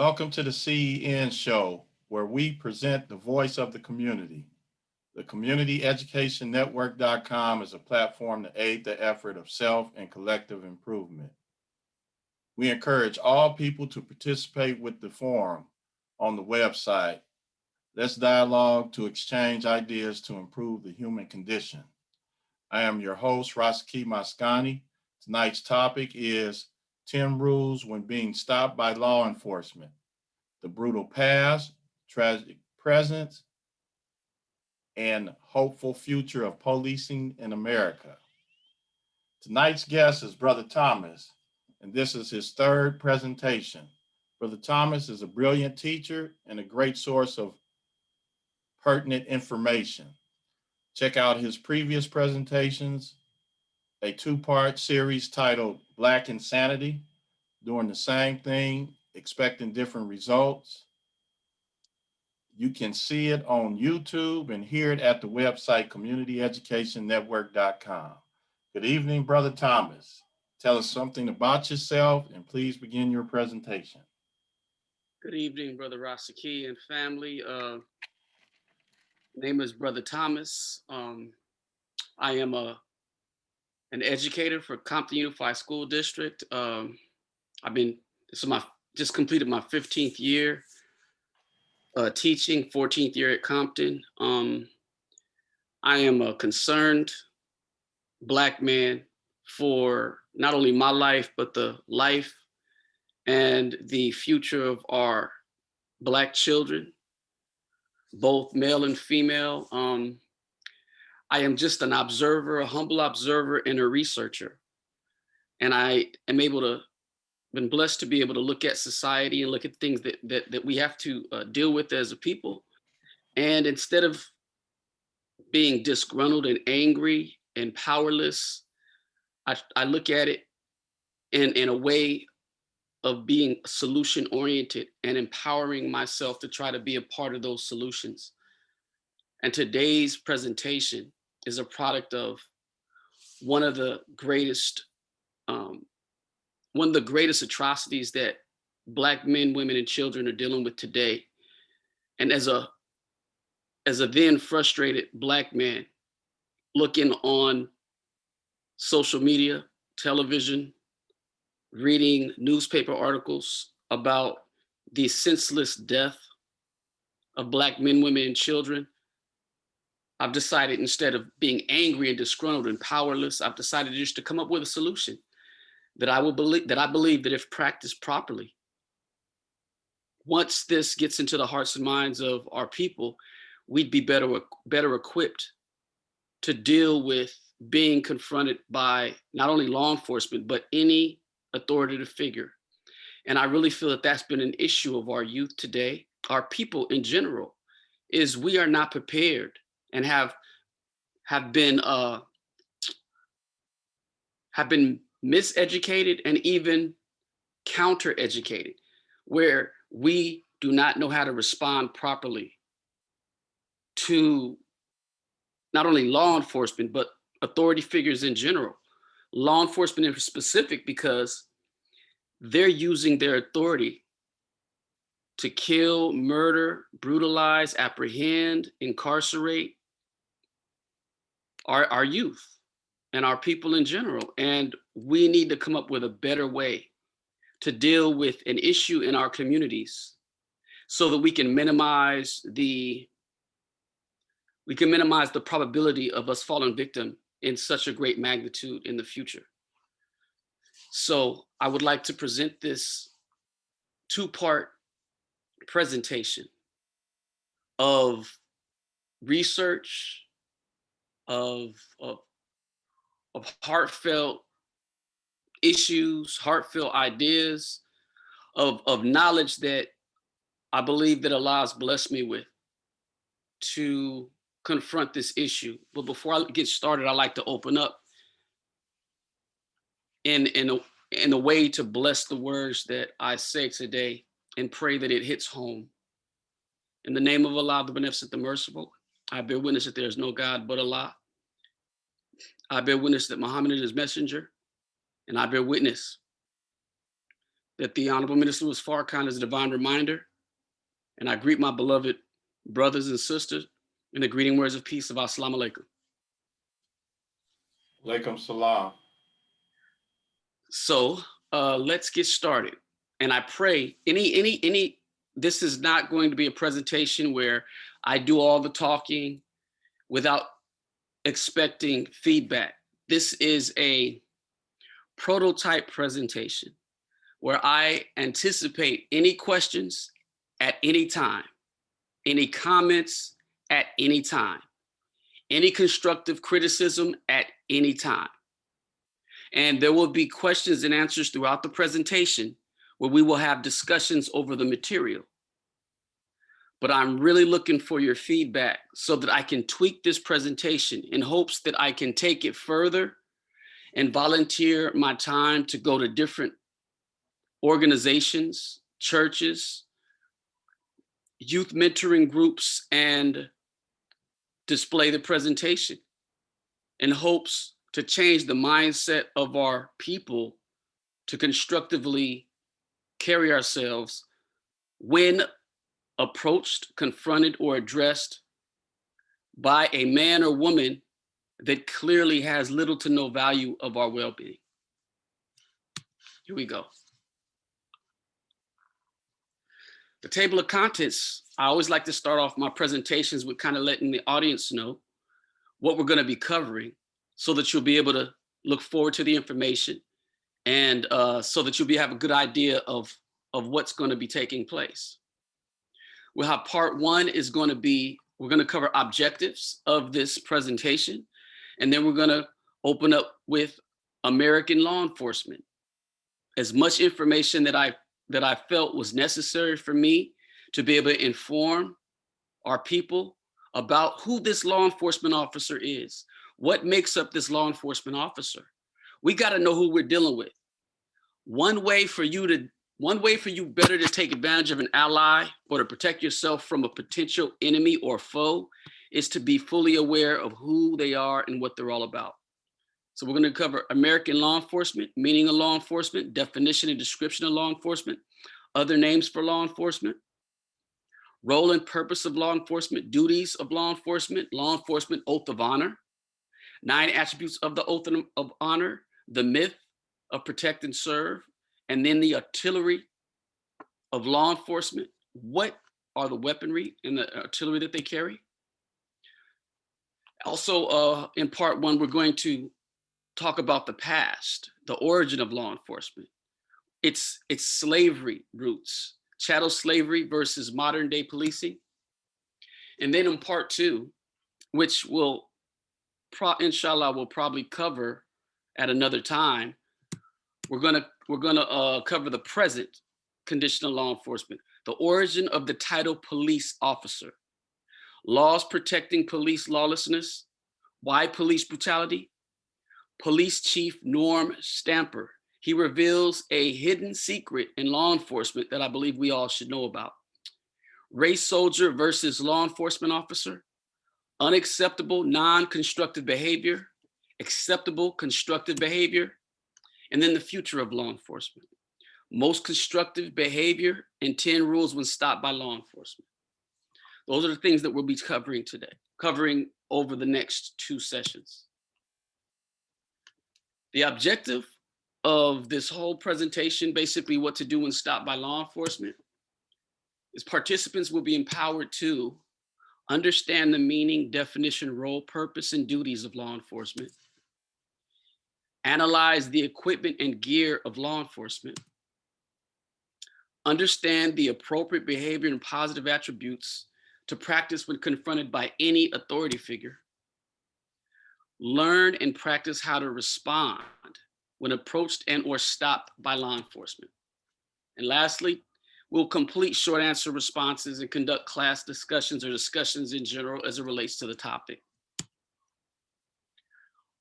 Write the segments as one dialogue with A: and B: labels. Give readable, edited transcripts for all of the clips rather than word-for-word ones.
A: Welcome to the CEN show, where we present the voice of the community. The CommunityEducationNetwork.com is a platform to aid the effort of self and collective improvement. We encourage all people to participate with the forum on the website. Let's dialogue to exchange ideas to improve the human condition. I am your host, Rasaki Maskani. Tonight's topic is 10 rules when being stopped by law enforcement. The brutal past, tragic present, and hopeful future of policing in America. Tonight's guest is Brother Thomas, and this is his third presentation. Brother Thomas is a brilliant teacher and a great source of pertinent information. Check out his previous presentations, a two-part series titled Black Insanity, doing the same thing, expecting different results. You can see it on YouTube and hear it at the website communityeducationnetwork.com. Good evening, Brother Thomas. Tell us something about yourself and please begin your presentation.
B: Good evening, Brother Rasaki and family. Name is Brother Thomas. I am an educator for Compton Unified School District. Just completed my 15th year teaching, 14th year at Compton. I am a concerned Black man for not only my life, but the life and the future of our Black children, both male and female. I am just an observer, a humble observer and a researcher. And I am been blessed to be able to look at society and look at things that we have to deal with as a people. And instead of being disgruntled and angry and powerless, I look at it in a way of being solution oriented and empowering myself to try to be a part of those solutions. And today's presentation is a product of one of the greatest atrocities that Black men, women, and children are dealing with today. And as a then frustrated Black man looking on social media, television, reading newspaper articles about the senseless death of Black men, women, and children, I've decided, instead of being angry and disgruntled and powerless, I've decided just to come up with a solution that I believe that if practiced properly, once this gets into the hearts and minds of our people, we'd be better equipped to deal with being confronted by not only law enforcement, but any authoritative figure. And I really feel that that's been an issue of our youth today, our people in general, is we are not prepared and have been miseducated and even counter-educated, where we do not know how to respond properly to not only law enforcement, but authority figures in general. Law enforcement in specific, because they're using their authority to kill, murder, brutalize, apprehend, incarcerate our youth and our people in general. And we need to come up with a better way to deal with an issue in our communities so that we can minimize the probability of us falling victim in such a great magnitude in the future. So I would like to present this two-part presentation of research, of heartfelt issues, heartfelt ideas, of knowledge that I believe that Allah's blessed me with to confront this issue. But before I get started, I'd like to open up in a way to bless the words that I say today and pray that it hits home. In the name of Allah, the Beneficent, the Merciful, I bear witness that there is no God but Allah. I bear witness that Muhammad is his messenger, and I bear witness that the Honorable Minister Louis Farrakhan is a divine reminder, and I greet my beloved brothers and sisters in the greeting words of peace of Assalamu alaikum.
A: Alaikum salam.
B: So let's get started. And I pray this is not going to be a presentation where I do all the talking without expecting feedback. This is a prototype presentation where I anticipate any questions at any time, any comments at any time, any constructive criticism at any time. And there will be questions and answers throughout the presentation where we will have discussions over the material. But I'm really looking for your feedback so that I can tweak this presentation in hopes that I can take it further and volunteer my time to go to different organizations, churches, youth mentoring groups, and display the presentation in hopes to change the mindset of our people to constructively carry ourselves when approached, confronted, or addressed by a man or woman that clearly has little to no value of our well-being. Here we go. The table of contents, I always like to start off my presentations with kind of letting the audience know what we're going to be covering so that you'll be able to look forward to the information and so that you'll have a good idea of what's going to be taking place. We'll have part one is going to be, we're going to cover objectives of this presentation, and then we're going to open up with American law enforcement. As much information that I felt was necessary for me to be able to inform our people about who this law enforcement officer is, what makes up this law enforcement officer. We got to know who we're dealing with. One way for you better to take advantage of an ally or to protect yourself from a potential enemy or foe is to be fully aware of who they are and what they're all about. So we're going to cover American law enforcement, meaning of law enforcement, definition and description of law enforcement, other names for law enforcement, role and purpose of law enforcement, duties of law enforcement oath of honor, 9 attributes of the oath of honor, the myth of protect and serve, and then the artillery of law enforcement. What are the weaponry and the artillery that they carry? Also, in part one, we're going to talk about the past, the origin of law enforcement, its slavery roots, chattel slavery versus modern day policing. And then in part two, which will, inshallah, we'll probably cover at another time, we're gonna cover the present condition of law enforcement, the origin of the title police officer, laws protecting police lawlessness, why police brutality, Police Chief Norm Stamper. He reveals a hidden secret in law enforcement that I believe we all should know about. Race soldier versus law enforcement officer, unacceptable non-constructive behavior, acceptable constructive behavior, and then the future of law enforcement. Most constructive behavior and 10 rules when stopped by law enforcement. Those are the things that we'll be covering today, covering over the next 2 sessions. The objective of this whole presentation, basically what to do when stopped by law enforcement, is participants will be empowered to understand the meaning, definition, role, purpose, and duties of law enforcement, analyze the equipment and gear of law enforcement, understand the appropriate behavior and positive attributes to practice when confronted by any authority figure, learn and practice how to respond when approached and or stopped by law enforcement. And lastly, we'll complete short answer responses and conduct class discussions or discussions in general as it relates to the topic.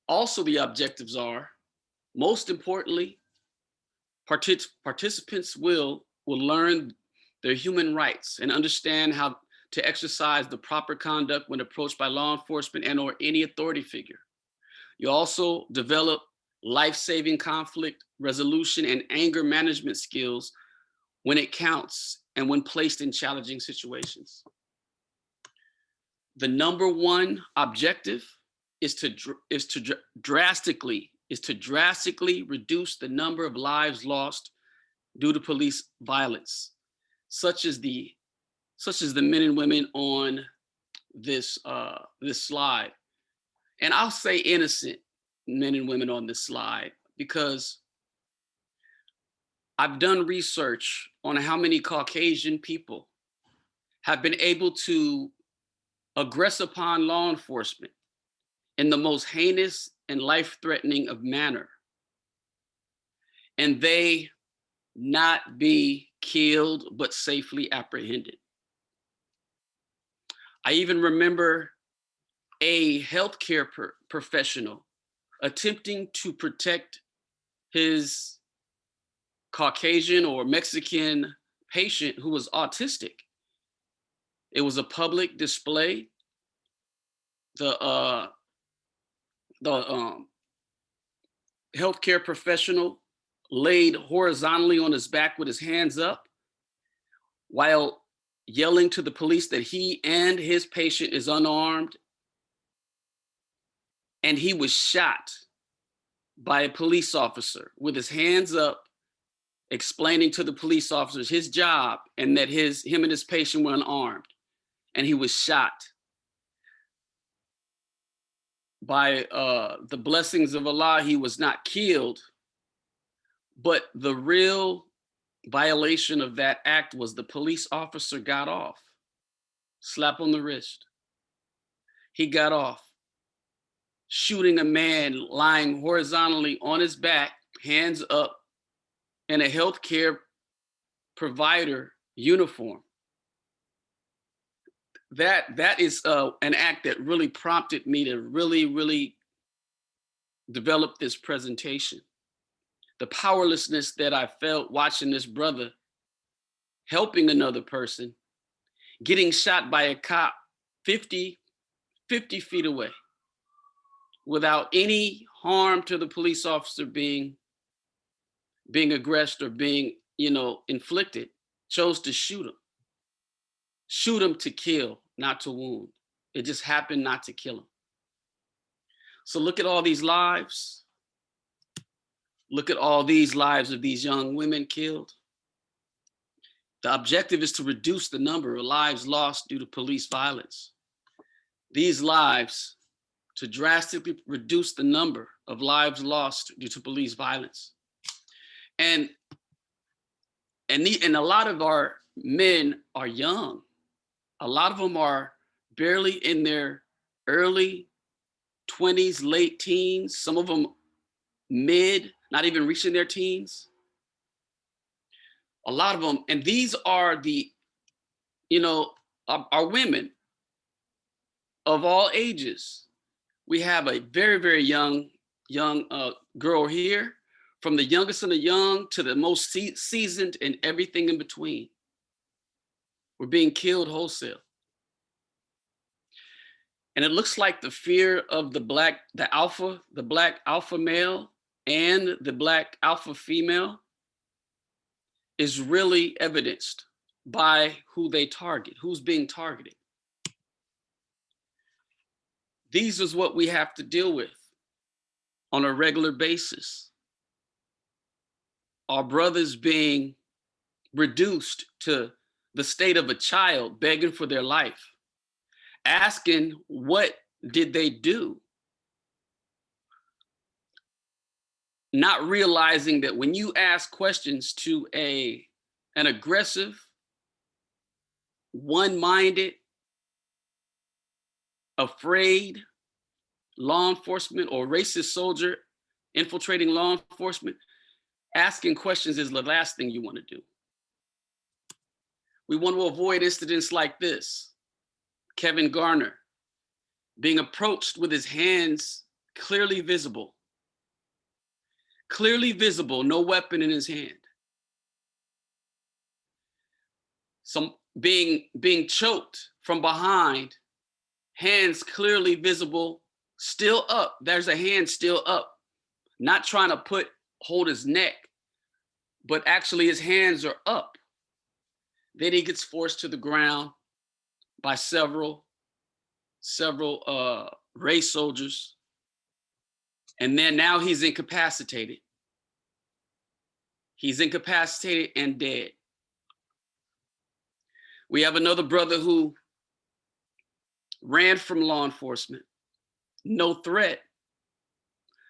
B: Also, the objectives are, most importantly, participants will learn their human rights and understand how to exercise the proper conduct when approached by law enforcement and or any authority figure. You also develop life-saving conflict resolution, and anger management skills when it counts and when placed in challenging situations. The number one objective is to drastically reduce the number of lives lost due to police violence, such as the men and women on this slide. And I'll say innocent men and women on this slide because I've done research on how many Caucasian people have been able to aggress upon law enforcement in the most heinous and life-threatening of manner, and they not be killed but safely apprehended. I even remember a healthcare professional attempting to protect his Caucasian or Mexican patient who was autistic. It was a public display. The healthcare professional laid horizontally on his back with his hands up while yelling to the police that he and his patient is unarmed. And he was shot by a police officer with his hands up, explaining to the police officers his job and that him and his patient were unarmed. And he was shot. By the blessings of Allah, he was not killed, but the real violation of that act was the police officer got off. Slap on the wrist. He got off, shooting a man lying horizontally on his back, hands up, in a healthcare provider uniform. That is an act that really prompted me to really develop this presentation. The powerlessness that I felt watching this brother helping another person, getting shot by a cop 50 feet away without any harm to the police officer being aggressed or being, inflicted, chose to shoot him. Shoot him to kill, not to wound. It just happened not to kill him. So look at all these lives. Look at all these lives of these young women killed. The objective is to reduce the number of lives lost due to police violence. These lives, to drastically reduce the number of lives lost due to police violence. And a lot of our men are young. A lot of them are barely in their early 20s, late teens, some of them mid, not even reaching their teens. A lot of them, and these are our women of all ages. We have a very, very young girl here, from the youngest of the young to the most seasoned and everything in between. We're being killed wholesale. And it looks like the fear of the black alpha male and the black alpha female is really evidenced by who they target, who's being targeted. These is what we have to deal with on a regular basis. Our brothers being reduced to the state of a child begging for their life, asking what did they do? Not realizing that when you ask questions to an aggressive, one-minded, afraid law enforcement or racist soldier infiltrating law enforcement, asking questions is the last thing you want to do. We want to avoid incidents like this. Kevin Garner being approached with his hands clearly visible, no weapon in his hand. Some being choked from behind, hands clearly visible, still up. There's a hand still up, not trying to hold his neck, but actually his hands are up. Then he gets forced to the ground by several race soldiers. And then now he's incapacitated. He's incapacitated and dead. We have another brother who ran from law enforcement. No threat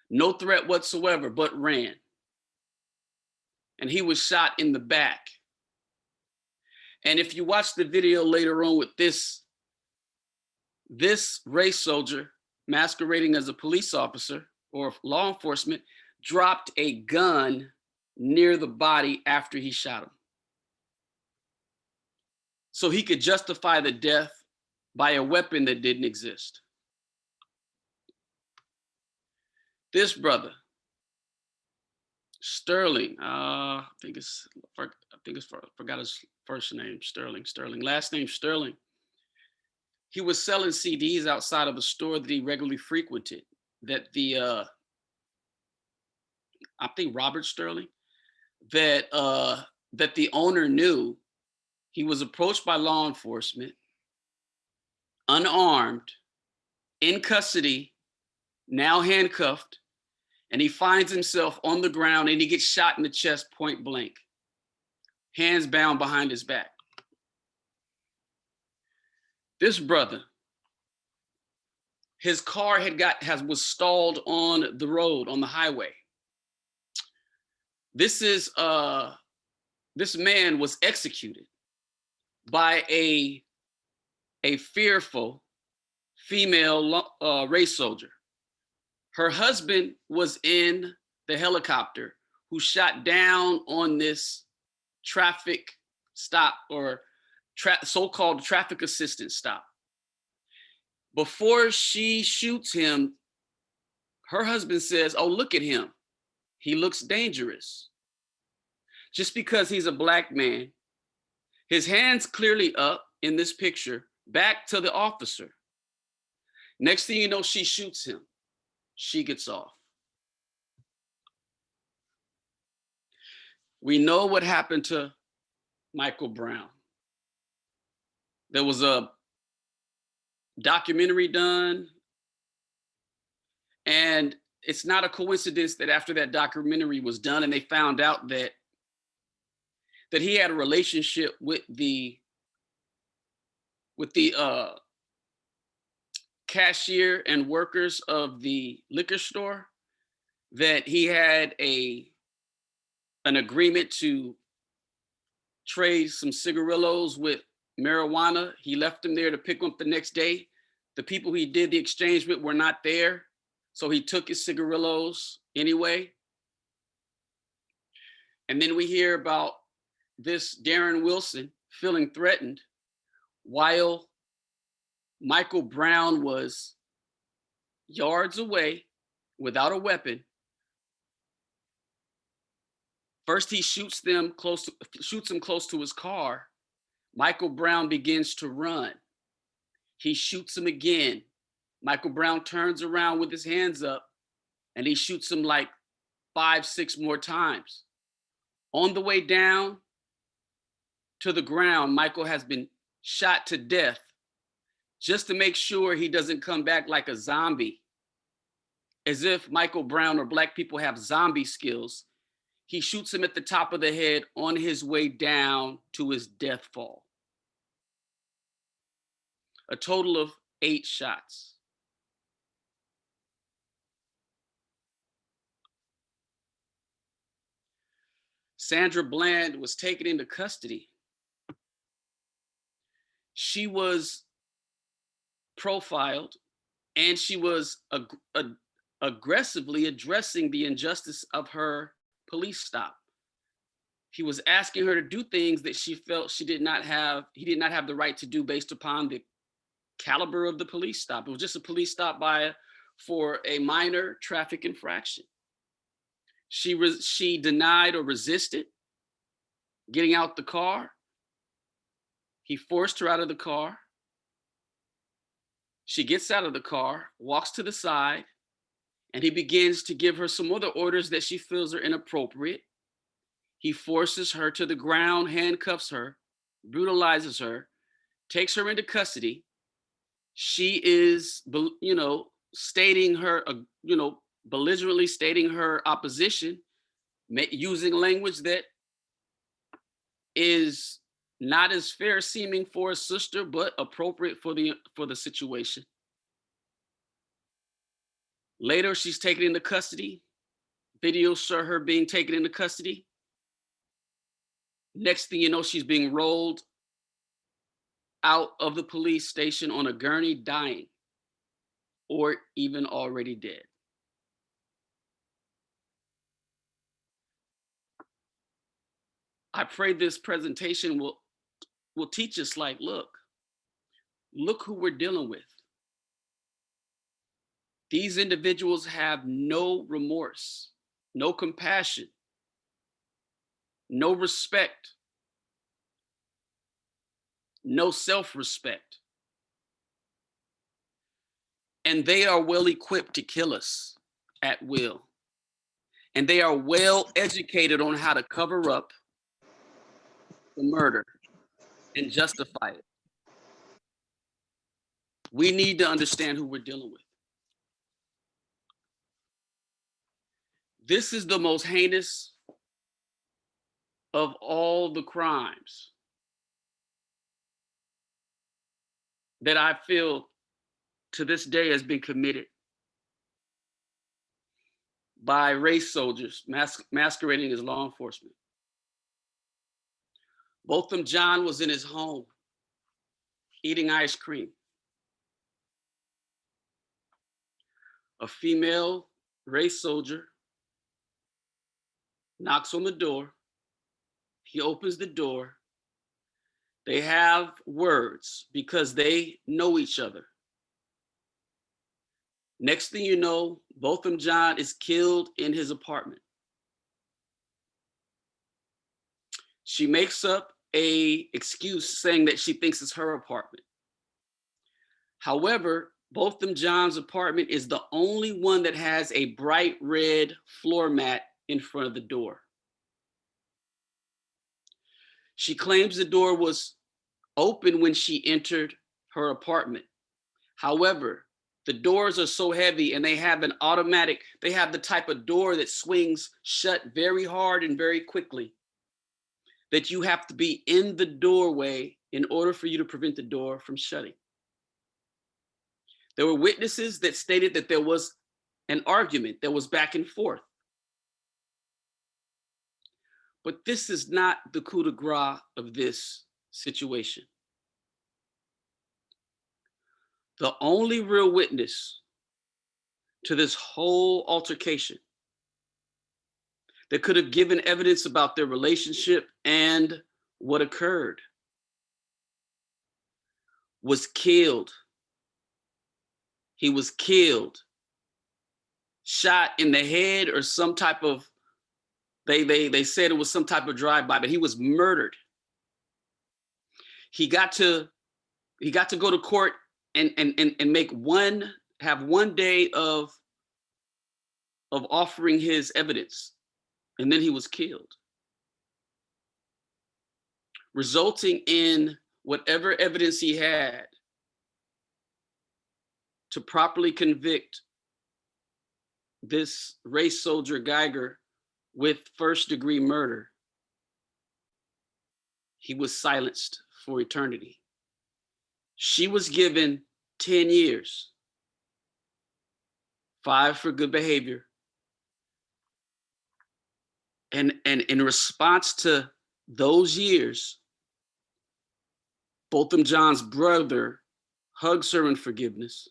B: whatsoever, but ran. And he was shot in the back. And if you watch the video later on with this race soldier masquerading as a police officer or law enforcement dropped a gun near the body after he shot him. So he could justify the death by a weapon that didn't exist. This brother, Sterling, I forgot his first name, Sterling, last name Sterling. He was selling CDs outside of a store that he regularly frequented that I think Robert Sterling, that the owner knew. He was approached by law enforcement, unarmed, in custody, now handcuffed, and he finds himself on the ground and he gets shot in the chest point blank, hands bound behind his back. This brother, his car was stalled on the road, on the highway. This man was executed by a fearful female race soldier. Her husband was in the helicopter who shot down on this traffic stop or so-called traffic assistance stop. Before she shoots him, her husband says, "Oh, look at him. He looks dangerous." Just because he's a black man, his hands clearly up in this picture, back to the officer. Next thing you know, she shoots him. She gets off. We know what happened to Michael Brown. There was a documentary done, and it's not a coincidence that after that documentary was done and they found out that he had a relationship with the cashier and workers of the liquor store, that he had an agreement to trade some cigarillos with marijuana. He left them there to pick them up the next day. The people he did the exchange with were not there, so he took his cigarillos anyway. And then we hear about this Darren Wilson feeling threatened while Michael Brown was yards away without a weapon. First, he shoots him close to his car. Michael Brown begins to run. He shoots him again. Michael Brown turns around with his hands up and he shoots him like 5, 6 more times. On the way down to the ground, Michael has been shot to death just to make sure he doesn't come back like a zombie. As if Michael Brown or black people have zombie skills, he shoots him at the top of the head on his way down to his death fall. A total of 8 shots. Sandra Bland was taken into custody. She was profiled and she was aggressively addressing the injustice of her police stop. He was asking her to do things that she felt he did not have the right to do based upon the caliber of the police stop. It was just a police stop for a minor traffic infraction. She denied or resisted getting out the car. He forced her out of the car. She gets out of the car, walks to the side, and he begins to give her some other orders that she feels are inappropriate. He forces her to the ground, handcuffs her, brutalizes her, takes her into custody. She is, stating her, belligerently stating her opposition, using language that is not as fair seeming for a sister, but appropriate for the situation. Later, she's taken into custody. Videos show her being taken into custody. Next thing you know, she's being rolled out of the police station on a gurney, dying, or even already dead. I pray this presentation will teach us, like, look who we're dealing with. These individuals have no remorse, no compassion, no respect, no self-respect. And they are well equipped to kill us at will. And they are well educated on how to cover up the murder and justify it. We need to understand who we're dealing with. This is the most heinous of all the crimes that I feel to this day has been committed by race soldiers masquerading as law enforcement. Botham John was in his home eating ice cream. A female race soldier knocks on the door. He opens the door. They have words because they know each other. Next thing you know, Botham John is killed in his apartment. She makes up a excuse saying that she thinks it's her apartment. However, Botham John's apartment is the only one that has a bright red floor mat in front of the door. She claims the door was open when she entered her apartment. However, the doors are so heavy and they have the type of door that swings shut very hard and very quickly, that you have to be in the doorway in order for you to prevent the door from shutting. There were witnesses that stated that there was an argument that was back and forth. But this is not the coup de grace of this situation. The only real witness to this whole altercation that could have given evidence about their relationship and what occurred was killed. He was killed, shot in the head or some type of, they said it was some type of drive-by, but he was murdered. He got to go to court and have one day of offering his evidence, and then he was killed, resulting in whatever evidence he had to properly convict this race soldier Geiger with first-degree murder. He was silenced for eternity. She was given 10 years, 5 for good behavior. And in response to those years, Botham John's brother hugs her in forgiveness.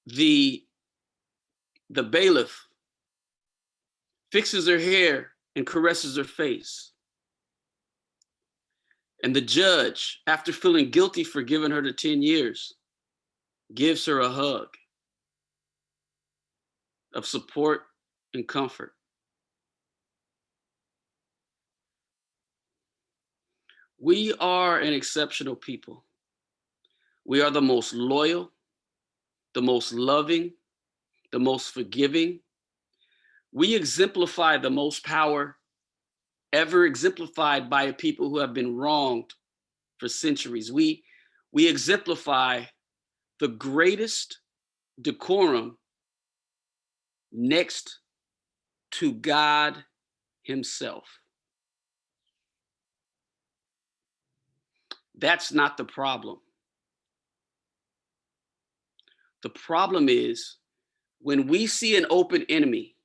B: The bailiff fixes her hair and caresses her face. And the judge, after feeling guilty for giving her the 10 years, gives her a hug of support and comfort. We are an exceptional people. We are the most loyal. the most loving, the most forgiving. We exemplify the most power ever exemplified by a people who have been wronged for centuries. We exemplify the greatest decorum next to God himself. That's not the problem. The problem is when we see an open enemy,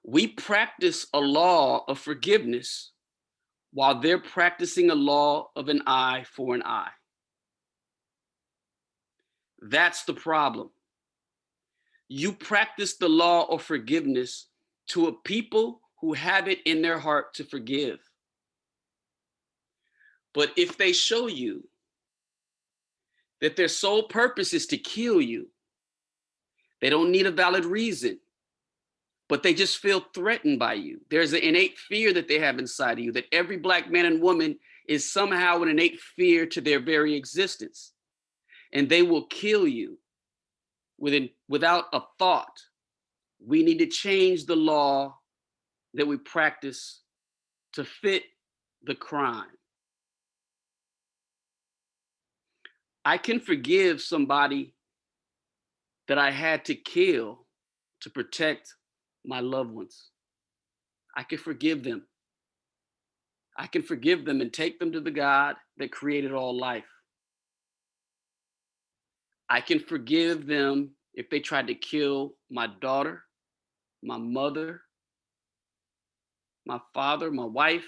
B: we practice a law of forgiveness while they're practicing a law of an eye for an eye. That's the problem. You practice the law of forgiveness to a people who have it in their heart to forgive. But if they show you that their sole purpose is to kill you, they don't need a valid reason, but they just feel threatened by you. There's an innate fear that they have inside of you, that every Black man and woman is somehow an innate fear to their very existence. And they will kill you without a thought. We need to change the law that we practice to fit the crime. I can forgive somebody that I had to kill to protect my loved ones. I can forgive them. I can forgive them and take them to the God that created all life. I can forgive them if they tried to kill my daughter, my mother, my father, my wife,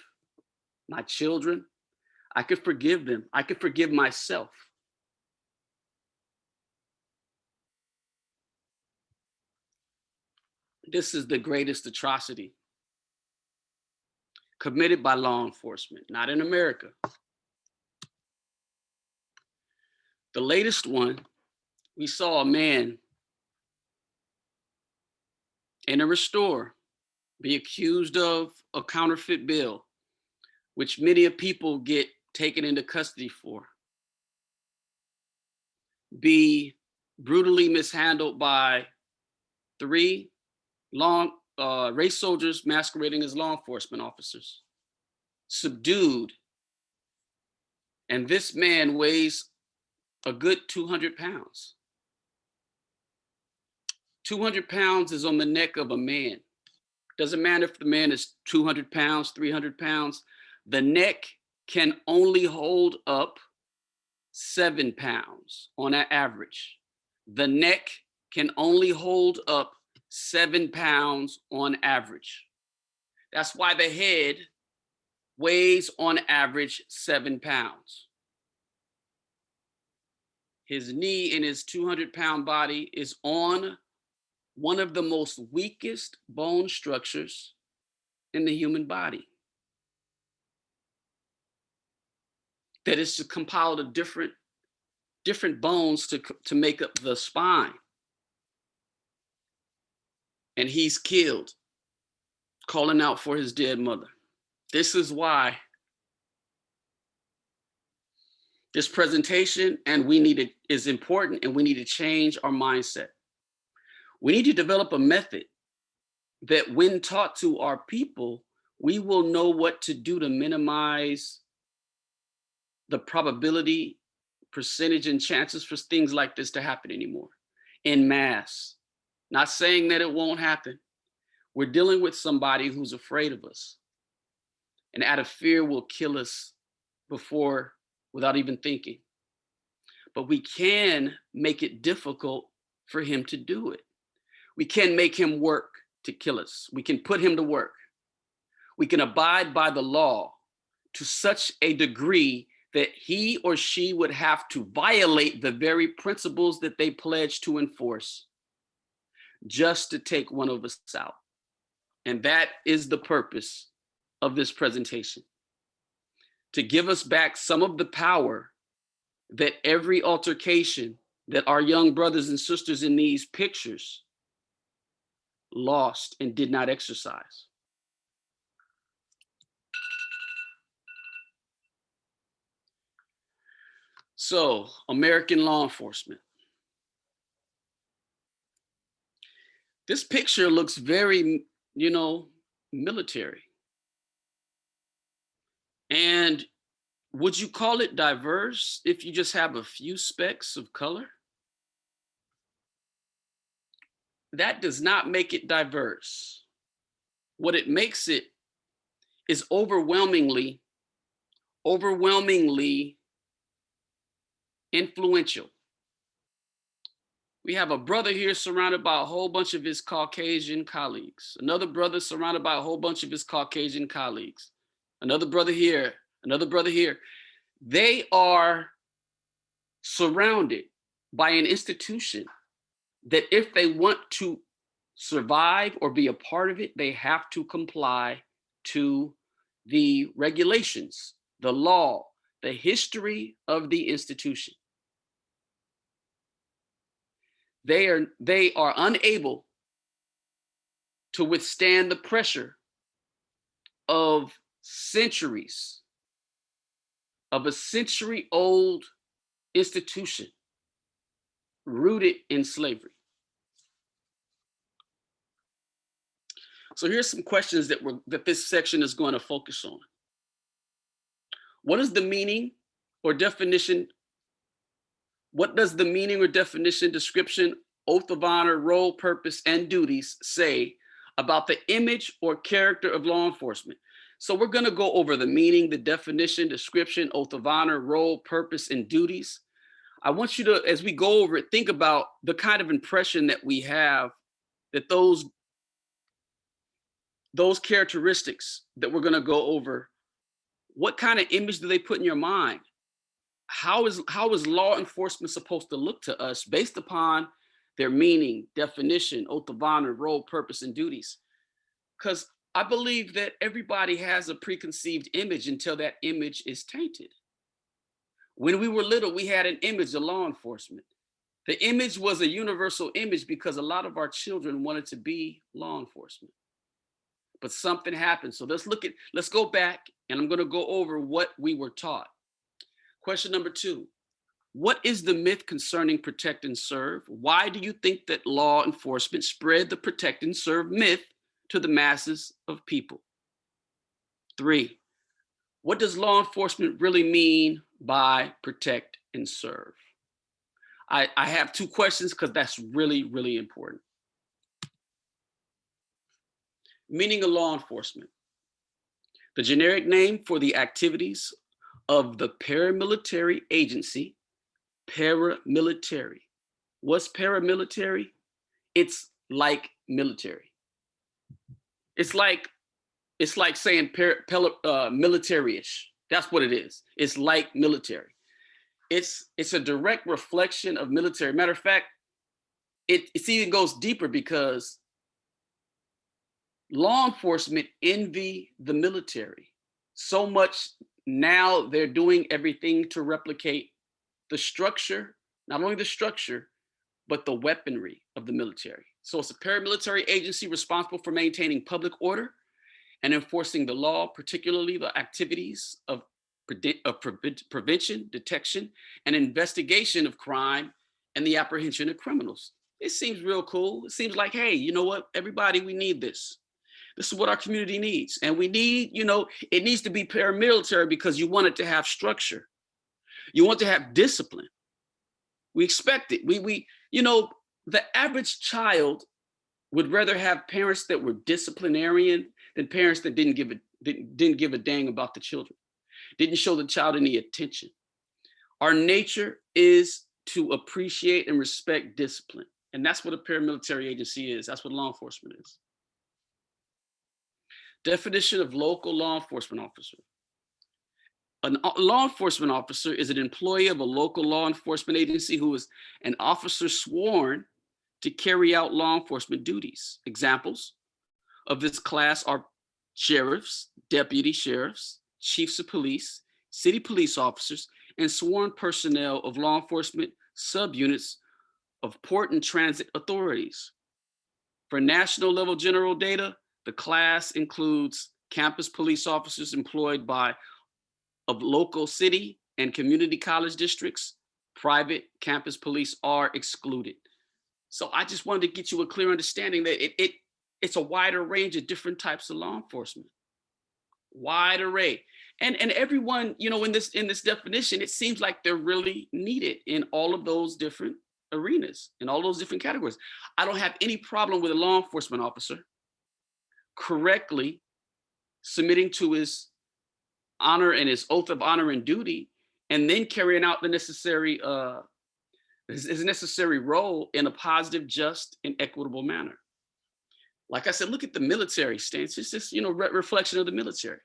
B: my children. I could forgive them. I could forgive myself. This is the greatest atrocity committed by law enforcement, not in America. The latest one, we saw a man enter a store, be accused of a counterfeit bill, which many of people get taken into custody for, be brutally mishandled by three race soldiers masquerading as law enforcement officers, subdued. And this man weighs a good 200 pounds. 200 pounds is on the neck of a man. Doesn't matter if the man is 200 pounds, 300 pounds. The neck can only hold up 7 pounds on an average. The neck can only hold up 7 pounds on average. That's why the head weighs on average 7 pounds. His knee in his 200-pound body is on one of the most weakest bone structures in the human body. That is compiled of different bones to make up the spine. And he's killed, calling out for his dead mother. This is why this presentation is important, and we need to change our mindset. We need to develop a method that when taught to our people, we will know what to do to minimize the probability, percentage, and chances for things like this to happen anymore en masse. Not saying that it won't happen. We're dealing with somebody who's afraid of us, and out of fear will kill us without even thinking. But we can make it difficult for him to do it. We can make him work to kill us. We can put him to work. We can abide by the law to such a degree that he or she would have to violate the very principles that they pledge to enforce just to take one of us out. And that is the purpose of this presentation, to give us back some of the power that every altercation that our young brothers and sisters in these pictures lost and did not exercise. So, American law enforcement, This picture looks very, military. And would you call it diverse if you just have a few specks of color? That does not make it diverse. What it makes it is overwhelmingly influential. We have a brother here surrounded by a whole bunch of his Caucasian colleagues. Another brother surrounded by a whole bunch of his Caucasian colleagues. Another brother here, another brother here. They are surrounded by an institution that if they want to survive or be a part of it, they have to comply to the regulations, the law, the history of the institution. They are unable to withstand the pressure of centuries of a century-old institution rooted in slavery. So here's some questions that this section is going to focus on. What is the meaning or definition? What does the meaning or definition, description, oath of honor, role, purpose, and duties say about the image or character of law enforcement? So we're going to go over the meaning, the definition, description, oath of honor, role, purpose, and duties. I want you to, as we go over it, think about the kind of impression that we have that those characteristics that we're going to go over, what kind of image do they put in your mind? How is law enforcement supposed to look to us based upon their meaning, definition, oath of honor, role, purpose, and duties? Because I believe that everybody has a preconceived image until that image is tainted. When we were little, we had an image of law enforcement. The image was a universal image because a lot of our children wanted to be law enforcement. But something happened. So let's go back, and I'm going to go over what we were taught. Question number 2, what is the myth concerning protect and serve? Why do you think that law enforcement spread the protect and serve myth to the masses of people? 3, what does law enforcement really mean by protect and serve? I have 2 questions because that's really, really important. Meaning of law enforcement. The generic name for the activities of the paramilitary agency, paramilitary. What's paramilitary? It's like military. It's like saying military-ish. That's what it is. It's like military. It's a direct reflection of military. Matter of fact, it even goes deeper because law enforcement envy the military so much. Now they're doing everything to replicate the structure, not only the structure, but the weaponry of the military. So it's a paramilitary agency responsible for maintaining public order and enforcing the law, particularly the activities of prevention, detection, and investigation of crime and the apprehension of criminals. It seems real cool. It seems like, hey, you know what, everybody, we need this. This is what our community needs. And we need, it needs to be paramilitary because you want it to have structure. You want to have discipline. We expect it. The average child would rather have parents that were disciplinarian than parents that didn't give a dang about the children, didn't show the child any attention. Our nature is to appreciate and respect discipline. And that's what a paramilitary agency is. That's what law enforcement is. Definition of local law enforcement officer. A law enforcement officer is an employee of a local law enforcement agency who is an officer sworn to carry out law enforcement duties. Examples of this class are sheriffs, deputy sheriffs, chiefs of police, city police officers, and sworn personnel of law enforcement subunits of port and transit authorities. For national level general data, the class includes campus police officers employed of local city and community college districts. Private campus police are excluded. So I just wanted to get you a clear understanding that it's a wider range of different types of law enforcement, wide array. And everyone, in this definition, it seems like they're really needed in all of those different arenas, in all those different categories. I don't have any problem with a law enforcement officer correctly submitting to his honor and his oath of honor and duty, and then carrying out the necessary his necessary role in a positive, just, and equitable manner. Like I said, look at the military stance. It's just, reflection of the military.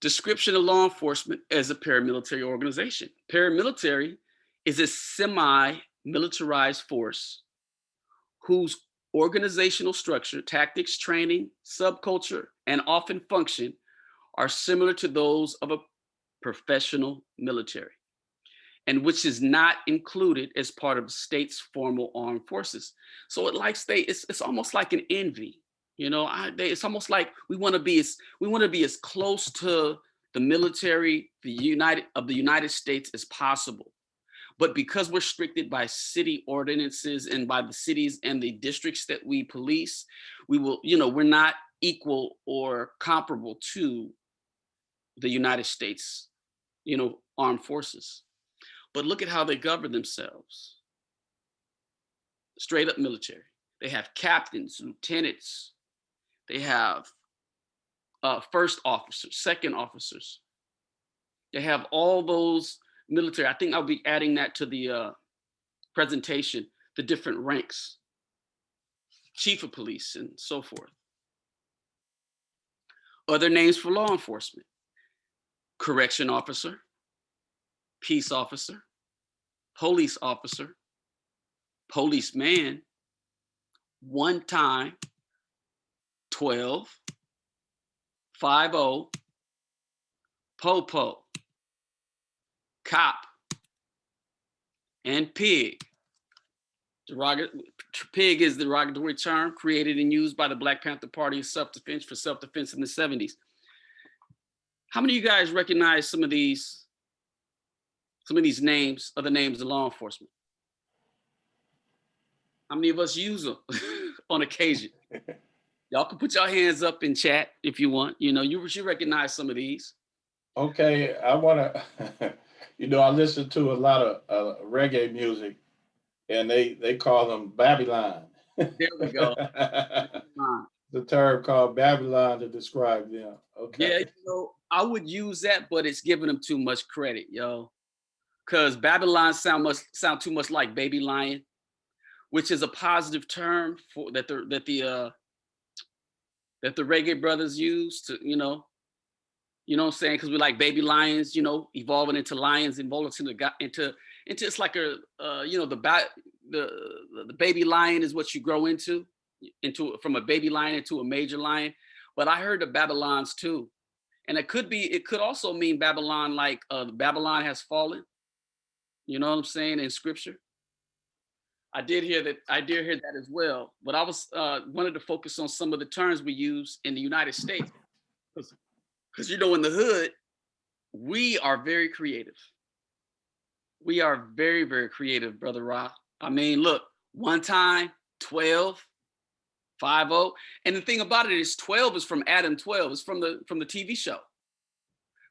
B: Description of law enforcement as a paramilitary organization. Paramilitary is a semi-militarized force whose organizational structure, tactics, training, subculture, and often function are similar to those of a professional military, and which is not included as part of the state's formal armed forces. So it's almost like an envy. It's almost like we want to be as close to the military, the United States as possible. But because we're restricted by city ordinances and by the cities and the districts that we police, we're not equal or comparable to the United States, armed forces. But look at how they govern themselves. Straight up military. They have captains, lieutenants. They have first officers, second officers. They have all those military. I think I'll be adding that to the presentation, the different ranks, chief of police and so forth. Other names for law enforcement: correction officer, peace officer, police officer, policeman, one time, 12, 50, popo, cop, and pig. Pig is the derogatory term created and used by the Black Panther Party for self-defense in the 70s. How many of you guys recognize some of these names, other names of law enforcement? How many of us use them on occasion? Y'all can put your hands up in chat if you want. You should recognize some of these.
A: Okay, I want to, I listen to a lot of reggae music, and they call them Babylon.
B: There we go.
A: The term called Babylon to describe them. Okay.
B: Yeah, I would use that, but it's giving them too much credit, because Babylon sound too much like baby lion, which is a positive term for that the reggae brothers use to, what I'm saying? Because we like baby lions, evolving into lions, evolving into it's like the baby lion is what you grow into from a baby lion into a major lion. But I heard the Babylons too, and it could also mean Babylon, like Babylon has fallen. You know what I'm saying, in scripture. I did hear that as well. But I was wanted to focus on some of the terms we use in the United States. Because in the hood, we are very creative. We are very, very creative, Brother Ra. I mean, look, one time, 12, 50. And the thing about it is 12 is from Adam 12. It's from the TV show.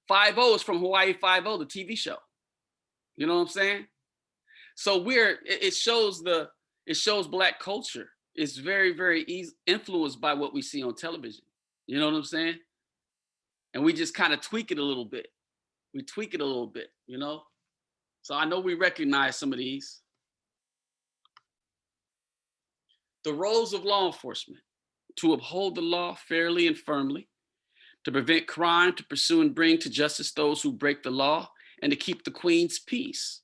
B: 50 is from Hawaii 50, the TV show. You know what I'm saying? So it shows Black culture. It's very, very influenced by what we see on television. You know what I'm saying? And we just kind of tweak it a little bit. So I know we recognize some of these. The roles of law enforcement: to uphold the law fairly and firmly, to prevent crime, to pursue and bring to justice those who break the law, and to keep the Queen's peace,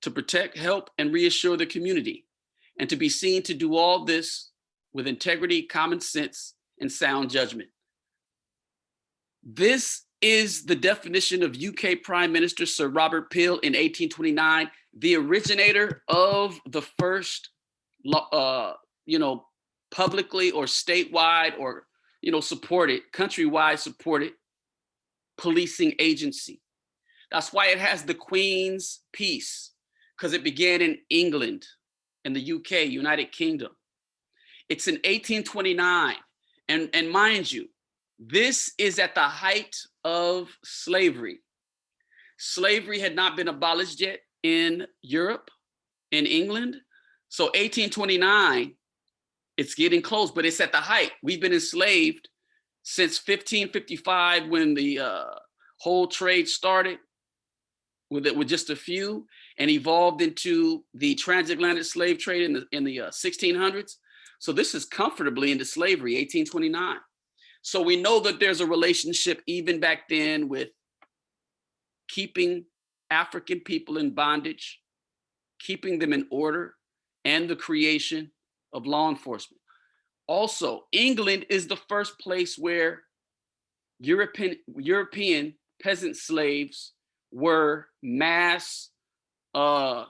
B: to protect, help, and reassure the community, and to be seen to do all this with integrity, common sense, and sound judgment. This is the definition of UK Prime Minister Sir Robert Peel in 1829, the originator of the first, publicly or statewide or, countrywide supported policing agency. That's why it has the Queen's peace, because it began in England and the UK, United Kingdom. It's in 1829. And mind you, this is at the height of slavery. Slavery had not been abolished yet in Europe, in England. So 1829, it's getting close, but it's at the height. We've been enslaved since 1555 when the whole trade started with just a few and evolved into the transatlantic slave trade in the 1600s. So this is comfortably into slavery, 1829. So we know that there's a relationship even back then with keeping African people in bondage, keeping them in order, and the creation of law enforcement. Also, England is the first place where European peasant slaves were mass were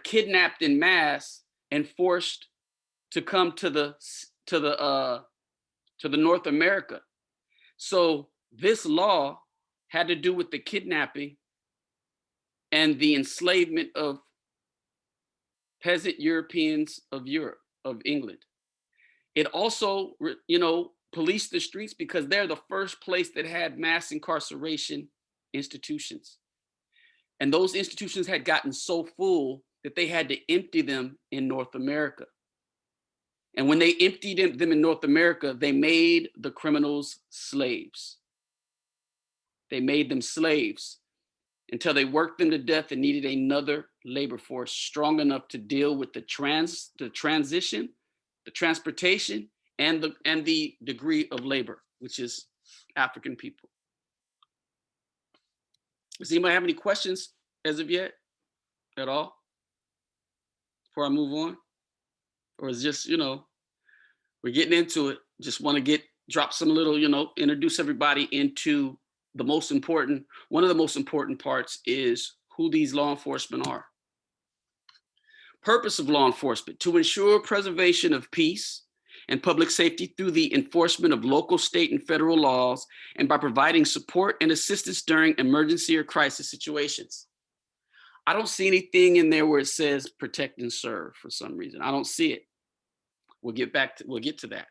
B: kidnapped in mass and forced to come to the North America. So this law had to do with the kidnapping and the enslavement of peasant Europeans of Europe, of England. It also, policed the streets because they're the first place that had mass incarceration institutions. And those institutions had gotten so full that they had to empty them in North America. And when they emptied them in North America, they made the criminals slaves. They made them slaves until they worked them to death and needed another labor force strong enough to deal with the transition, the transportation, and the degree of labor, which is African people. Does anybody have any questions as of yet at all before I move on? Or is just, we're getting into it. Just want to drop some little, introduce everybody into one of the most important parts is who these law enforcement are. Purpose of law enforcement: to ensure preservation of peace and public safety through the enforcement of local, state, and federal laws, and by providing support and assistance during emergency or crisis situations. I don't see anything in there where it says protect and serve for some reason. I don't see it. We'll get to that.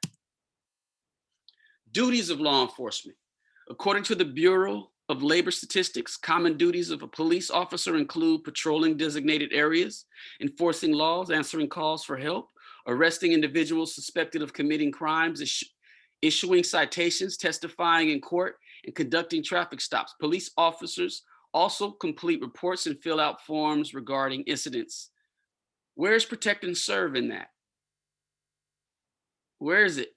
B: Duties of law enforcement. According to the Bureau of Labor Statistics, common duties of a police officer include patrolling designated areas, enforcing laws, answering calls for help, arresting individuals suspected of committing crimes, issuing citations, testifying in court, and conducting traffic stops. Police officers also complete reports and fill out forms regarding incidents. Where's protect and serve in that? Where is it?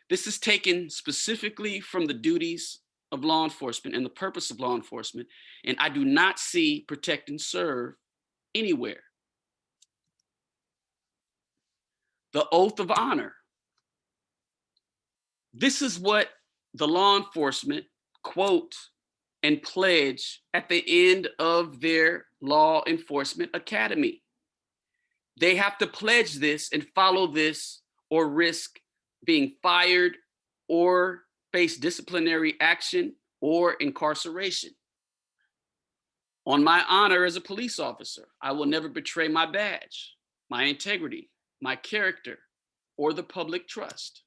B: This is taken specifically from the duties of law enforcement and the purpose of law enforcement, and I do not see protect and serve anywhere. The oath of honor. This is what the law enforcement quote and pledge at the end of their law enforcement academy. They have to pledge this and follow this or risk being fired or face disciplinary action or incarceration. On my honor as a police officer, I will never betray my badge, my integrity, my character, or the public trust.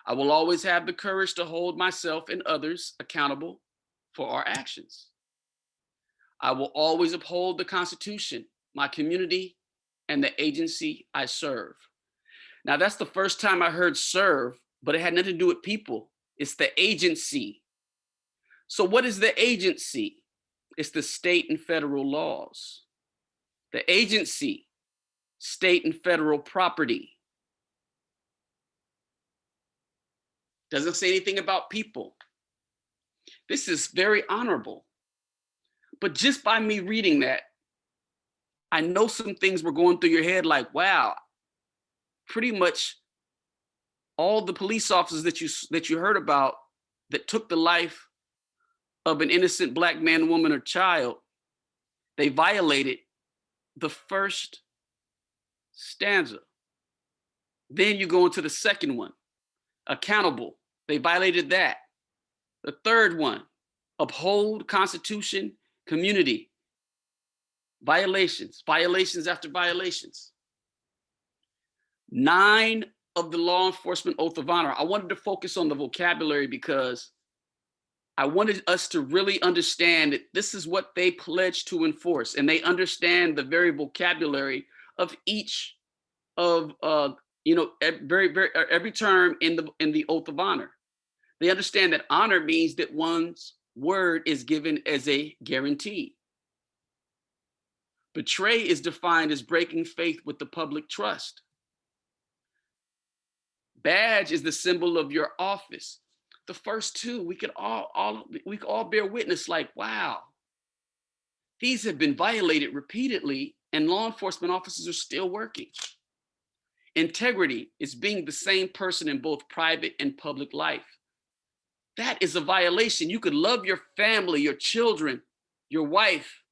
B: I will always have the courage to hold myself and others accountable for our actions. I will always uphold the Constitution, my community, and the agency I serve. Now, that's the first time I heard serve, but it had nothing to do with people. It's the agency. So what is the agency? It's the state and federal laws. The agency, state and federal property. Doesn't say anything about people. This is very honorable. But just by me reading that, I know some things were going through your head like, wow, pretty much all the police officers that you heard about that took the life of an innocent Black man, woman, or child, they violated the first stanza. Then you go into the second one, accountable. They violated that. The third one, uphold Constitution, community, violations, violations after violations. 9 of the law enforcement oath of honor. I wanted to focus on the vocabulary because I wanted us to really understand that this is what they pledge to enforce, and they understand the very vocabulary of each of every term in the oath of honor. They understand that honor means that one's word is given as a guarantee. Betray is defined as breaking faith with the public trust. Badge is the symbol of your office. The first two, we could all bear witness, like, wow, these have been violated repeatedly, and law enforcement officers are still working. Integrity is being the same person in both private and public life. That is a violation. You could love your family, your children, your wife,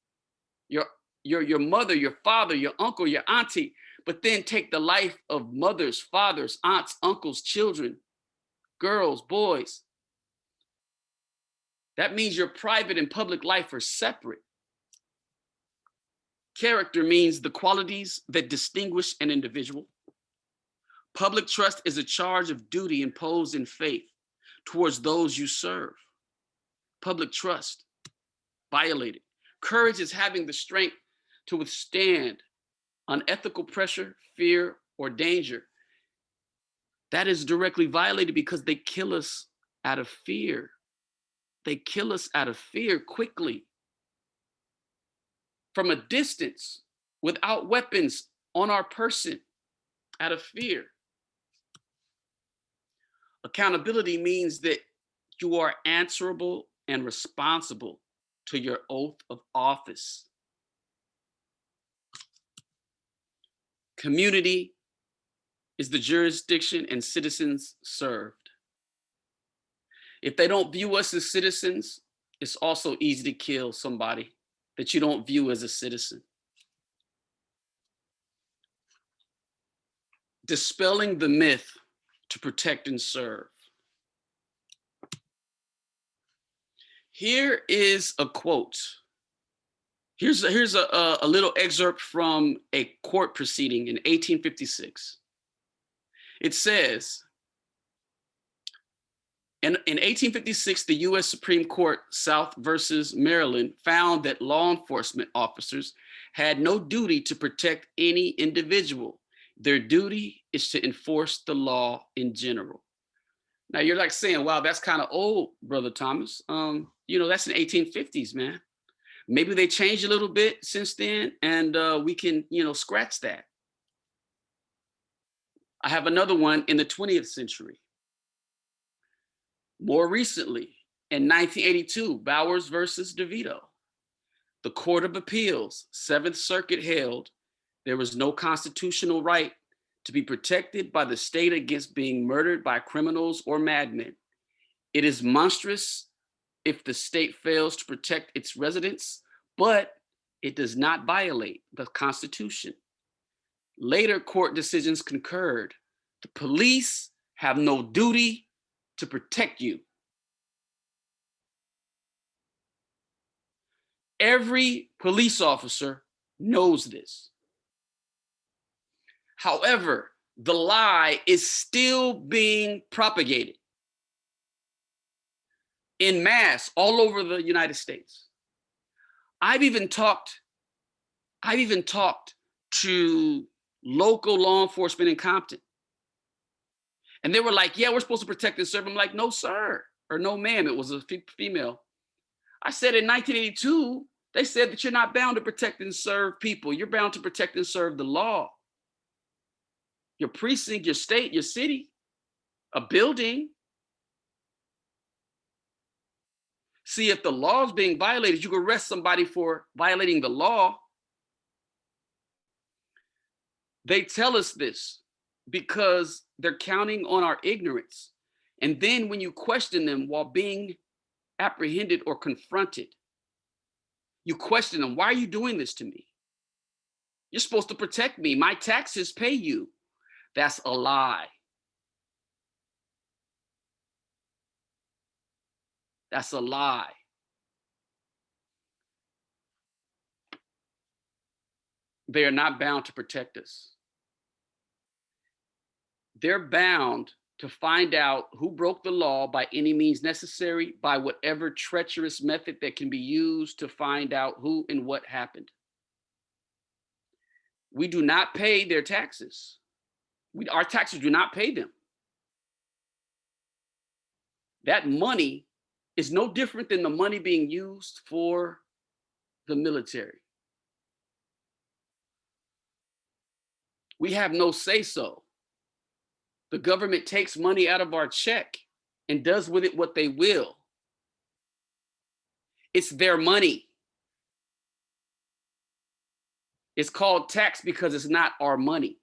B: your mother, your father, your uncle, your auntie, but then take the life of mothers, fathers, aunts, uncles, children, girls, boys. That means your private and public life are separate. Character means the qualities that distinguish an individual. Public trust is a charge of duty imposed in faith towards those you serve. Public trust violated. Courage is having the strength to withstand unethical pressure, fear, or danger. That is directly violated because they kill us out of fear. They kill us out of fear quickly. From a distance, without weapons on our person, out of fear. Accountability means that you are answerable and responsible to your oath of office. Community is the jurisdiction and citizens served. If they don't view us as citizens, it's also easy to kill somebody that you don't view as a citizen. Dispelling the myth to protect and serve. Here is a quote. Here's a little excerpt from a court proceeding in 1856. It says, in 1856, the US Supreme Court, South versus Maryland, found that law enforcement officers had no duty to protect any individual. Their duty is to enforce the law in general. Now you're like saying, wow, that's kind of old, Brother Thomas. That's in the 1850s, man. Maybe they changed a little bit since then, and we can, scratch that. I have another one in the 20th century. More recently, in 1982, Bowers versus DeVito, the Court of Appeals, 7th Circuit held there was no constitutional right to be protected by the state against being murdered by criminals or madmen. It is monstrous if the state fails to protect its residents, but it does not violate the Constitution. Later court decisions concurred. The police have no duty to protect you. Every police officer knows this. However, the lie is still being propagated in mass all over the United States. I've even talked to local law enforcement in Compton. And they were like, yeah, we're supposed to protect and serve. I'm like, no, sir, or no, ma'am. It was a female. I said in 1982, they said that you're not bound to protect and serve people. You're bound to protect and serve the law. Your precinct, your state, your city, a building. See, if the law is being violated, you can arrest somebody for violating the law. They tell us this because they're counting on our ignorance. And then when you question them while being apprehended or confronted, you question them, why are you doing this to me? You're supposed to protect me. My taxes pay you. That's a lie. That's a lie. They are not bound to protect us. They're bound to find out who broke the law by any means necessary, by whatever treacherous method that can be used to find out who and what happened. We do not pay their taxes. Our taxes do not pay them. That money is no different than the money being used for the military. We have no say so. The government takes money out of our check and does with it what they will. It's their money. It's called tax because it's not our money.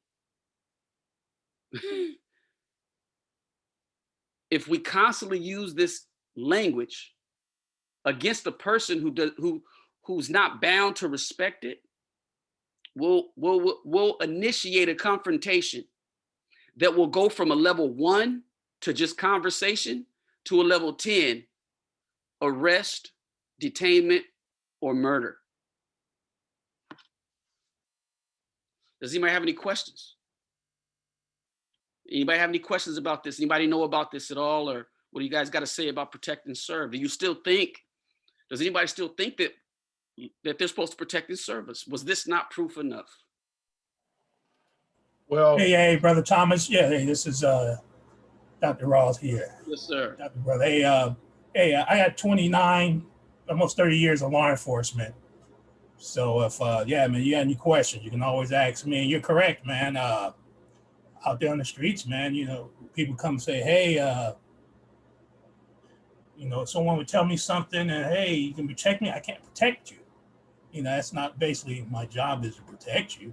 B: If we constantly use this language against the person who's not bound to respect it, we'll initiate a confrontation that will go from a level 1 to just conversation to a level 10, arrest, detainment, or murder. Does anybody have any questions? Anybody have any questions about this? Anybody know about this at all? Or what do you guys got to say about protect and serve? Do you still think, does anybody still think that they're supposed to protect and serve us? Was this not proof enough?
A: Well,
C: Hey, Brother Thomas. Yeah, hey, this is Dr. Ross here.
B: Yes, sir.
C: Dr. Brother. Hey, I got 29, almost 30 years of law enforcement. So if, yeah, man, you got any questions, you can always ask me. And you're correct, man. Out there on the streets, man, you know, people come say, hey, you know, someone would tell me something and, hey, you can protect me. I can't protect you. You know, that's not basically my job is to protect you.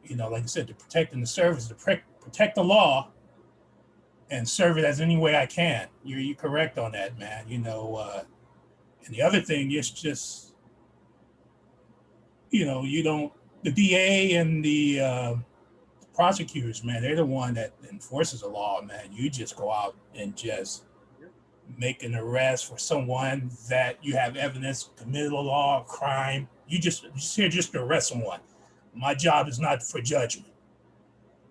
C: You know, like I said, to protect and to serve is to protect the law and serve it as any way I can. You're correct on that, man. You know, and the other thing is just, you know, you don't, the DA and the prosecutors, man, they're the one that enforces the law, man. You just go out and just make an arrest for someone that you have evidence committed a law, a crime. You just here just to arrest someone. My job is not for judgment,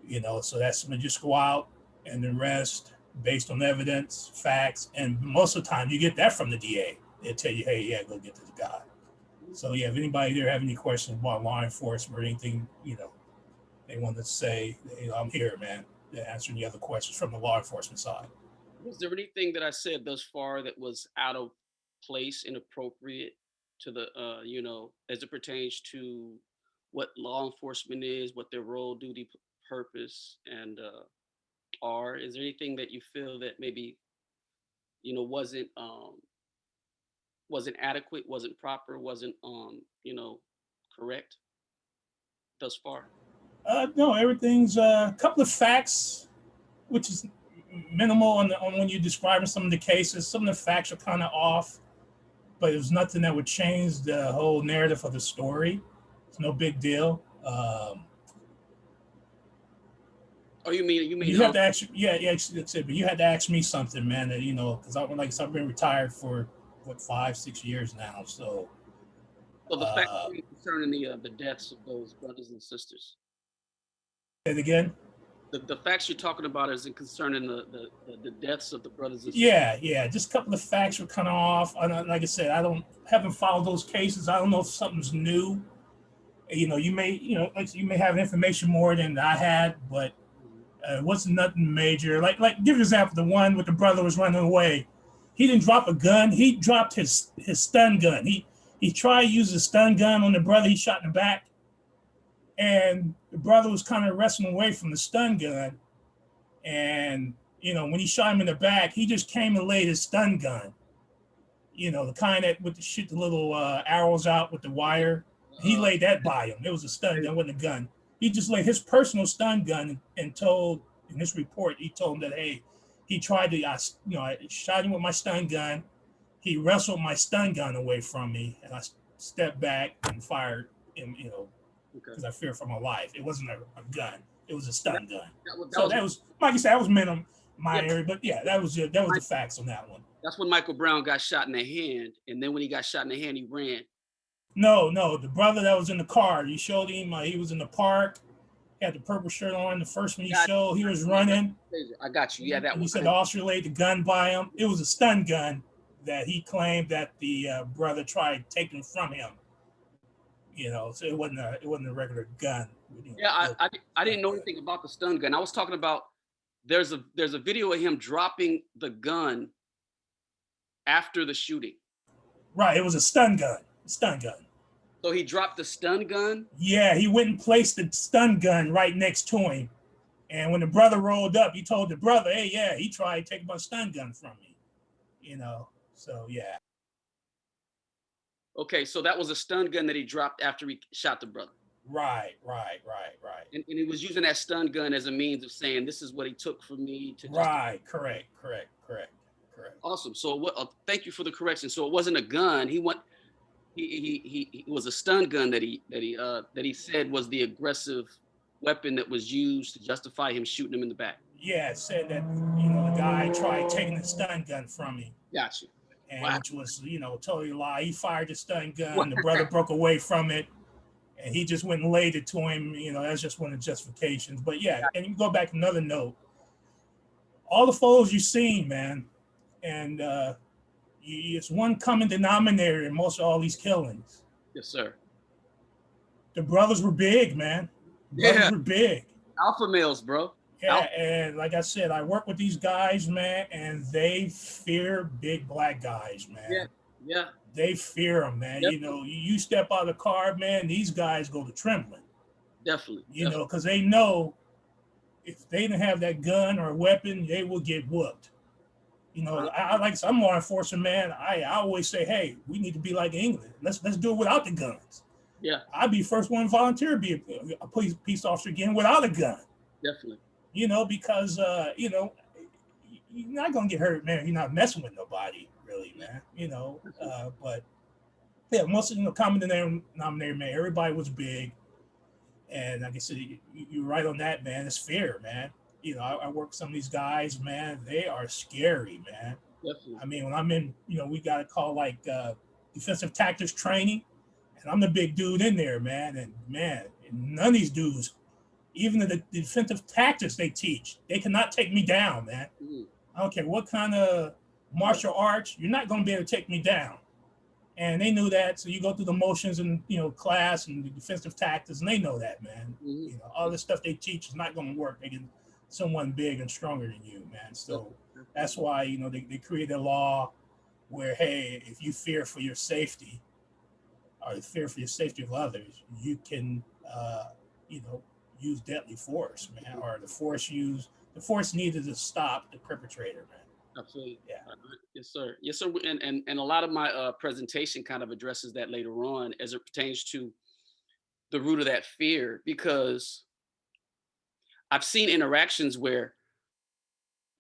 C: you know, so that's going to just go out and arrest based on evidence, facts, and most of the time you get that from the DA. They'll tell you, hey, yeah, go get this guy. So yeah, if anybody there have any questions about law enforcement or anything, you know, they want to say, you know, I'm here, man, to answer any other questions from the law enforcement side.
B: Was there anything that I said thus far that was out of place, inappropriate to the, you know, as it pertains to what law enforcement is, what their role, duty, purpose, and are? Is there anything that you feel that maybe, you know, wasn't adequate, wasn't proper, wasn't you know, correct thus far?
C: No, everything's a couple of facts, which is minimal on when you're describing some of the cases. Some of the facts are kind of off, but it was nothing that would change the whole narrative of the story. It's no big deal.
B: Oh, you mean
C: You have to ask, yeah, that's it. But you had to ask me something, man. That, you know, because I've been retired for what 5-6 years now. So,
B: well, the fact concerning the deaths of those brothers and sisters.
C: say it again.
B: The facts you're talking about is concerning the deaths of the brothers and sisters.
C: Yeah. Just a couple of facts were kind of off. Like I said, haven't followed those cases. I don't know if something's new. You know, you may have information more than I had, but it wasn't nothing major. Like give an example. The one with the brother was running away. He didn't drop a gun. He dropped his stun gun. He tried to use his stun gun on the brother. He shot in the back, and the brother was kind of wrestling away from the stun gun. And you know, when he shot him in the back, he just came and laid his stun gun. You know, the kind that with the little arrows out with the wire. He laid that by him. It was a stun gun, wasn't a gun. He just laid his personal stun gun and told, in this report, he told him that, hey, he tried to, I shot him with my stun gun. He wrestled my stun gun away from me, and I stepped back and fired him, you know, because I feared for my life. It wasn't a gun. It was a stun gun. That was, like I said, that was minimum my area, but yeah, that was the facts on that one.
B: That's when Michael Brown got shot in the hand, and then when he got shot in the hand, he ran.
C: No, the brother that was in the car. You showed him. He was in the park. He had the purple shirt on. The first one you
B: Got
C: showed, he was running,
B: I got you. Yeah, that
C: and you
B: one.
C: said the officer laid the gun by him. It was a stun gun that he claimed that the brother tried taking from him. So it wasn't a regular gun.
B: Yeah, I didn't know
C: Gun.
B: anything about the stun gun. I was talking about there's a video of him dropping the gun after the shooting.
C: Right, it was a stun gun. Stun gun.
B: So he dropped the stun gun.
C: Yeah, he went and placed the stun gun right next to him. And when the brother rolled up, he told the brother, "Hey, yeah, he tried to take my stun gun from me." So yeah.
B: Okay, so that was a stun gun that he dropped after he shot the brother.
C: Right.
B: And he was using that stun gun as a means of saying, "This is what he took from me to."
C: Right. Correct.
B: Awesome. So what? Thank you for the correction. So it wasn't a gun. He was a stun gun that he said was the aggressive weapon that was used to justify him shooting him in the back.
C: Yeah, it said that the guy tried taking the stun gun from him,
B: Gotcha.
C: and
B: Wow.
C: which was totally a lie. He fired the stun gun. The brother broke away from it, and he just went and laid it to him. That's just one of the justifications. But yeah, and you go back another note. All the photos you've seen, man, and it's one common denominator in most of all these killings.
B: Yes, sir.
C: The brothers were big, man. Brothers were big.
B: Alpha males, bro.
C: Yeah, and like I said, I work with these guys, man, and they fear big black guys, man.
B: Yeah.
C: They fear them, man.
B: Yep.
C: You step out of the car, man, these guys go to trembling.
B: Definitely.
C: Because they know if they didn't have that gun or weapon, they will get whooped. I'm law enforcement, man. I always say, hey, we need to be like England. Let's do it without the guns.
B: Yeah.
C: I'd be the first one to volunteer to be a police officer again without a gun.
B: Definitely.
C: Because you're not gonna get hurt, man. You're not messing with nobody, really, man. But yeah, most of the common denominator, man. Everybody was big, and like I said, you're right on that, man. It's fear, man. I work with some of these guys, man. They are scary, man.
B: Definitely.
C: I mean, when I'm in, we got to call like defensive tactics training, and I'm the big dude in there, man. And man, none of these dudes, even the defensive tactics they teach, they cannot take me down, man.
B: Mm-hmm.
C: I don't care what kind of martial arts, you're not going to be able to take me down. And they knew that, so you go through the motions and class and the defensive tactics, and they know that, man.
B: Mm-hmm.
C: All the stuff they teach is not going to work against someone big and stronger than you, man. So that's why they created a law where, hey, if you fear for your safety or fear for your safety of others, you can use deadly force, man, or the force needed to stop the perpetrator, man.
B: Absolutely.
C: Yeah.
B: Yes, sir. Yes, sir. And a lot of my presentation kind of addresses that later on as it pertains to the root of that fear, because I've seen interactions where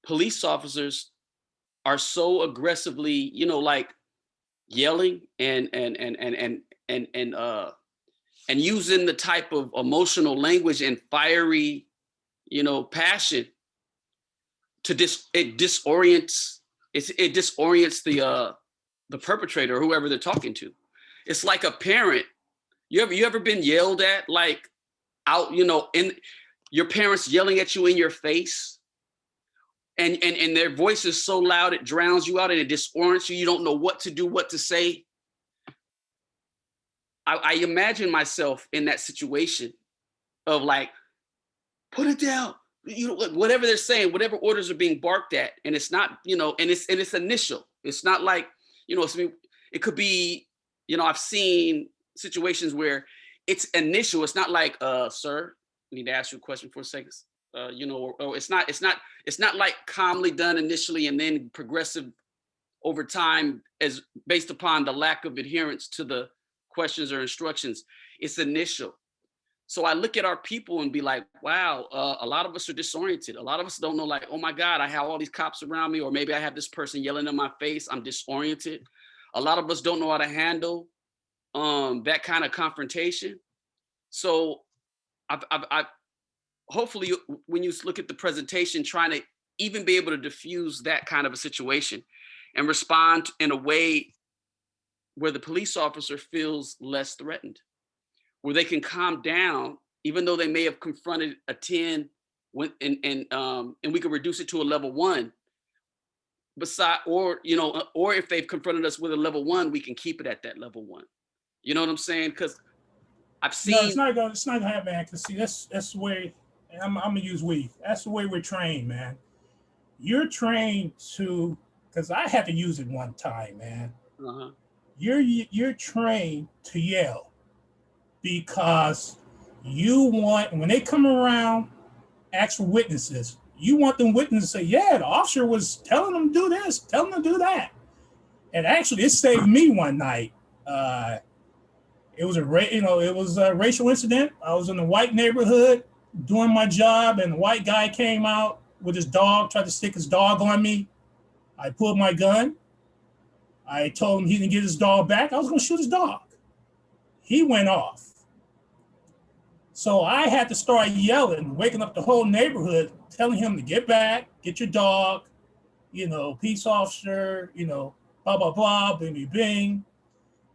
B: police officers are so aggressively, like yelling and using the type of emotional language and fiery, passion to it disorients the perpetrator or whoever they're talking to. It's like a parent. You ever been yelled at, like out, in your parents yelling at you in your face, and their voice is so loud it drowns you out and it disorients you. You don't know what to do, what to say. I imagine myself in that situation of like, put it down, whatever they're saying, whatever orders are being barked at, and it's not, and it's initial. It's not like, it could be, I've seen situations where it's initial. It's not like, sir, we need to ask you a question for a second. Or it's not like calmly done initially and then progressive over time as based upon the lack of adherence to the questions or instructions. It's initial. So I look at our people and be like, wow, a lot of us are disoriented. A lot of us don't know, like, oh my God, I have all these cops around me, or maybe I have this person yelling in my face. I'm disoriented. A lot of us don't know how to handle that kind of confrontation. So I've hopefully when you look at the presentation, trying to even be able to diffuse that kind of a situation and respond in a way where the police officer feels less threatened, where they can calm down, even though they may have confronted a 10 when, and we could reduce it to a level 1. Beside, or, you know, or if they've confronted us with a level 1, we can keep it at that level 1. You know what I'm saying? Because I've
C: No,
B: seen,
C: it's not gonna happen, man. Cause see, that's the way. And I'm gonna use we. That's the way we're trained, man. You're trained to, because I had to use it one time, man.
B: uh-huh,
C: You're trained to yell because you want, when they come around, ask for witnesses. You want them witnesses to say, yeah, the officer was telling them to do this, telling them to do that. And actually, it saved me one night. It was a racial incident. I was in a white neighborhood doing my job, and the white guy came out with his dog, tried to stick his dog on me. I pulled my gun. I told him he didn't get his dog back. I was going to shoot his dog. He went off. So I had to start yelling, waking up the whole neighborhood, telling him to get back, get your dog, peace officer, blah, blah, blah, bing, bing, bing.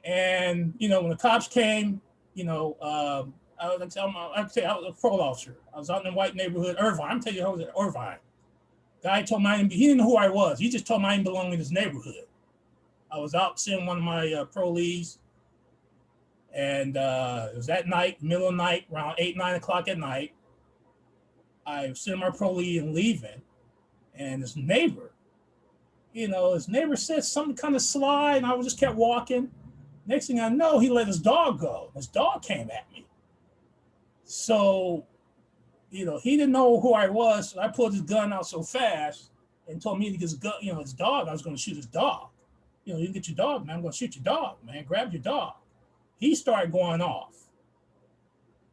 C: And, when the cops came, I was a parole officer. I was out in the white neighborhood, Irvine. I'm telling you, I was at Irvine. Guy told me, he didn't know who I was. He just told me I didn't belong in his neighborhood. I was out seeing one of my parolees, and it was that night, middle of the night, around 8, 9 o'clock at night. I was seeing my parolee and leaving, and his neighbor said something kind of sly, and I just kept walking. Next thing I know, he let his dog go. His dog came at me. So, he didn't know who I was, so I pulled his gun out so fast and told me to get his gun, his dog. I was going to shoot his dog. You can get your dog, man. I'm going to shoot your dog, man. Grab your dog. He started going off.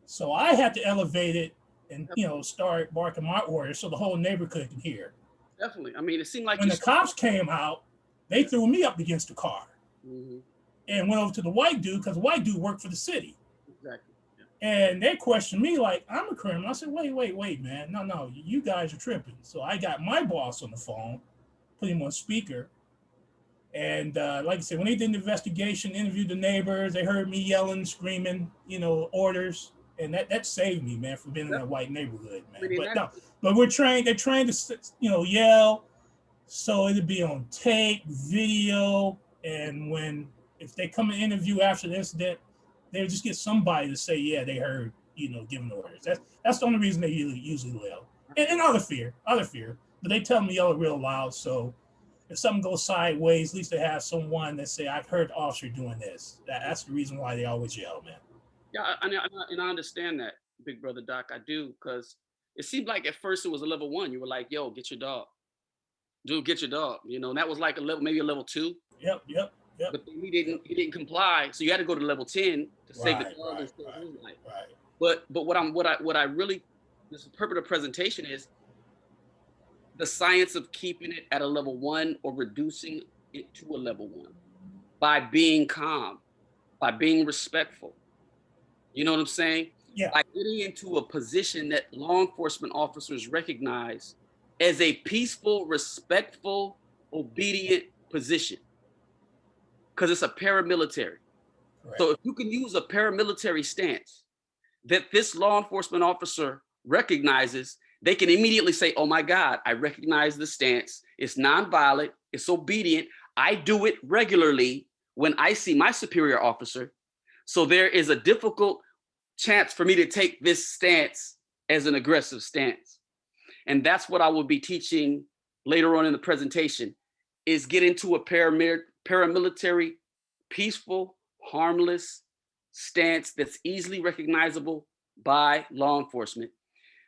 C: So I had to elevate it and, start barking my orders so the whole neighborhood could hear.
B: definitely. I mean, it seemed like
C: When the cops came out, they threw me up against the car and went over to the white dude because the white dude worked for the city.
B: Exactly.
C: And they questioned me like, I'm a criminal. I said, wait, man. No, you guys are tripping. So I got my boss on the phone, put him on speaker. And like I said, when they did the investigation, interviewed the neighbors, they heard me yelling, screaming, orders. And that saved me, man, from being in a white neighborhood, man. But they're trained to, yell. So it'd be on tape, video. And if they come and interview after the incident, they'll just get somebody to say, yeah, they heard, giving orders. That's the only reason they usually yell. And other fear. But they tell me yell real loud. So if something goes sideways, at least they have someone that say, I've heard the officer doing this. That's the reason why they always yell, man.
B: Yeah, and I understand that, Big Brother Doc. I do, because it seemed like at first it was a level 1. You were like, yo, get your dog. Dude, get your dog. And that was like maybe a level 2.
C: Yep.
B: But he didn't comply, so you had to go to level 10 to save the dog and save his life. But what I really, this purpose of presentation is the science of keeping it at a level 1 or reducing it to a level 1 by being calm, by being respectful. You know what I'm saying?
C: Yeah.
B: By getting into a position that law enforcement officers recognize as a peaceful, respectful, obedient position. Because it's a paramilitary. Right. So if you can use a paramilitary stance that this law enforcement officer recognizes, they can immediately say, oh my God, I recognize the stance. It's nonviolent, it's obedient. I do it regularly when I see my superior officer. So there is a difficult chance for me to take this stance as an aggressive stance. And that's what I will be teaching later on in the presentation, is get into a paramilitary, peaceful, harmless stance that's easily recognizable by law enforcement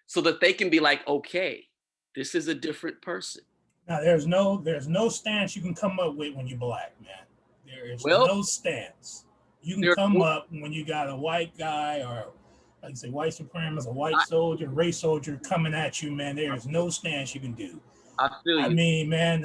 B: so that they can be like, okay, this is a different person.
C: Now, there's no stance you can come up with when you're black, man. There is no stance you can come up when you got a white guy or, like you say, white supremacist, a white soldier, race soldier coming at you, man. There is no stance you can do.
B: I feel you.
C: I mean, man,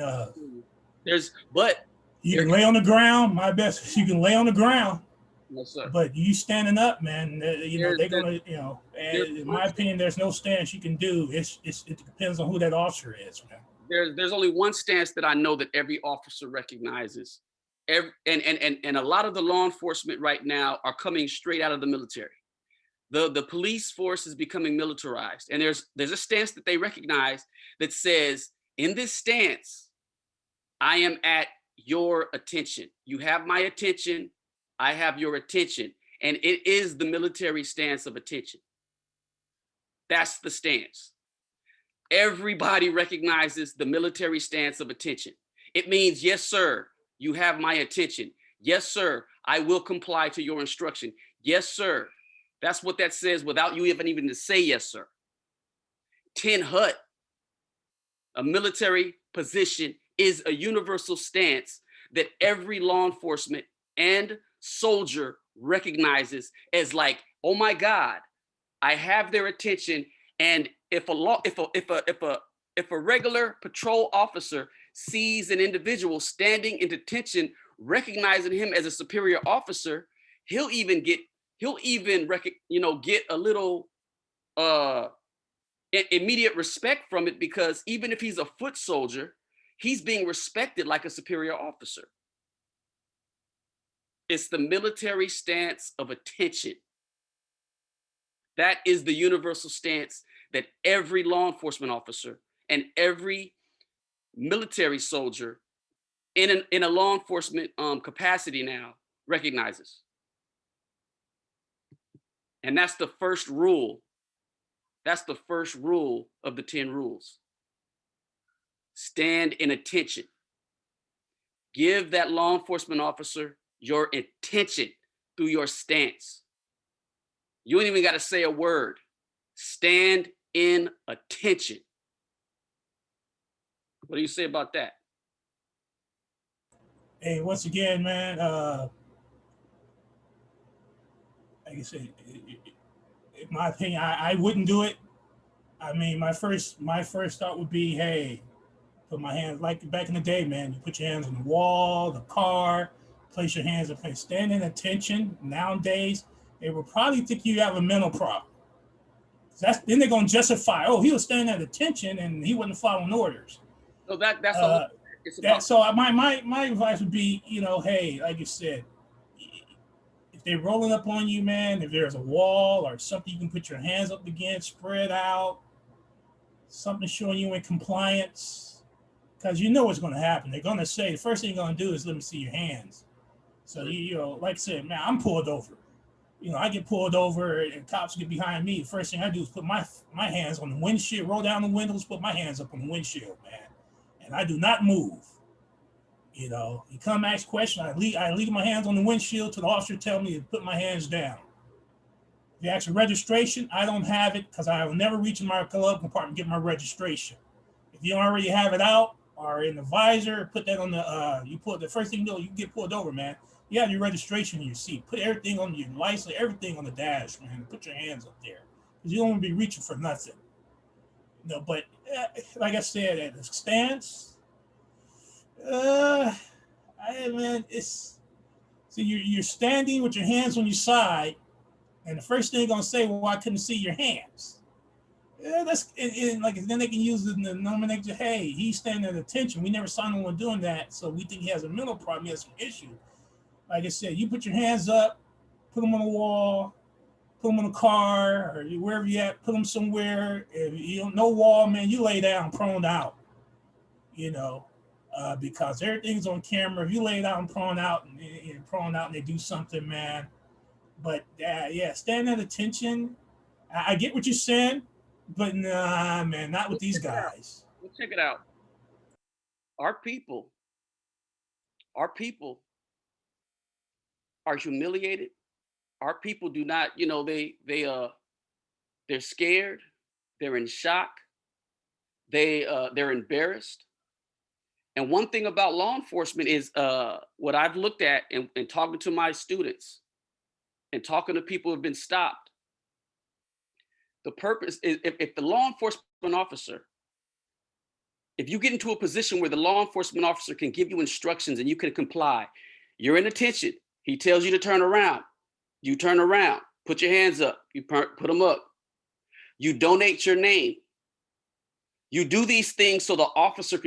C: you can lay on the ground. My best, you can lay on the ground.
B: Yes, sir.
C: But you standing up, man, they're gonna, in my opinion, there's no stance you can do. It depends on who that officer is, man.
B: There's only one stance that I know that every officer recognizes, And a lot of the law enforcement right now are coming straight out of the military. The police force is becoming militarized, and there's a stance that they recognize that says, in this stance, I am at your attention. You have my attention, I have your attention. And it is the military stance of attention. That's the stance. Everybody recognizes the military stance of attention. It means, yes, sir, you have my attention. Yes, sir, I will comply to your instruction. Yes, sir. That's what that says without you even to say yes, sir. 10 Hut, a military position, is a universal stance that every law enforcement and soldier recognizes as like, oh my God, I have their attention. And if a regular patrol officer sees an individual standing in detention, recognizing him as a superior officer, he'll even get a little immediate respect from it, because even if he's a foot soldier, he's being respected like a superior officer. It's the military stance of attention. That is the universal stance that every law enforcement officer and every military soldier in a law enforcement capacity now recognizes. And that's the first rule. That's the first rule of the 10 rules. Stand in attention. Give that law enforcement officer your attention through your stance. You ain't even got to say a word. Stand in attention. What do you say about that?
C: Hey, once again, man, like I said, in my opinion, I wouldn't do it. I mean, my first thought would be, hey, put my hands like back in the day, man. You put your hands on the wall, the car, place your hands up, stand in attention. Nowadays, they will probably think you have a mental problem. Then they're gonna justify, oh, he was standing at attention and he wasn't following orders.
B: So that's all it's about.
C: So my advice would be, hey, like you said, if they're rolling up on you, man, if there's a wall or something you can put your hands up against, spread out, something showing you in compliance, because you know what's going to happen. They're going to say, the first thing they're going to do is, let me see your hands. So, like I said, man, I'm pulled over. I get pulled over and cops get behind me. The first thing I do is put my hands on the windshield, roll down the windows, put my hands up on the windshield, man. And I do not move. You come ask questions, I leave my hands on the windshield till the officer tell me to put my hands down. If you ask for registration, I don't have it because I will never reach in my glove compartment and get my registration. If you don't already have it out or in the visor, put that on the first thing you get pulled over, man. You have your registration in your seat. Put everything on your license, everything on the dash, man. Put your hands up there because you don't want to be reaching for nothing. But like I said, at the stance, man, it's so you're standing with your hands on your side, and the first thing they're gonna say, well, I couldn't see your hands. Yeah, that's like then they can use the nomenclature. Hey, he's standing at attention. We never saw anyone doing that, so we think he has a mental problem. He has some issue. Like I said, you put your hands up, put them on the wall, put them in the car, or wherever you at, put them somewhere. If you don't know wall, man, you lay down, prone out. Because everything's on camera. If you lay down, prone out, and they do something, man. But stand at attention. I get what you're saying, but nah, man, not with these guys.
B: Check it out. Our people are humiliated. Our people do not, they're scared, they're in shock, they're embarrassed. And one thing about law enforcement is what I've looked at and talking to my students and talking to people who have been stopped. The purpose is if the law enforcement officer, if you get into a position where the law enforcement officer can give you instructions and you can comply, you're in attention. He tells you to turn around. You turn around, put your hands up, you put them up. You donate your name. You do these things so the officer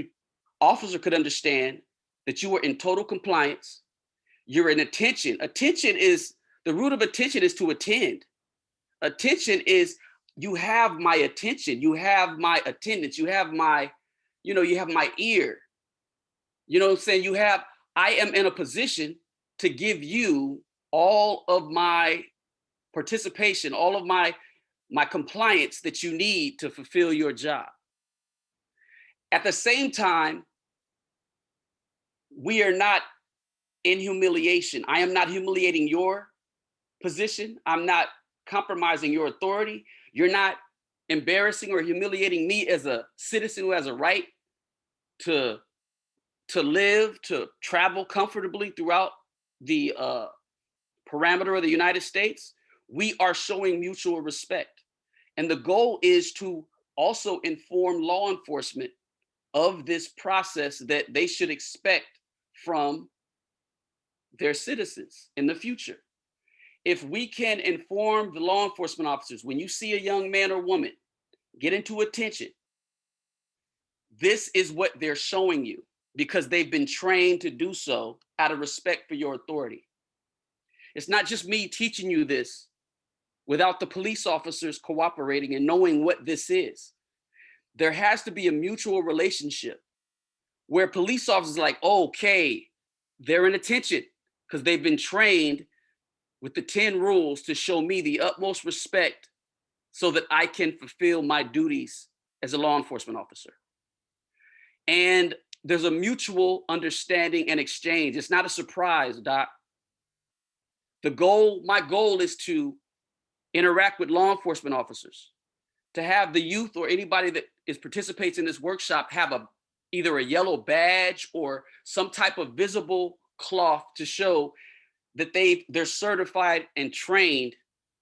B: could understand that you were in total compliance, You're in attention. Attention is, the root of attention is to attend. Attention is, you have my attention, you have my attendance, you have my, you have my ear. You know what I'm saying? I am in a position to give you all of my participation, all of my compliance that you need to fulfill your job. At the same time, we are not in humiliation. I am not humiliating your position. I'm not compromising your authority. You're not embarrassing or humiliating me as a citizen who has a right to live, to travel comfortably throughout the parameter of the United States. We are showing mutual respect. And the goal is to also inform law enforcement of this process that they should expect from their citizens in the future. If we can inform the law enforcement officers, when you see a young man or woman get into attention, this is what they're showing you, because they've been trained to do so out of respect for your authority. It's not just me teaching you this without the police officers cooperating and knowing what this is. There has to be a mutual relationship where police officers are like, okay, they're in attention because they've been trained with the 10 rules to show me the utmost respect so that I can fulfill my duties as a law enforcement officer. And there's a mutual understanding and exchange. It's not a surprise, Doc. My goal is to interact with law enforcement officers, to have the youth or anybody that participates in this workshop have either a yellow badge or some type of visible cloth to show that they're certified and trained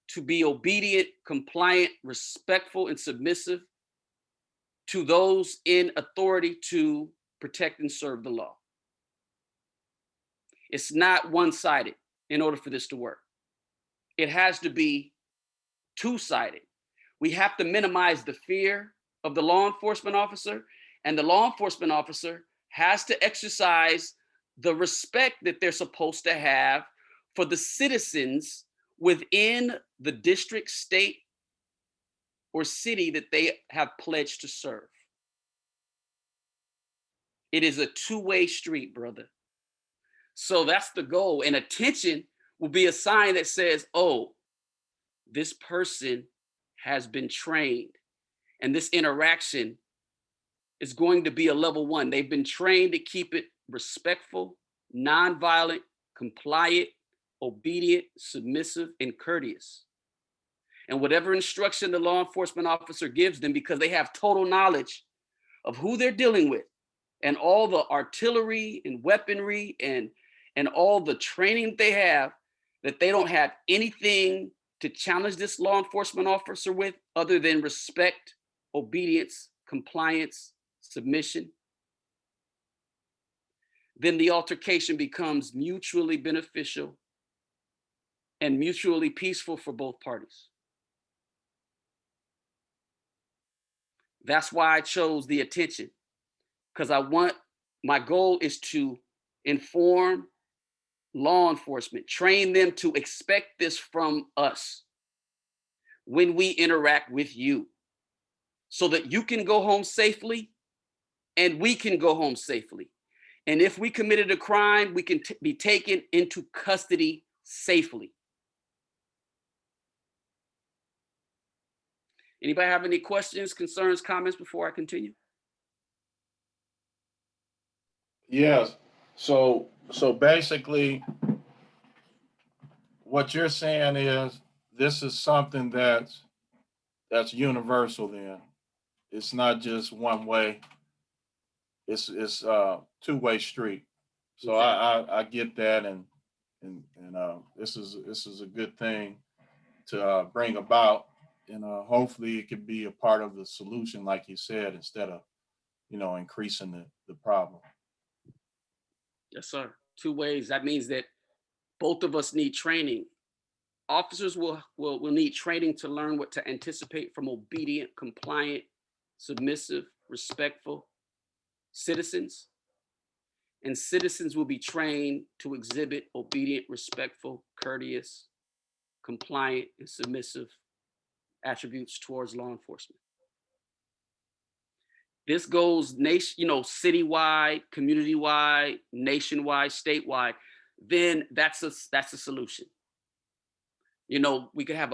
B: to be obedient, compliant, respectful, and submissive to those in authority to protect and serve the law. It's not one-sided in order for this to work. It has to be two-sided. We have to minimize the fear of the law enforcement officer, and the law enforcement officer has to exercise the respect that they're supposed to have for the citizens within the district, state, or city that they have pledged to serve. It is a two-way street, brother. So that's the goal. And attention will be a sign that says, oh, this person has been trained, and this interaction is going to be a level 1. They've been trained to keep it respectful, nonviolent, compliant, obedient, submissive, and courteous. And whatever instruction the law enforcement officer gives them, because they have total knowledge of who they're dealing with and all the artillery and weaponry and all the training they have, that they don't have anything to challenge this law enforcement officer with other than respect, obedience, compliance, submission, then the altercation becomes mutually beneficial and mutually peaceful for both parties. That's why I chose the attention, because my goal is to inform law enforcement, train them to expect this from us when we interact with you, so that you can go home safely and we can go home safely. And if we committed a crime, we can be taken into custody safely. Anybody have any questions, concerns, comments before I continue?
A: Yes. So basically, what you're saying is this is something that's universal. Then it's not just one way. It's a two-way street. So I get that, and this is a good thing to bring about, and hopefully it could be a part of the solution, like you said, instead of increasing the problem.
B: Yes, sir. Two ways. That means that both of us need training. Officers will need training to learn what to anticipate from obedient, compliant, submissive, respectful citizens. and citizens will be trained to exhibit obedient, respectful, courteous, compliant, and submissive attributes towards law enforcement. This goes citywide, community-wide, nationwide, statewide. Then that's a solution. I could have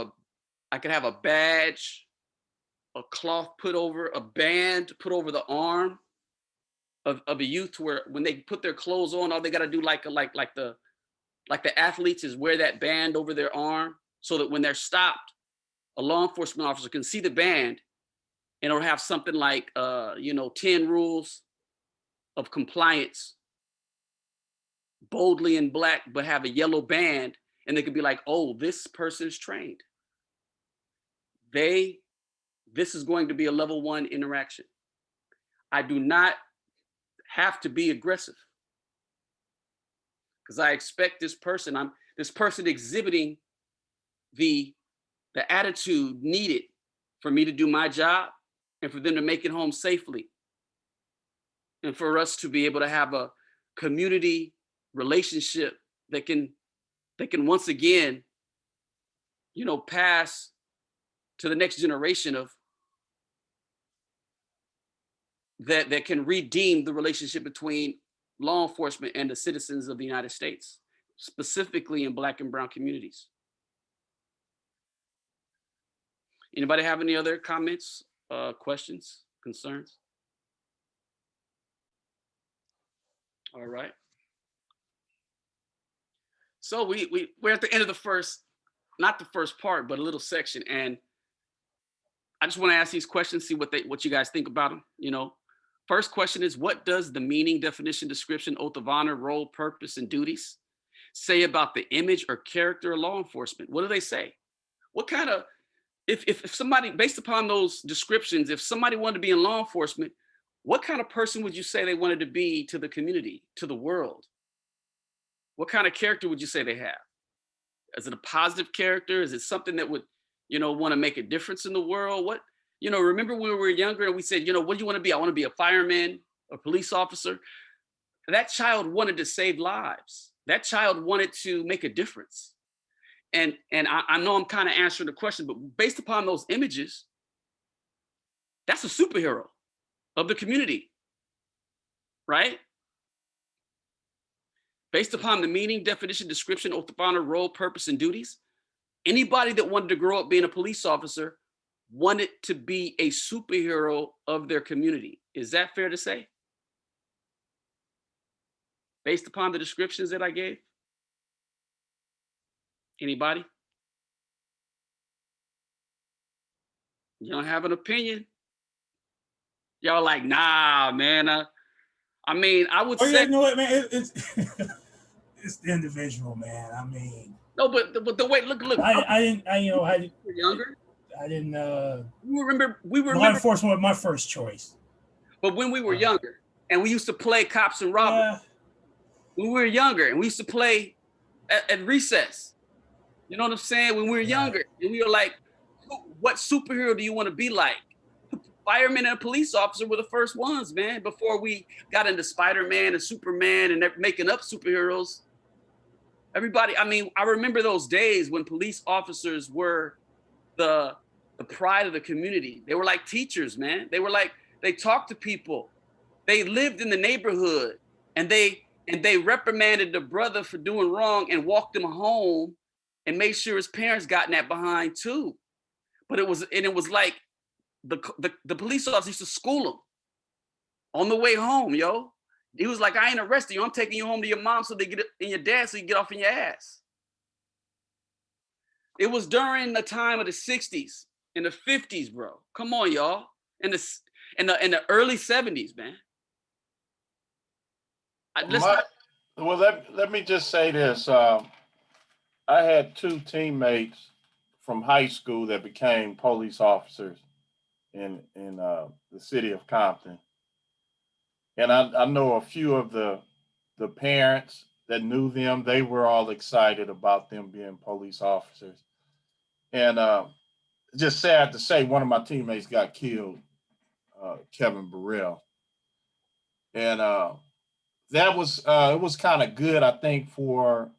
B: a badge, a cloth put over, a band put over the arm of a youth, to where when they put their clothes on, all they got to do, like the athletes, is wear that band over their arm, so that when they're stopped, a law enforcement officer can see the band, and it'll have something like 10 rules of compliance boldly in black, but have a yellow band, and they could be like, oh, this person is trained. This is going to be a level 1 interaction. I do not have to be aggressive, because I expect this person exhibiting the attitude needed for me to do my job, and for them to make it home safely, and for us to be able to have a community relationship that can once again, pass to the next generation of that can redeem the relationship between law enforcement and the citizens of the United States, specifically in Black and brown communities. Anybody have any other comments, questions, concerns? All right. So we're at the end of the first, not the first part, but a little section, and I just want to ask these questions, see what you guys think about them. First question is, what does the meaning, definition, description, oath of honor, role, purpose, and duties say about the image or character of law enforcement? What do they say? What kind of, if somebody, based upon those descriptions, if somebody wanted to be in law enforcement, what kind of person would you say they wanted to be to the community, to the world? What kind of character would you say they have? Is it a positive character? Is it something that would, want to make a difference in the world? What, remember when we were younger and we said, what do you want to be? I want to be a fireman, a police officer. That child wanted to save lives. That child wanted to make a difference. And I know I'm kind of answering the question, but based upon those images, that's a superhero of the community, right? Based upon the meaning, definition, description, oath of honor, role, purpose, and duties, anybody that wanted to grow up being a police officer wanted to be a superhero of their community. Is that fair to say? Based upon the descriptions that I gave? Anybody? You don't have an opinion? Y'all like, nah, man. I would say.
C: You know what, man? It's it's the individual, man.
B: No, but the way, look.
C: I
B: were younger.
C: I didn't.
B: We remember.
C: Law enforcement was my first choice.
B: But when we were younger, and we used to play cops and robbers. When we were younger, and we used to play at recess. You know what I'm saying? When we were younger, and we were like, what superhero do you want to be like? Firemen and a police officer were the first ones, man, before we got into Spider-Man and Superman and making up superheroes. Everybody, I remember those days when police officers were the pride of the community. They were like teachers, man. They talked to people. They lived in the neighborhood, and they reprimanded the brother for doing wrong and walked him home and made sure his parents got in that behind too. But it was like the police officer used to school him on the way home, yo. He was like, I ain't arresting you. I'm taking you home to your mom so they get in your dad so you get off in your ass. It was during the time of the 60s and the 50s, bro. Come on, y'all. In the early 70s, man.
A: Let me just say this. I had 2 teammates from high school that became police officers in the city of Compton. And I know a few of the parents that knew them. They were all excited about them being police officers. And just sad to say, one of my teammates got killed, Kevin Burrell. And that was it was kind of good, I think, for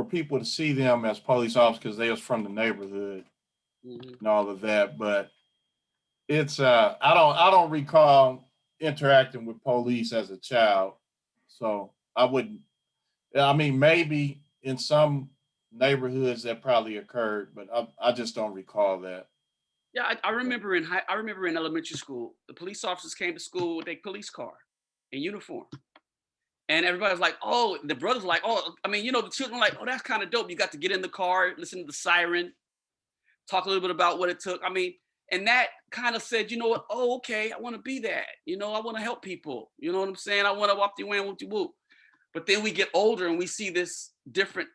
A: people to see them as police officers because they was from the neighborhood and all of that. But it's I don't recall interacting with police as a child, so I wouldn't. I mean, maybe in some neighborhoods that probably occurred, but I just don't recall that.
B: Yeah, I remember I remember in elementary school, the police officers came to school with a police car in uniform. And everybody's like, oh, the brothers like, oh, I mean, you know, the children are like, oh, that's kind of dope. You got to get in the car, listen to the siren, talk a little bit about what it took. I mean, and that kind of said, you know what? Oh, okay, I want to be that. You know, I want to help people. You know what I'm saying? I want to walk the way, whoop de whoop. But then we get older and we see this different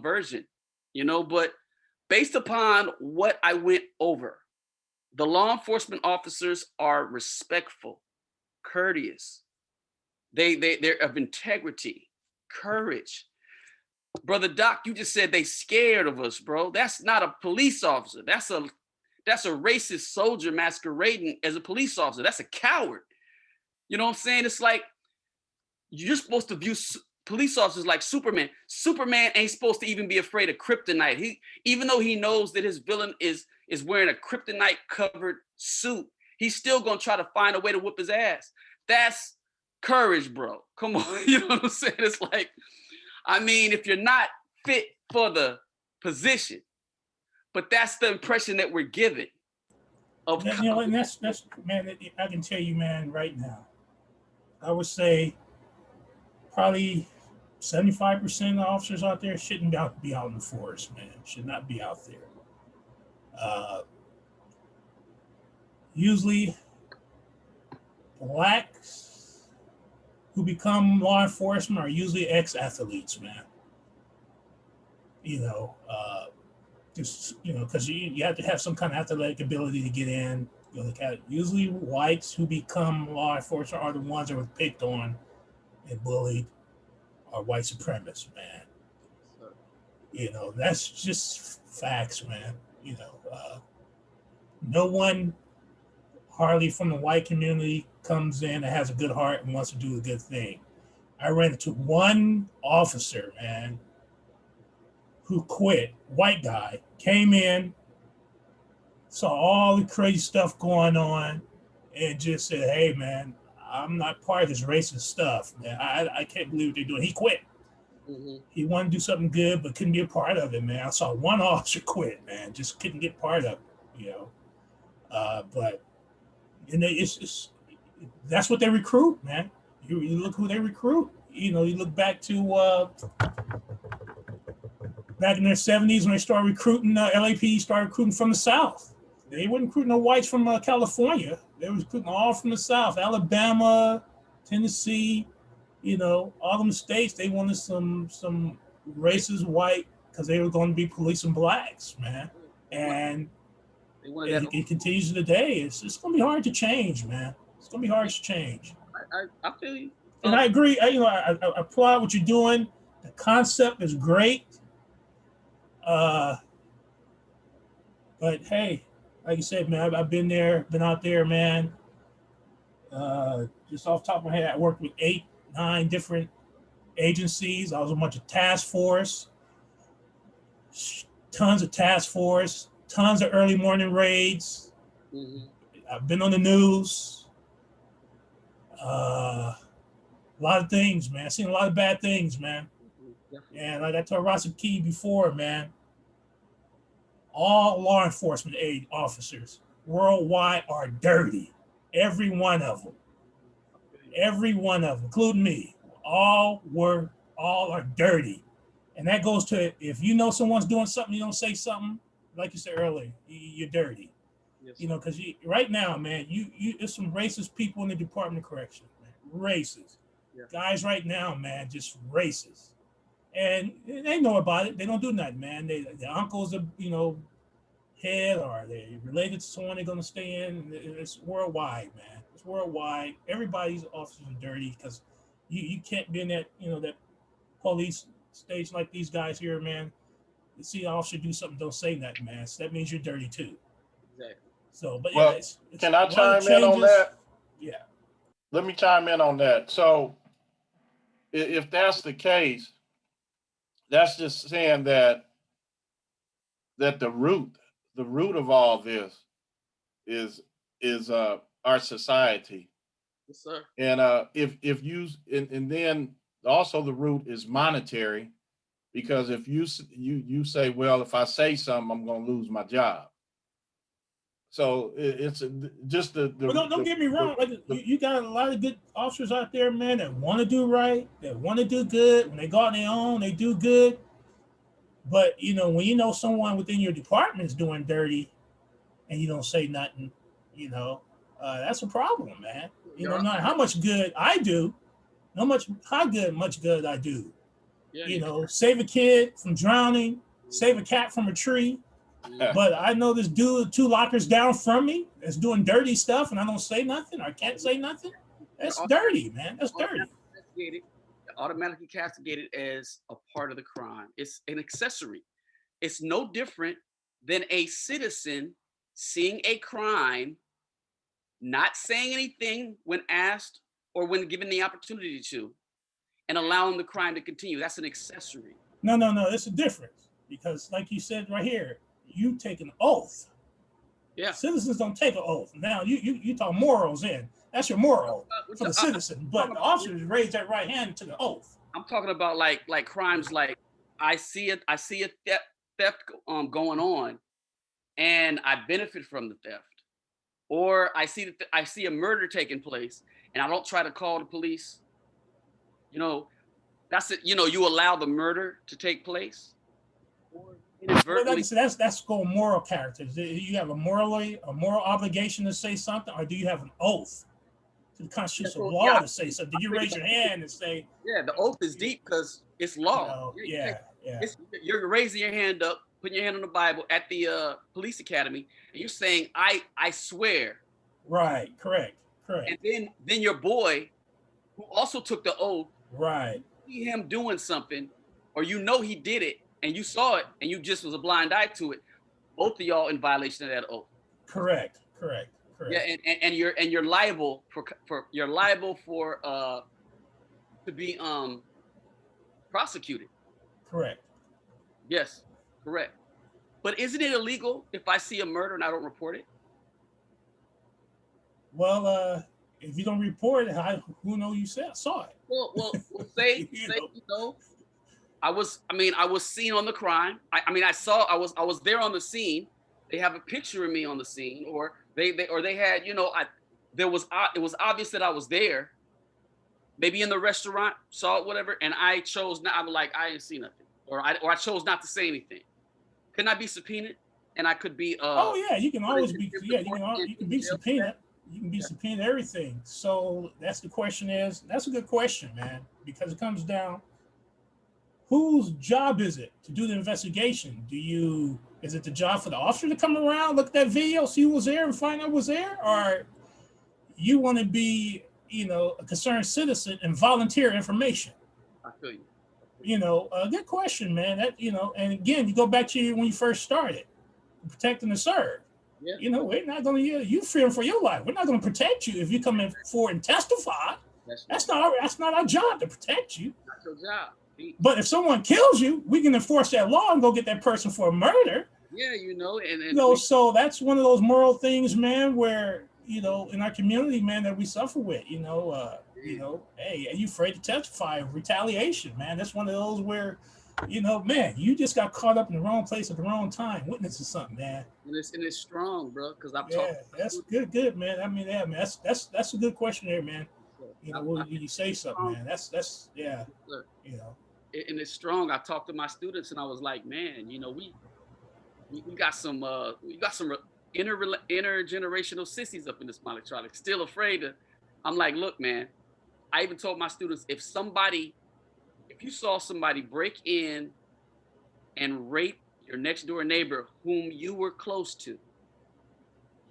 B: version, you know. But based upon what I went over, the law enforcement officers are respectful, courteous. They're of integrity, courage. Brother Doc, you just said they scared of us, bro. That's not a police officer. That's a racist soldier masquerading as a police officer. That's a coward. You know what I'm saying? It's like you're supposed to view police officers like Superman. Superman ain't supposed to even be afraid of kryptonite. Even though he knows that his villain is wearing a kryptonite covered suit, he's still gonna try to find a way to whip his ass. That's courage, bro. Come on. You know what I'm saying? It's like, I mean, if you're not fit for the position, but that's the impression that we're given of.
C: You know, and that's man. I can tell you, man, right now, I would say probably 75% of the officers out there shouldn't be out in the forest, man. Should not be out there. Usually, blacks who become law enforcement are usually ex-athletes, man. You know, just because you have to have some kind of athletic ability to get in. You know, usually whites who become law enforcement are the ones that were picked on and bullied, are white supremacists, man. You know, that's just facts, man. You know, no one hardly from the white community comes in and has a good heart and wants to do a good thing. I ran into one officer, man, who quit, white guy, came in, saw all the crazy stuff going on, and just said, hey, man, I'm not part of this racist stuff, man. I can't believe what they're doing. He quit. He wanted to do something good, but couldn't be a part of it, man. I saw one officer quit, man, just couldn't get part of it, you know. But, you know, it's that's what they recruit, man. You look who they recruit. You know, you look back to back in their 70s when they started recruiting, LAPD started recruiting from the South. They weren't recruiting no whites from California. They were recruiting all from the South, Alabama, Tennessee, you know, all them states. They wanted some racist white because they were going to be policing blacks, man. And it continues today. It's going to be hard to change, man. It's going to be hard to change.
B: I feel you.
C: And I agree. I applaud what you're doing. The concept is great. But hey, like you said, man, I've been there, been out there, man. Just off the top of my head, I worked with 8, 9 different agencies. I was a bunch of task force, tons of task force, tons of early morning raids. I've been on the news. A lot of things, man. I've seen a lot of bad things, man. And like I told Rasa Key before, man, all law enforcement aid officers worldwide are dirty. Every one of them. Every one of them, including me. All are dirty. And that goes to, if you know someone's doing something, you don't say something, like you said earlier, you're dirty. Yes. You know, because right now, man, there's some racist people in the Department of Corrections, man. Racist. Yeah. Guys right now, man, just racist. And they know about it. They don't do nothing, man. Their uncles are, you know, head, or they related to someone they're going to stay in. It's worldwide, man. It's worldwide. Everybody's officers are dirty because you can't be in that, you know, that police station like these guys here, man. You see an officer do something, don't say nothing, man. So that means you're dirty too. Exactly. So, but
A: well,
C: yeah, it's
A: can I chime in on that?
C: Yeah.
A: Let me chime in on that. So if that's the case, that's just saying that the root of all this is our society.
B: Yes, sir.
A: And if you and then also the root is monetary, because if you say, well, if I say something, I'm going to lose my job. So it's just
C: But don't get me wrong. Like, you got a lot of good officers out there, man, that want to do right, that want to do good. When they go on their own, they do good. But you know, when you know someone within your department is doing dirty, and you don't say nothing, you know, that's a problem, man. You know, not how much good I do, no much much good I do.
B: Yeah,
C: You know, save a kid from drowning, save a cat from a tree. But I know this dude 2 lockers down from me that's doing dirty stuff, and I don't say nothing. I can't say nothing. That's dirty, man. That's dirty.
B: Automatically castigated as a part of the crime. It's an accessory. It's no different than a citizen seeing a crime, not saying anything when asked or when given the opportunity to, and allowing the crime to continue. That's an accessory.
C: No. It's a difference, because, like you said right here, you take an oath.
B: Yeah.
C: Citizens don't take an oath. Now you talk morals in. That's your moral for the citizen. But the officers raise that right hand to the oath.
B: I'm talking about like crimes like I see a theft going on, and I benefit from the theft, or I see a murder taking place, and I don't try to call the police. You know, that's it. You know, you allow the murder to take place.
C: Well, like I said, that's called moral character. Do you have a moral obligation to say something, or do you have an oath to the constitutional law to say something? Did you raise your hand and say?
B: Yeah, the oath is deep because it's law.
C: You know, yeah.
B: You're raising your hand up, putting your hand on the Bible at the police academy, and you're saying, "I swear."
C: Right. Correct.
B: And then your boy, who also took the oath,
C: right,
B: see him doing something, or you know he did it, and you saw it, and you just was a blind eye to it. Both of y'all in violation of that oath.
C: Correct.
B: Yeah, and you're liable for to be prosecuted.
C: Correct.
B: Yes, correct. But isn't it illegal if I see a murder and I don't report it?
C: Well, if you don't report it, who know you saw it?
B: Well, say I was seen on the crime. I was there on the scene. They have a picture of me on the scene, or they had, you know, it was obvious that I was there. Maybe in the restaurant, saw it, whatever, and I chose not. I'm like, I didn't see nothing, or I chose not to say anything. Couldn't I be subpoenaed? And I could be.
C: Oh yeah, you can always be. Yeah, you can be subpoenaed. You can be subpoenaed everything. So that's the question. That's a good question, man, because it comes down. Whose job is it to do the investigation? Is it the job for the officer to come around, look at that video, see who was there, and find out who was there, or you want to be, you know, a concerned citizen and volunteer information?
B: I feel you.
C: You know, good question, man. That, you know, and again, you go back to when you first started, protect and to serve.
B: Yeah.
C: You know, we're not going to you fearing for your life. We're not going to protect you if you come in forward and testify. That's not our job to protect you.
B: Not your job.
C: But if someone kills you, we can enforce that law and go get that person for a murder.
B: Yeah, you know, and
C: you know, so that's one of those moral things, man, where, you know, in our community, man, that we suffer with. You know, hey, are you afraid to testify of retaliation, man? That's one of those where, you know, man, you just got caught up in the wrong place at the wrong time, witnessing something, man.
B: And it's strong, bro, because I've
C: talked. That's good, man. I mean, yeah, man, that's a good question there, man. You know, when you say something, man, that's yeah, you know.
B: And it's strong. I talked to my students, and I was like, man, you know, we got some intergenerational sissies up in this electronics, still afraid to. I'm like, look, man. I even told my students, if you saw somebody break in and rape your next door neighbor whom you were close to,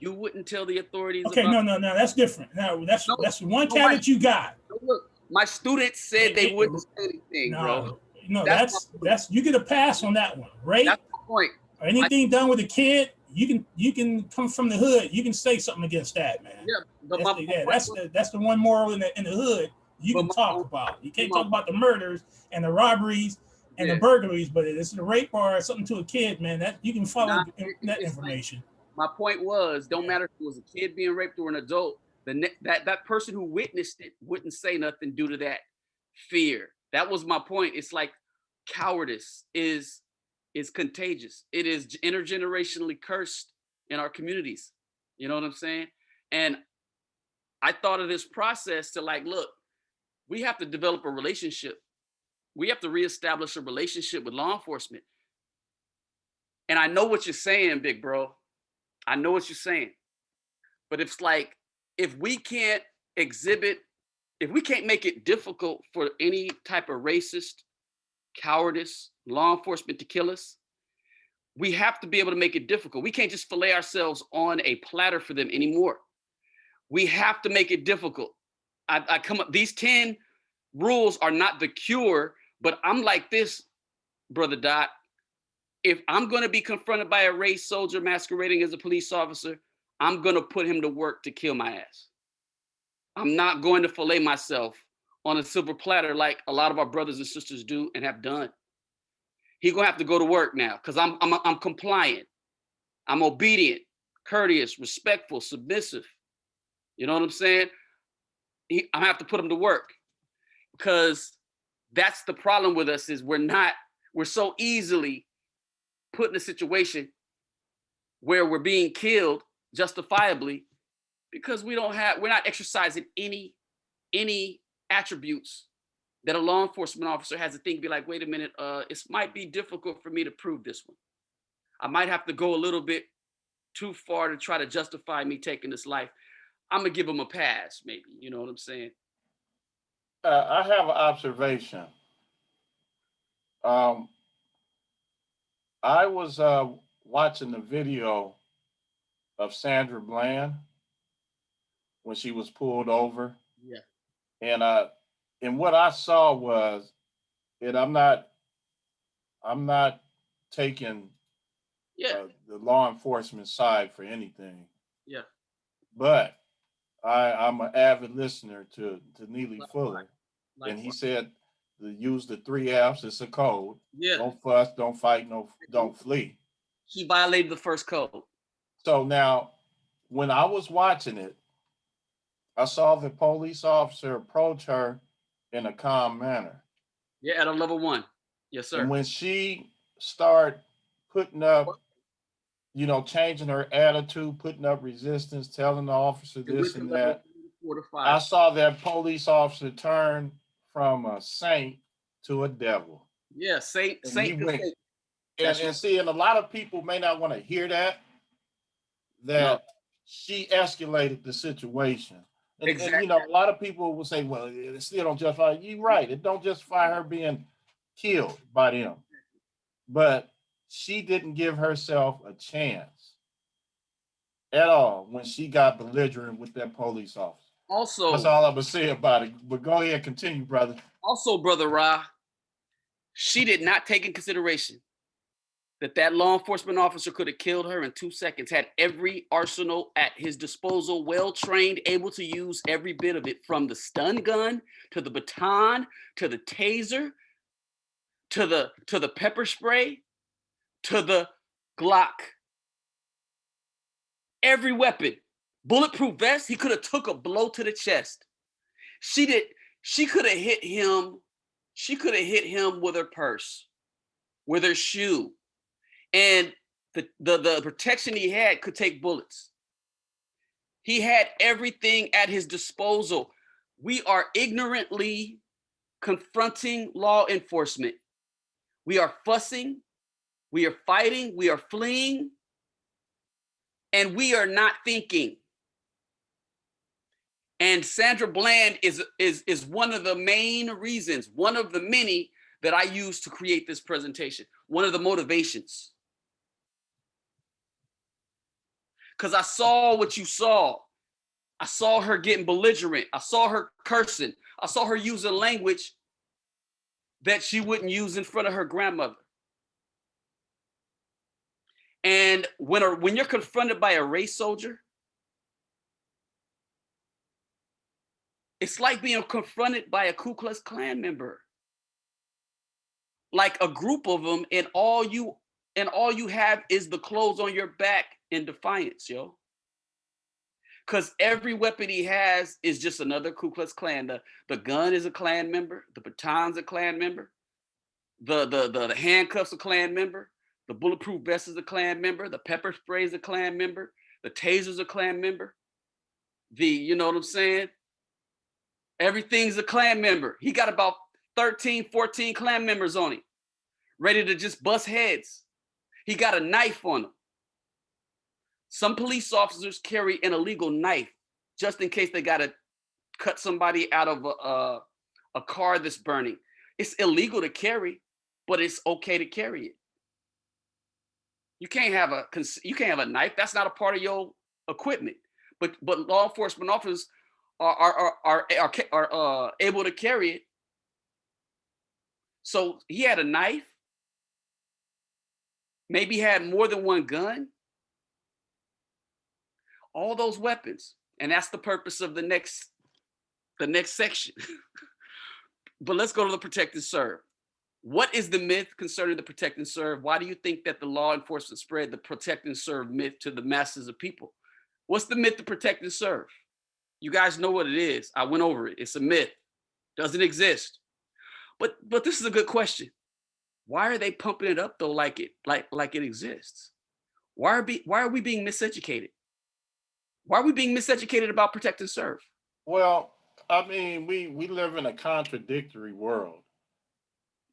B: you wouldn't tell the authorities.
C: Okay, no, that's different. Now that's one cat that you got.
B: Look, my students said they wouldn't say anything, bro.
C: No, that's you get a pass on that one, right?
B: That's the point.
C: Or anything done with a kid, you can come from the hood. You can say something against that, man.
B: Yeah, but
C: that's the one moral in the hood. you
B: But
C: can talk about. You can't
B: my-
C: talk about the murders and the robberies and the
B: yeah,
C: burglaries, but if it's a rape or something to a kid, man, that you can follow that
B: it's like,
C: information.
B: my point was, don't matter if it was a kid being raped or an adult, that person who witnessed it wouldn't say nothing due to that fear. That was my point. It's like cowardice is contagious. It is intergenerationally cursed in our communities. You know what I'm saying? And I thought of this process to like, look, we have to develop a relationship. We have to reestablish a relationship with law enforcement. And I know what you're saying, big bro. I know what you're saying. But it's like, if we can't exhibit, if we can't make it difficult for any type of racist, cowardice, law enforcement to kill us, we have to be able to make it difficult. We can't just fillet ourselves on a platter for them anymore. We have to make it difficult. I come up, these 10 rules are not the cure, but I'm like this, Brother Dot. If I'm going to be confronted by a race soldier masquerading as a police officer, I'm going to put him to work to kill my ass. I'm not going to fillet myself on a silver platter like a lot of our brothers and sisters do and have done. He's going to have to go to work now because I'm compliant. I'm obedient, courteous, respectful, submissive. You know what I'm saying? I have to put him to work because that's the problem with us is we're so easily put in a situation where we're being killed justifiably because we're not exercising any attributes that a law enforcement officer has to think, be like, wait a minute, it might be difficult for me to prove this one. I might have to go a little bit too far to try to justify me taking this life. I'm gonna give him a pass, maybe. You know what I'm saying?
A: I have an observation. Um, I was watching the video of Sandra Bland when she was pulled over,
B: Yeah.
A: and what I saw was, and I'm not taking
B: Yeah.
A: the law enforcement side for anything,
B: Yeah.
A: but I'm an avid listener to Neely Fuller,
B: Like
A: and he said to use the 3 F's. It's a code.
B: yeah.
A: Don't fuss, don't fight, don't flee.
B: He violated the first code.
A: So now, when I was watching it, I saw the police officer approach her in a calm manner.
B: Yeah, at a level 1. Yes, sir.
A: And when she started putting up, changing her attitude, putting up resistance, telling the officer this and that,
B: 4 to 5.
A: I saw that police officer turn from a saint to a devil.
B: Yeah, Saint.
A: He went,
B: That's
A: and see, and a lot of people may not want to hear that
B: no,
A: she escalated the situation. And
B: exactly.
A: a lot of people will say, well, it still don't justify. You're right. It don't justify her being killed by them. But she didn't give herself a chance at all when she got belligerent with that police officer.
B: Also,
A: That's all I'm gonna say about it. But go ahead, continue, brother.
B: also, Brother Ra, she did not take in consideration that law enforcement officer could have killed her in 2 seconds, had every arsenal at his disposal, well trained, able to use every bit of it, from the stun gun to the baton to the taser to the pepper spray to the Glock. Every weapon, bulletproof vest. He could have took a blow to the chest. She could have hit him. She could have hit him with her purse, with her shoe. And the protection he had could take bullets. He had everything at his disposal. We are ignorantly confronting law enforcement. We are fussing, we are fighting, we are fleeing, and we are not thinking. And Sandra Bland is one of the main reasons, one of the many that I used to create this presentation, one of the motivations. Because I saw what you saw. I saw her getting belligerent. I saw her cursing. I saw her using language that she wouldn't use in front of her grandmother. And when you're confronted by a race soldier, It's like being confronted by a Ku Klux Klan member, like a group of them, and all you have is the clothes on your back in defiance, yo. Because every weapon he has is just another Ku Klux Klan. The gun is a Klan member. The baton's a Klan member. The handcuffs a Klan member. The bulletproof vest is a Klan member. The pepper spray is a Klan member. The taser's a Klan member. You know what I'm saying? Everything's a Klan member. He got about 13, 14 Klan members on him, ready to just bust heads. He got a knife on him. Some police officers carry an illegal knife just in case they got to cut somebody out of a car that's burning. It's illegal to carry, but it's okay to carry it. You can't have a knife. That's not a part of your equipment. But law enforcement officers are able to carry it. So he had a knife. Maybe had more than one gun. All those weapons, and that's the purpose of the next section. But let's go to the protect and serve. What is the myth concerning the protect and serve? Why do you think that the law enforcement spread the protect and serve myth to the masses of people? What's the myth to protect and serve? You guys know what it is. I went over it. It's a myth. Doesn't exist. But this is a good question. Why are they pumping it up though like it exists? Why are we being miseducated? Why are we being miseducated about protect and serve?
A: Well, I mean, we live in a contradictory world.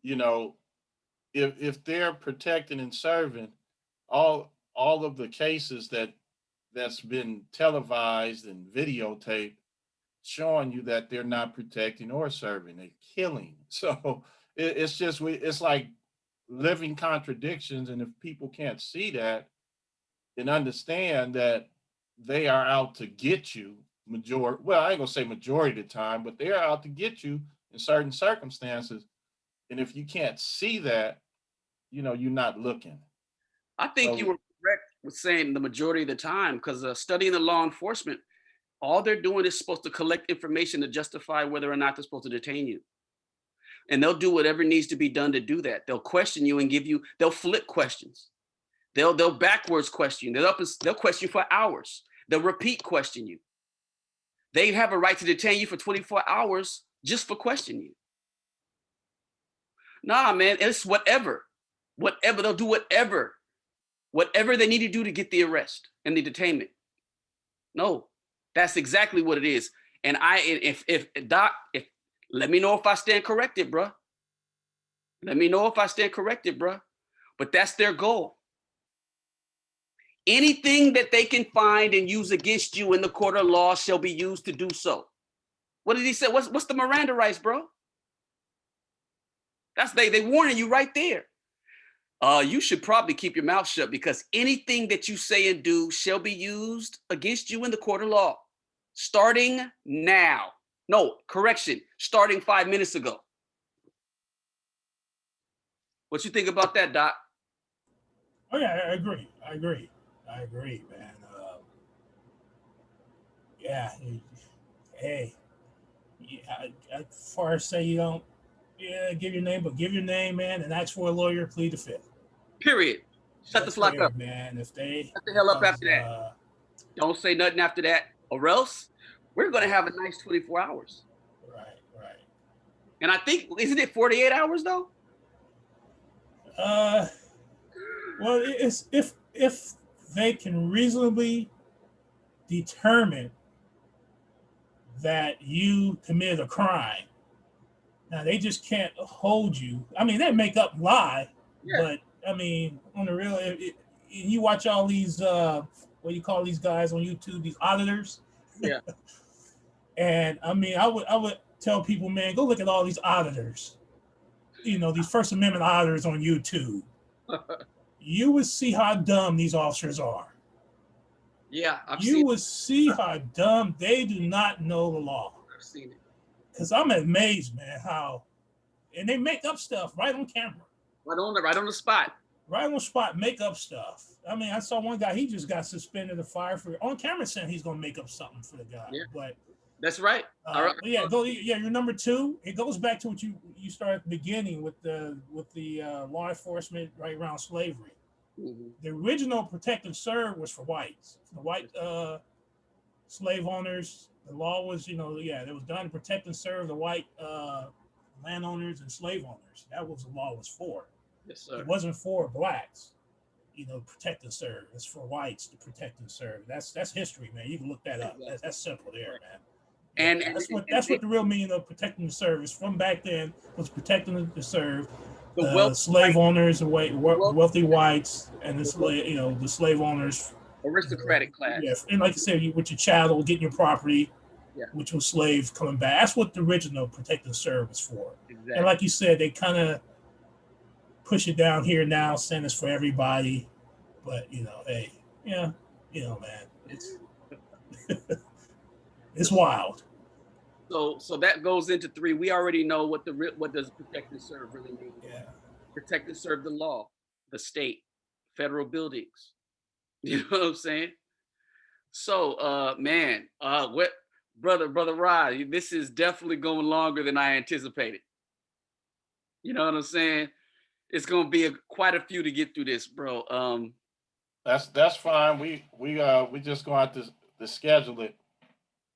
A: You know, if they're protecting and serving, all of the cases that's been televised and videotaped showing you that they're not protecting or serving, they're killing. So it's like living contradictions. And if people can't see that and understand that they are out to get you I ain't gonna say majority of the time, but they're out to get you in certain circumstances. And if you can't see that, you're not looking.
B: I think you
A: So
B: were correct with saying the majority of the time, because studying the law enforcement, all they're doing is supposed to collect information to justify whether or not they're supposed to detain you. And they'll do whatever needs to be done to do that. They'll question you and they'll flip questions. They'll backwards question you. They'll question you for hours. They'll repeat question you. They have a right to detain you for 24 hours just for questioning you. Nah, man, it's whatever. Whatever, they'll do whatever they need to do to get the arrest and the detainment. No, that's exactly what it is. And if Doc, let me know if I stand corrected, bruh. Let me know if I stand corrected, bruh. But that's their goal. Anything that they can find and use against you in the court of law shall be used to do so. What did he say? What's the Miranda rights, bro? That's they warning you right there. You should probably keep your mouth shut, because anything that you say and do shall be used against you in the court of law, starting now. No, correction, starting 5 minutes ago. What you think about that, Doc?
C: Oh yeah, I agree, man. Yeah, hey, yeah, as far as say you don't, yeah, give your name, but give your name, man, and ask for a lawyer, plead the fifth.
B: Period. Shut the fuck up,
C: man. If they
B: shut the hell up after that. Don't say nothing after that, or else we're gonna have a nice 24 hours.
C: Right.
B: And I think, isn't it 48 hours though?
C: Well, it's if they can reasonably determine that you committed a crime. Now they just can't hold you. I mean, they make up lie, yeah. But I mean, on the real, you watch all these what do you call these guys on YouTube? These auditors.
B: Yeah.
C: And I mean, I would tell people, man, go look at all these auditors. These First Amendment auditors on YouTube. You would see how dumb these officers are.
B: Yeah,
C: you would see how dumb they do not know the law.
B: I've seen it.
C: Because I'm amazed, man, how, and they make up stuff right on camera.
B: Right on the spot.
C: Right on the spot, make up stuff. I mean, I saw one guy, he just got suspended or fired for on camera saying he's going to make up something for the guy. Yeah. But
B: That's right. All right.
C: But yeah, you're number two. It goes back to what you started at the beginning with the law enforcement right around slavery.
B: Mhm.
C: The original protect and serve was for whites, for the white slave owners. The law was, it was done to protect and serve the white landowners and slave owners. That was the law was for.
B: Yes, sir.
C: It wasn't for blacks, protect and serve. It's for whites to protect and serve. That's history, man. You can look that up.
B: Exactly.
C: That's simple there, man.
B: And,
C: Yeah,
B: and
C: that's what the real meaning of protecting the serve is from back then was protecting the serve,
B: the wealth,
C: slave owners, the
B: wealth,
C: wealthy whites, and the
B: the wealth,
C: the slave owners.
B: aristocratic class.
C: Yeah, and like I said, with your chattel, getting your property,
B: Yeah,
C: which was slaves coming back. That's what the original protect and serve was for.
B: exactly.
C: And like you said, they kind of push it down here now, saying it's for everybody. But hey, yeah, man, it's it's wild.
B: So that goes into 3. We already know what does protect and serve really mean.
C: Yeah.
B: Protect and serve the law, the state, federal buildings. You know what I'm saying? So man, what brother Rod, this is definitely going longer than I anticipated. You know what I'm saying? It's gonna be quite a few to get through this, bro.
A: That's fine. We just gonna have to schedule it.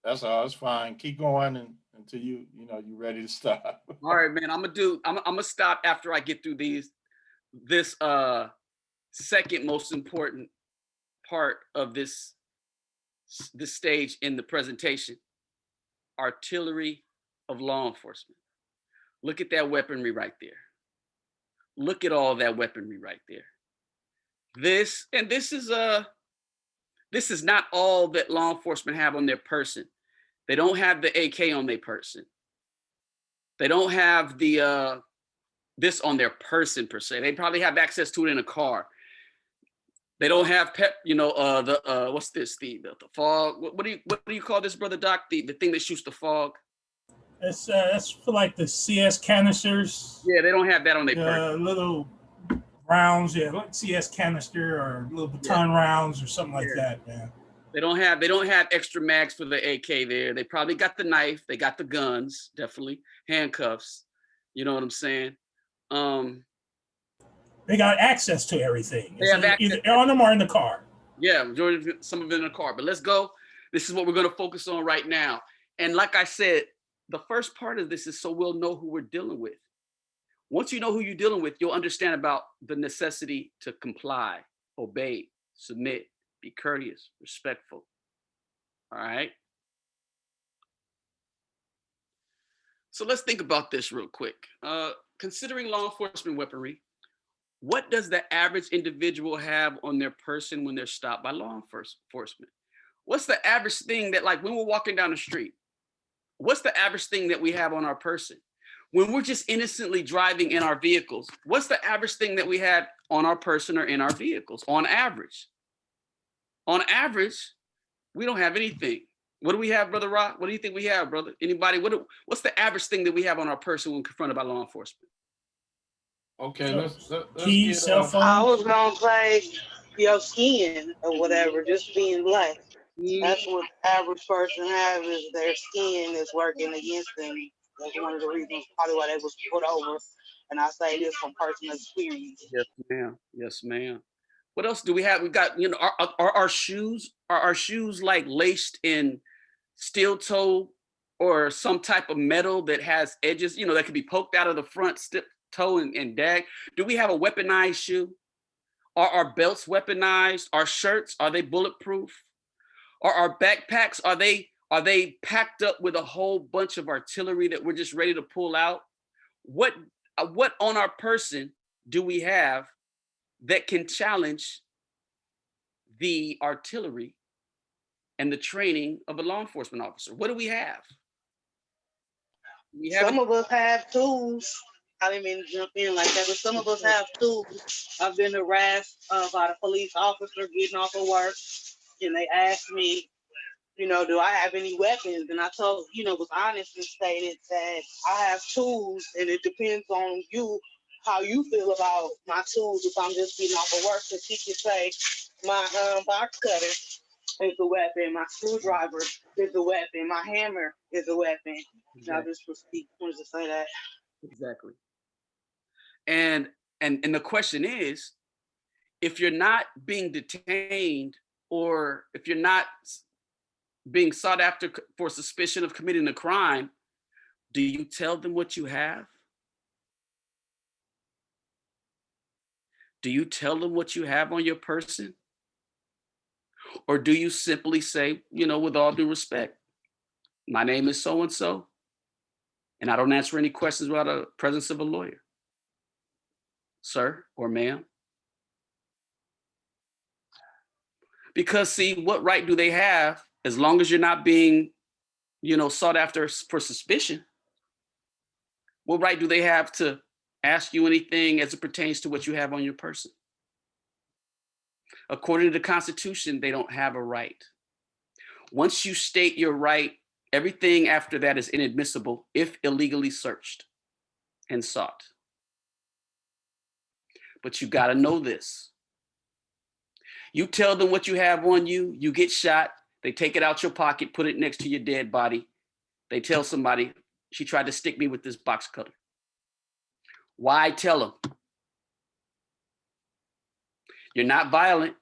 A: That's all. It's fine. Keep going until you ready to stop.
B: All right, man. I'm gonna stop after I get through this second most important part of this stage in the presentation. Artillery of law enforcement. Look at that weaponry right there. Look at all that weaponry right there. This is not all that law enforcement have on their person. They don't have the AK on their person. They don't have the this on their person per se. They probably have access to it in a car. They don't have what's this, the fog? What do you call this, brother Doc? The thing that shoots the fog.
C: That's for like the CS canisters.
B: Yeah, they don't have that on their person.
C: Little rounds, like CS canister or little baton rounds or something like that, man.
B: They don't have extra mags for the AK there. They probably got the knife, they got the guns, definitely handcuffs. You know what I'm saying?
C: They got access to everything.
B: They have access.
C: Either on them or in the car.
B: Yeah, majority of some of it in the car. But let's go. This is what we're going to focus on right now. And like I said, the first part of this is so we'll know who we're dealing with. Once you know who you're dealing with, you'll understand about the necessity to comply, obey, submit, be courteous, respectful. All right. So let's think about this real quick. Considering law enforcement weaponry, what does the average individual have on their person when they're stopped by law enforcement? What's the average thing that, like when we're walking down the street, what's the average thing that we have on our person? When we're just innocently driving in our vehicles, what's the average thing that we have on our person or in our vehicles on average? On average, we don't have anything. What do we have, Brother Rock? What do you think we have, brother? Anybody? What's the average thing that we have on our person when confronted by law enforcement?
A: Okay, let's
C: keys, cell phone.
D: I was gonna say your skin or whatever, just being black. That's what the average person has is their skin is working against them. That's one of the reasons probably why they was put over. And I say this from personal experience.
B: Yes, ma'am. Yes, ma'am. What else do we have? We got, our shoes. Are our shoes like laced in steel toe or some type of metal that has edges, that could be poked out of the front toe and dag? Do we have a weaponized shoe? Are our belts weaponized? Our shirts, are they bulletproof? Are our backpacks, are they packed up with a whole bunch of artillery that we're just ready to pull out? What on our person do we have that can challenge the artillery and the training of a law enforcement officer? What do we have?
D: Some of us have tools. I didn't mean to jump in like that, but some of us have tools. I've been harassed by the police officer getting off of work, and they asked me, do I have any weapons? And I told, was honest and stated that I have tools, and it depends on you how you feel about my tools. If I'm just getting off of work, because he could say my box cutter is a weapon. My screwdriver is a weapon. My hammer is a weapon. And I
B: Exactly.
D: just wanted to say that.
B: Exactly. And the question is, if you're not being detained or if you're not being sought after for suspicion of committing a crime, do you tell them what you have? Do you tell them what you have on your person? Or do you simply say, with all due respect, my name is so and so, and I don't answer any questions without the presence of a lawyer, sir or ma'am? Because see, what right do they have as long as you're not being, sought after for suspicion? What right do they have to ask you anything as it pertains to what you have on your person? According to the Constitution, they don't have a right. Once you state your right, everything after that is inadmissible if illegally searched and sought. But you got to know this. You tell them what you have on you, you get shot, they take it out your pocket, put it next to your dead body. They tell somebody, she tried to stick me with this box cutter. Why tell them? You're not violent.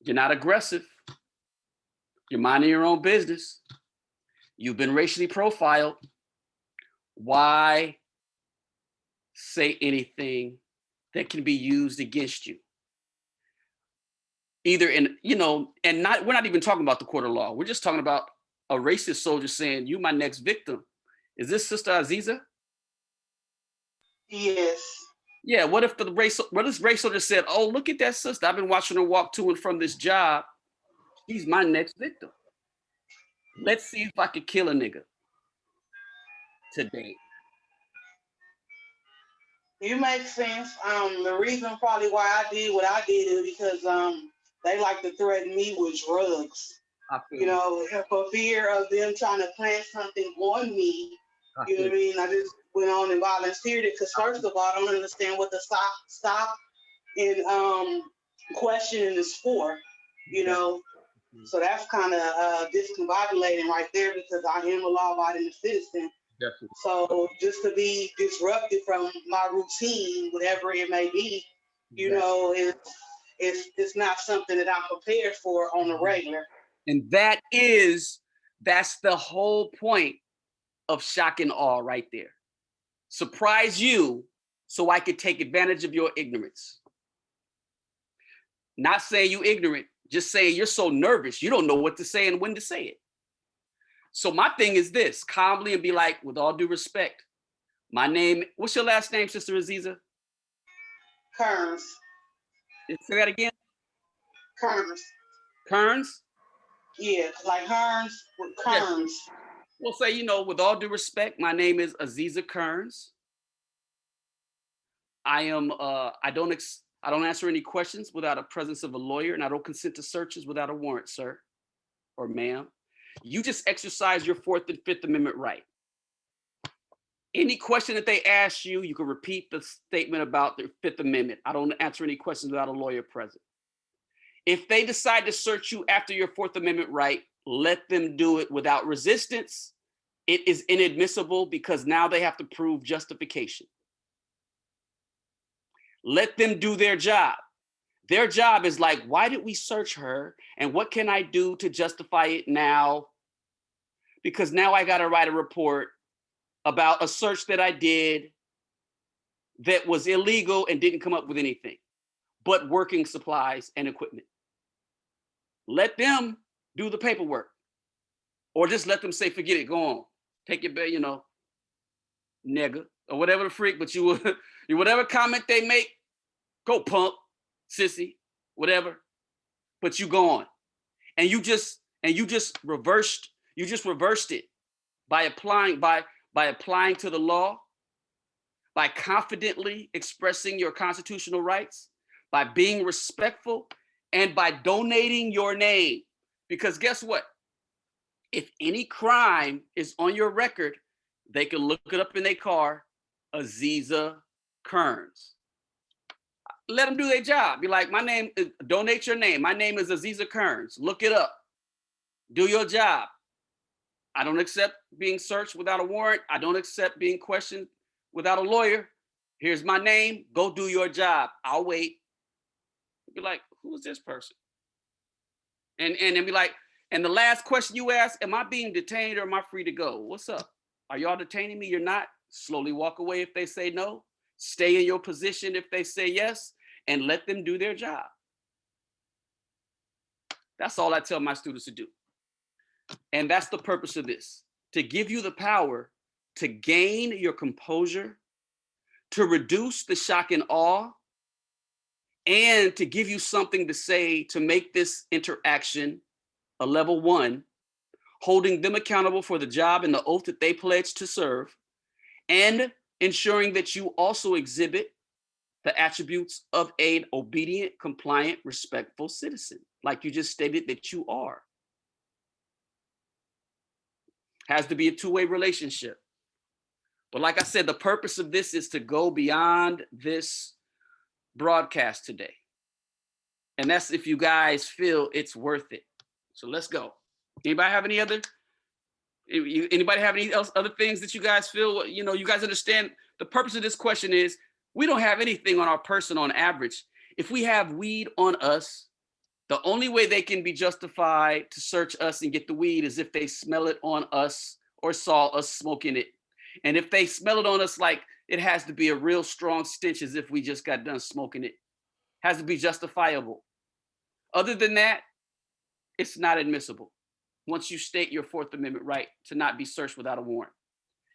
B: You're not aggressive. You're minding your own business. You've been racially profiled. Why say anything that can be used against you? Either in, and we're not even talking about the court of law. We're just talking about a racist soldier saying, you my next victim. Is this Sister Aziza?
D: Yes.
B: Yeah, what if this race soldier said, oh, look at that sister. I've been watching her walk to and from this job. She's my next victim. Let's see if I could kill a nigga today.
D: You make sense. The reason probably why I did what I did is because they like to threaten me with drugs. For fear of them trying to plant something on me. You know what I mean? I just went on and volunteered it because first of all, I don't understand what the stop and questioning is for. So that's kind of discombobulating right there because I am a law-abiding citizen.
B: Definitely.
D: So just to be disrupted from my routine, whatever it may be, it's not something that I'm prepared for on a regular.
B: And that's the whole point of shock and awe right there. Surprise you so I could take advantage of your ignorance. Not saying you ignorant, just saying you're so nervous, you don't know what to say and when to say it. So my thing is this, calmly and be like, with all due respect, my name, what's your last name, Sister Aziza?
D: Kearns.
B: Say that again?
D: Kearns.
B: Kearns?
D: Yeah, like Kearns with Kearns.
B: Yeah. We'll say, with all due respect, my name is Aziza Kearns. I am, I don't answer any questions without a presence of a lawyer, and I don't consent to searches without a warrant, sir or ma'am. You just exercise your 4th and 5th Amendment right. Any question that they ask you, you can repeat the statement about the 5th Amendment. I don't answer any questions without a lawyer present. If they decide to search you after your 4th Amendment right, let them do it without resistance. It is inadmissible because now they have to prove justification. Let them do their job. Their job is like, why did we search her? And what can I do to justify it now? Because now I got to write a report about a search that I did that was illegal and didn't come up with anything but working supplies and equipment. Let them do the paperwork, or just let them say, forget it, go on. Take your, nigga, or whatever the freak, but you whatever comment they make, go pump, sissy, whatever, but you go on. And you just reversed it by applying to the law, by confidently expressing your constitutional rights, by being respectful, and by donating your name. Because guess what? If any crime is on your record, they can look it up in their car, Aziza Kearns. let them do their job. Be like, my name is, donate your name. My name is Aziza Kearns. Look it up. Do your job. I don't accept being searched without a warrant. I don't accept being questioned without a lawyer. Here's my name. Go do your job. I'll wait. Be like, who is this person? And then be like, and the last question you ask, am I being detained or am I free to go? What's up? Are y'all detaining me? You're not. Slowly walk away if they say no. Stay in your position if they say yes, and let them do their job. That's all I tell my students to do. And that's the purpose of this, to give you the power to gain your composure, to reduce the shock and awe, and to give you something to say to make this interaction a level 1, holding them accountable for the job and the oath that they pledged to serve, and ensuring that you also exhibit the attributes of an obedient, compliant, respectful citizen, like you just stated that you are. Has to be a two-way relationship. But like I said, the purpose of this is to go beyond this broadcast today. And that's if you guys feel it's worth it. So let's go. Anybody have any other other things that you guys feel, you guys understand the purpose of this question is, we don't have anything on our person on average. If we have weed on us, the only way they can be justified to search us and get the weed is if they smell it on us or saw us smoking it. And if they smell it on us, like it has to be a real strong stench as if we just got done smoking it. Has to be justifiable. Other than that, it's not admissible. Once you state your Fourth Amendment right to not be searched without a warrant.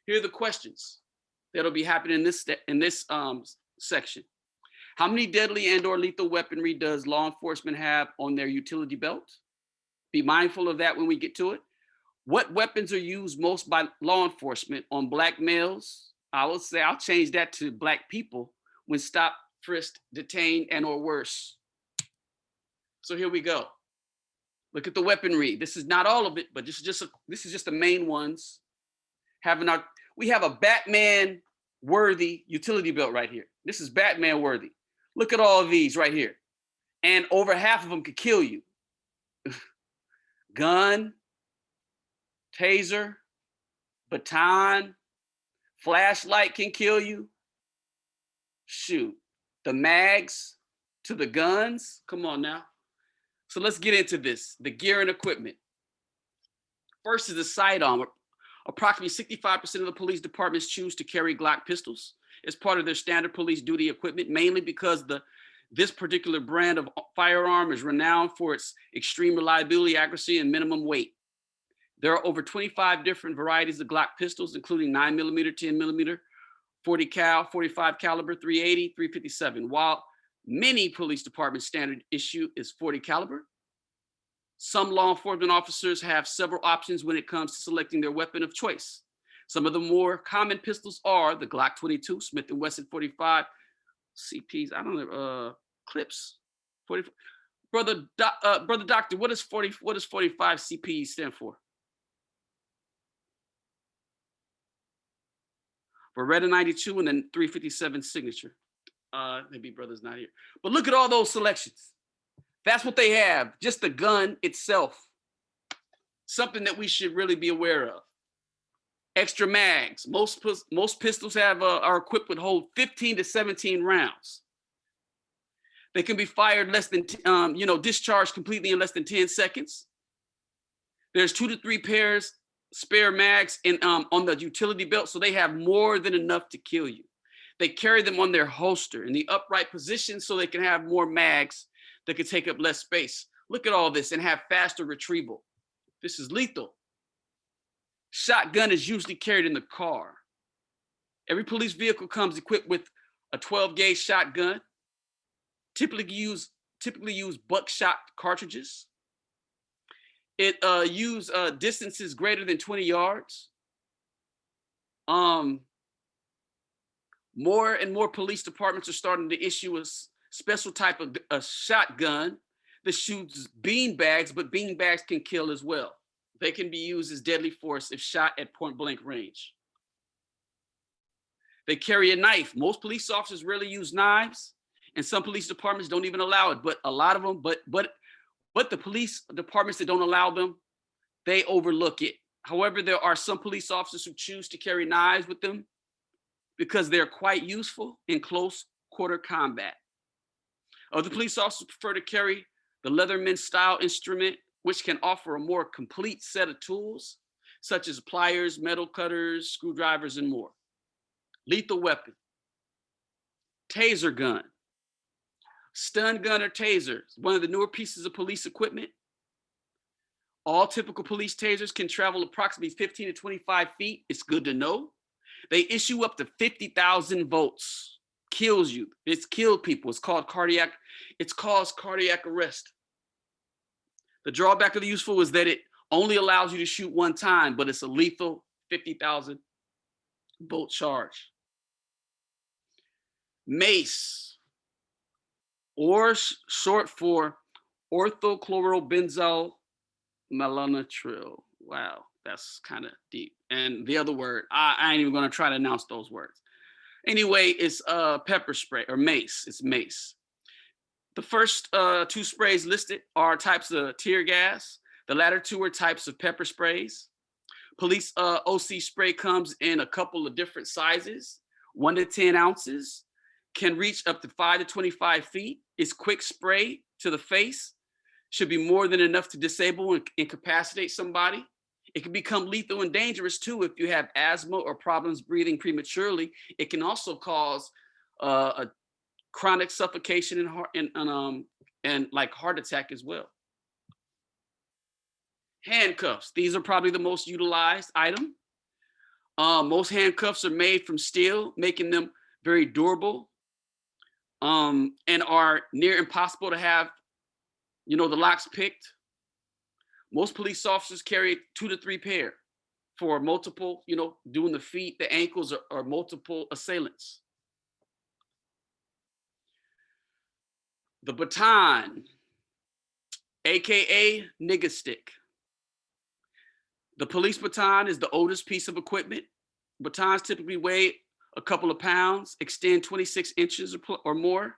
B: Here are the questions that'll be happening in this section. How many deadly and or lethal weaponry does law enforcement have on their utility belt? Be mindful of that when we get to it. What weapons are used most by law enforcement on Black males? I will say, I'll change that to Black people when stopped, frisked, detained, and or worse. So here we go. Look at the weaponry. This is not all of it, but this is just the main ones. We have a Batman worthy utility belt right here. This is Batman worthy. Look at all of these right here. And over half of them could kill you. Gun, taser, baton, flashlight can kill you. Shoot, the mags to the guns. Come on now. So let's get into this, the gear and equipment. First is the sidearm. Approximately 65% of the police departments choose to carry Glock pistols as part of their standard police duty equipment, mainly because this particular brand of firearm is renowned for its extreme reliability, accuracy, and minimum weight. There are over 25 different varieties of Glock pistols, including 9mm, 10mm, 40 cal, 45 caliber, 380, 357. While many police department standard issue is 40 caliber, some law enforcement officers have several options when it comes to selecting their weapon of choice. Some of the more common pistols are the Glock 22, Smith & Wesson 45 CPs, I don't know, clips. 40, brother doctor, what does 45 CPs stand for? Beretta 92 and then 357 signature. Maybe brother's not here. But look at all those selections. That's what they have, just the gun itself. Something that we should really be aware of. Extra mags. Most pistols are equipped with hold 15 to 17 rounds. They can be fired less than, discharged completely in less than 10 seconds. There's 2 to 3 pairs spare mags on the utility belt, so they have more than enough to kill you. They carry them on their holster in the upright position so they can have more mags that can take up less space. Look at all this and have faster retrieval. This is lethal. Shotgun is usually carried in the car. Every police vehicle comes equipped with a 12-gauge shotgun. Typically use buckshot cartridges. It use distances greater than 20 yards. More and more police departments are starting to issue a special type of a shotgun that shoots bean bags, but bean bags can kill as well. They can be used as deadly force if shot at point blank range. They carry a knife. Most police officers rarely use knives, and some police departments don't even allow it, but a lot of them, but the police departments that don't allow them, they overlook it. However, there are some police officers who choose to carry knives with them because they're quite useful in close quarter combat. Other police officers prefer to carry the Leatherman style instrument, which can offer a more complete set of tools, such as pliers, metal cutters, screwdrivers, and more. Lethal weapon, taser gun, stun gun or taser, one of the newer pieces of police equipment. All typical police tasers can travel approximately 15 to 25 feet. It's good to know. They issue up to 50,000 volts. Kills you. It's killed people. It's caused cardiac arrest. The drawback of the useful is that it only allows you to shoot one time, but it's a lethal 50,000 volt charge. Mace, or short for orthochlorobenzyl malonitrile. Wow, that's kind of deep. And the other word, I ain't even gonna try to announce those words. Anyway, it's pepper spray or mace. It's mace. The first two sprays listed are types of tear gas. The latter two are types of pepper sprays. Police OC spray comes in a couple of different sizes, 1 to 10 ounces, can reach up to 5 to 25 feet. It's quick spray to the face, should be more than enough to disable and incapacitate somebody. It can become lethal and dangerous too if you have asthma or problems breathing prematurely. It can also cause a chronic suffocation and like heart attack as well. Handcuffs. These are probably the most utilized item. Most handcuffs are made from steel, making them very durable, and are near impossible to have, the locks picked. Most police officers carry 2 to 3 pair for multiple, doing the feet, the ankles, or multiple assailants. The baton, AKA nigga stick. The police baton is the oldest piece of equipment. Batons typically weigh a couple of pounds, extend 26 inches or more.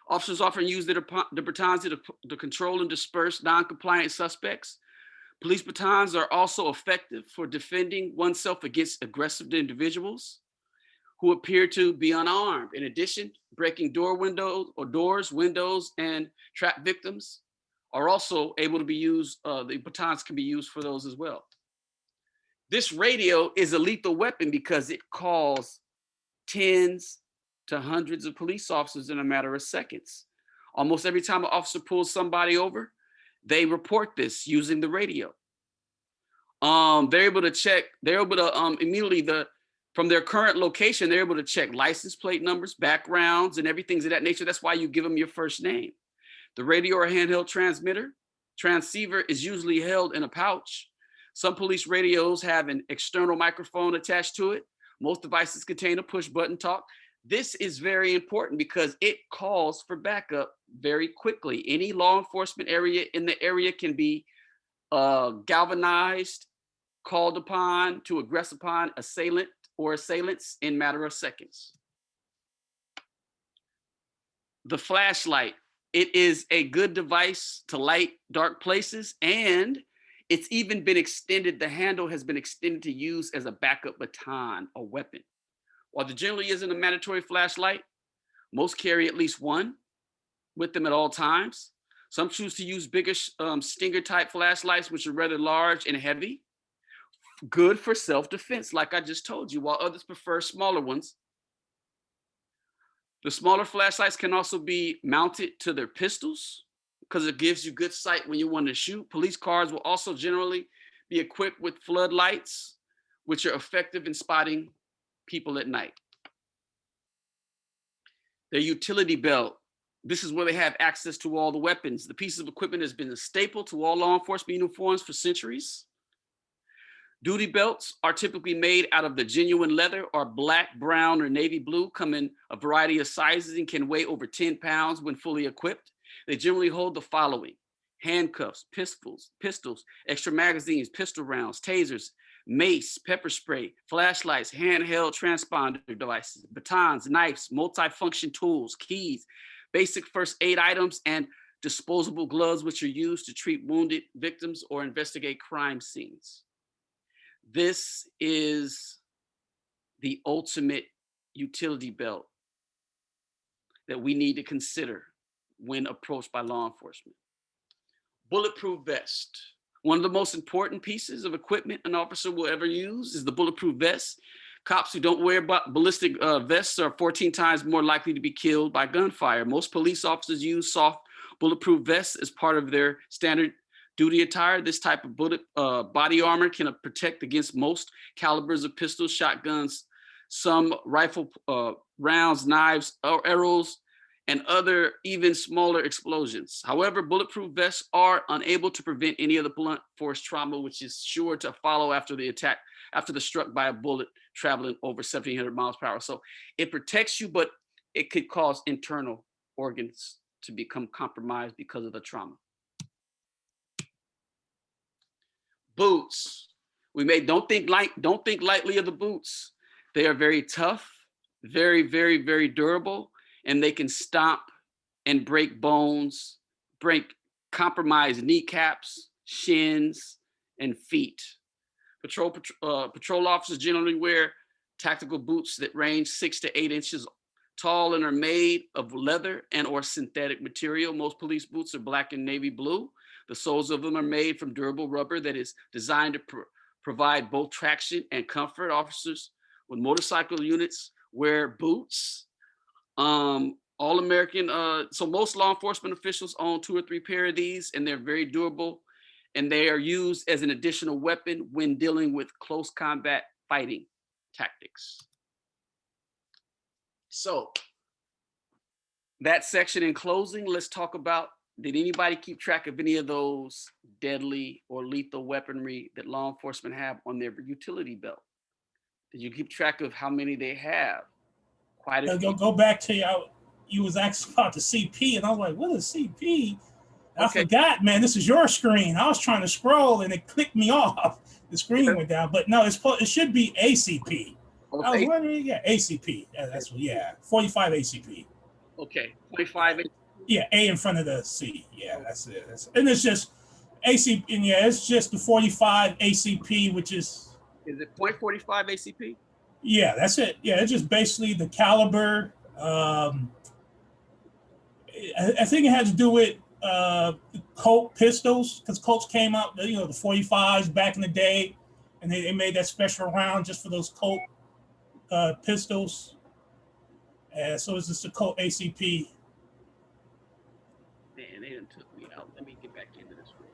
B: Officers often use the batons to control and disperse non-compliant suspects. Police batons are also effective for defending oneself against aggressive individuals who appear to be unarmed. In addition, breaking doors, windows, and trap victims are also able to be used. The batons can be used for those as well. This radio is a lethal weapon because it calls tens to hundreds of police officers in a matter of seconds. Almost every time an officer pulls somebody over, they report this using the radio. They're able to immediately from their current location, they're able to check license plate numbers, backgrounds, and everything of that nature. That's why you give them your first name. The radio or handheld transceiver is usually held in a pouch. Some police radios have an external microphone attached to it. Most devices contain a push button talk. This is very important because it calls for backup very quickly. Any law enforcement area in the area can be galvanized, called upon to aggress upon assailant or assailants in a matter of seconds. The flashlight. It is a good device to light dark places, and it's even been extended. The handle has been extended to use as a backup baton or weapon. While there generally isn't a mandatory flashlight, most carry at least one with them at all times. Some choose to use bigger stinger type flashlights, which are rather large and heavy. Good for self-defense, like I just told you, while others prefer smaller ones. The smaller flashlights can also be mounted to their pistols because it gives you good sight when you want to shoot. Police cars will also generally be equipped with floodlights, which are effective in spotting people at night. Their utility belt. This is where they have access to all the weapons. The piece of equipment has been a staple to all law enforcement uniforms for centuries. Duty belts are typically made out of the genuine leather or black, brown, or navy blue, come in a variety of sizes and can weigh over 10 pounds when fully equipped. They generally hold the following: handcuffs, pistols, extra magazines, pistol rounds, tasers, mace, pepper spray, flashlights, handheld transponder devices, batons, knives, multifunction tools, keys, basic first aid items, and disposable gloves, which are used to treat wounded victims or investigate crime scenes. This is the ultimate utility belt that we need to consider when approached by law enforcement. Bulletproof vest. One of the most important pieces of equipment an officer will ever use is the bulletproof vest. Cops who don't wear ballistic vests are 14 times more likely to be killed by gunfire. Most police officers use soft bulletproof vests as part of their standard duty attire. This type of body armor can protect against most calibers of pistols, shotguns, some rifle rounds, knives, or arrows, and other even smaller explosions. However, bulletproof vests are unable to prevent any of the blunt force trauma, which is sure to follow after the attack, after the struck by a bullet traveling over 1,700 miles per hour. So it protects you, but it could cause internal organs to become compromised because of the trauma. Boots. Don't think lightly of the boots. They are very tough, very, very, very durable, and they can stomp and break bones, compromise kneecaps, shins, and feet. Patrol officers generally wear tactical boots that range 6 to 8 inches tall and are made of leather and or synthetic material. Most police boots are black and navy blue. The soles of them are made from durable rubber that is designed to provide both traction and comfort. Officers with motorcycle units wear boots. All American, so most law enforcement officials own 2 or 3 pair of these, and they're very durable, and they are used as an additional weapon when dealing with close combat fighting tactics. So that section in closing, let's talk about, did anybody keep track of any of those deadly or lethal weaponry that law enforcement have on their utility belt? Did you keep track of how many they have? Quite a few.
C: Go back to you was asking about the CP, and I was like, what is CP? I forgot, man. This is your screen. I was trying to scroll, and it clicked me off. The screen went down, but no, it should be ACP. I was wondering, yeah, ACP. Yeah, that's what. Yeah, 45 ACP.
B: Okay, 45.
C: Yeah, A in front of the C. Yeah, that's it. And it's just ACP. And yeah, it's just the 45 ACP, which is.
B: Is it .45 ACP?
C: Yeah, that's it. Yeah, it's just basically the caliber. I think it had to do with Colt pistols, because Colts came out, the 45s back in the day, and they made that special round just for those Colt pistols. So it's just a Colt ACP.
B: Man, they done took me out. Let me get back into this room.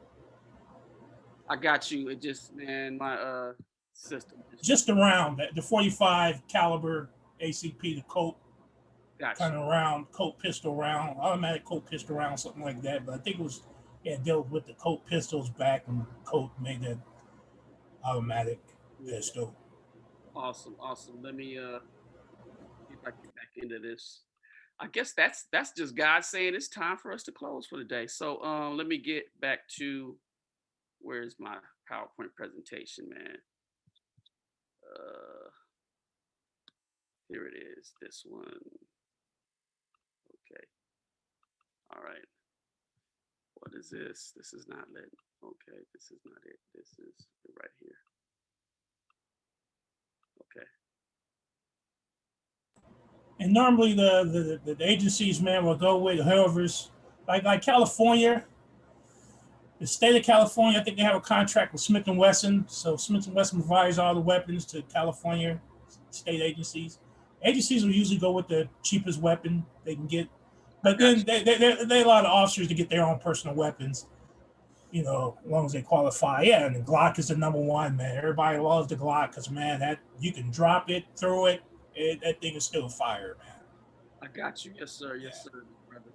B: I got you. It just, man, my system.
C: Just the round, the 45 caliber ACP, the Colt. Kind of round, Colt pistol round, automatic Colt pistol round, something like that. But I think it was, dealt with the Colt pistols back when Colt made that automatic pistol.
B: Awesome. Let me see if I can get back into this. I guess that's just God saying it's time for us to close for the day. So let me get back to, where's my PowerPoint presentation, man? Here it is, this one. Okay. All right. What is this? This is not lit. Okay, this is not it. This is right here. Okay.
C: And normally the agencies, man, will go with whoever's like California, the state of California. I think they have a contract with Smith & Wesson. So Smith & Wesson provides all the weapons to California state agencies. Agencies will usually go with the cheapest weapon they can get. But then they allow the officers to get their own personal weapons, as long as they qualify. Yeah, and the Glock is the number one, man. Everybody loves the Glock because, man, that you can drop it, throw it, that thing is still fire, man.
B: I got you. Yes, sir. Yes, sir, brother.